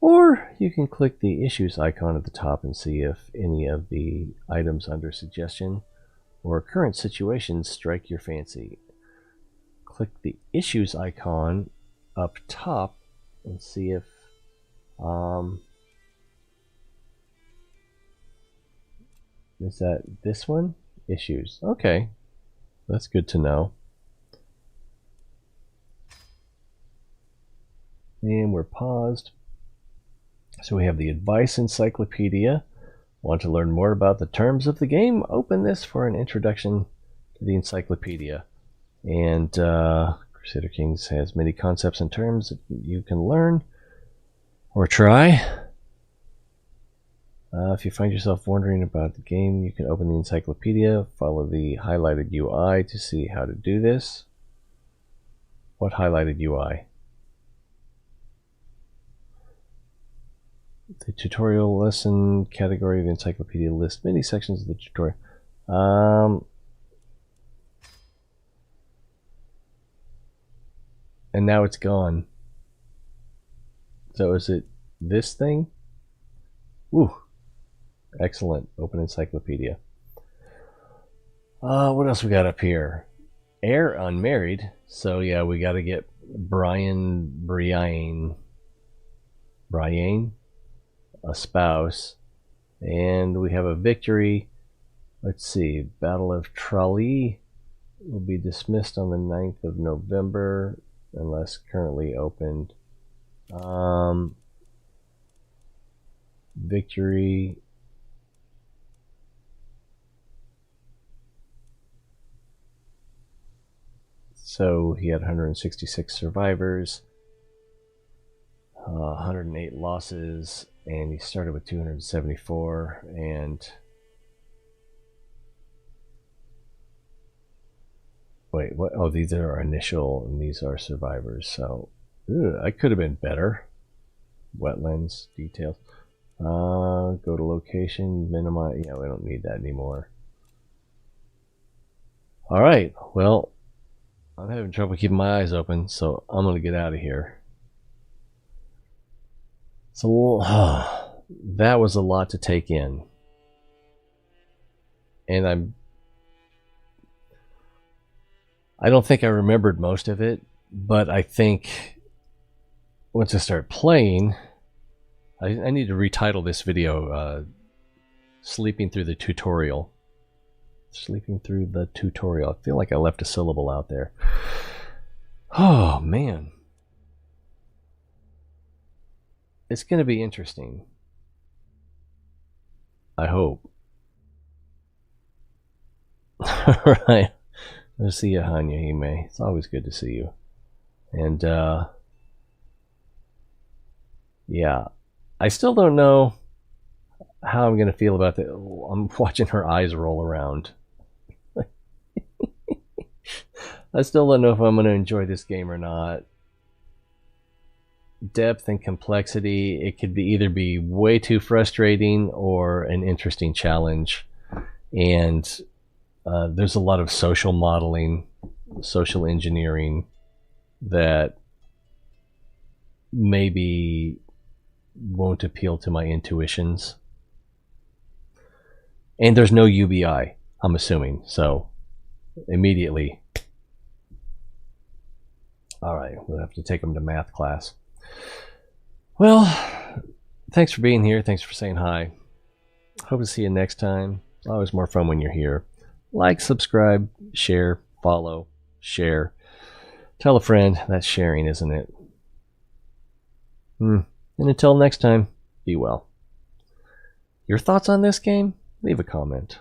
Or you can click the issues icon at the top and see if any of the items under suggestion or current situations strike your fancy. Click the issues icon up top and see if is that this one? Issues. Okay, that's good to know. And we're paused. So we have the Advice Encyclopedia. Want to learn more about the terms of the game? Open this for an introduction to the Encyclopedia. And Crusader Kings has many concepts and terms that you can learn or try. If you find yourself wondering about the game, you can open the Encyclopedia, follow the highlighted UI to see how to do this. What highlighted UI? The tutorial lesson category of the Encyclopedia lists many sections of the tutorial. And now it's gone. So is it this thing? Ooh. Excellent. Open Encyclopedia. What else we got up here? Heir unmarried. So yeah, we got to get Brian, a spouse, and we have a victory. Let's see. Battle of Tralee will be dismissed on the 9th of November unless currently opened. Victory. So he had 166 survivors, 108 losses, and he started with 274. And wait, what? Oh, these are our initial, and these are survivors. So I could have been better. Wetlands details. Go to location, minimize. Yeah, we don't need that anymore. All right. Well, I'm having trouble keeping my eyes open, so I'm going to get out of here. So that was a lot to take in. And I don't think I remembered most of it, but I think once I start playing, I need to retitle this video Sleeping Through the Tutorial. Sleeping Through the Tutorial. I feel like I left a syllable out there. Oh, man. It's going to be interesting. I hope. Alright. I'll see you, Hanya Hime. It's always good to see you. And, yeah. I still don't know how I'm going to feel about that. I'm watching her eyes roll around. I still don't know if I'm going to enjoy this game or not. Depth and complexity, it could either be way too frustrating or an interesting challenge. And there's a lot of social modeling, social engineering that maybe won't appeal to my intuitions. And there's no UBI, I'm assuming. So immediately, all right, we'll have to take them to math class. Well, thanks for being here. Thanks for saying hi. Hope to see you next time. Always more fun when you're here. Like, subscribe, share, follow, share. Tell a friend. That's sharing, isn't it? And until next time, be well. Your thoughts on this game? Leave a comment.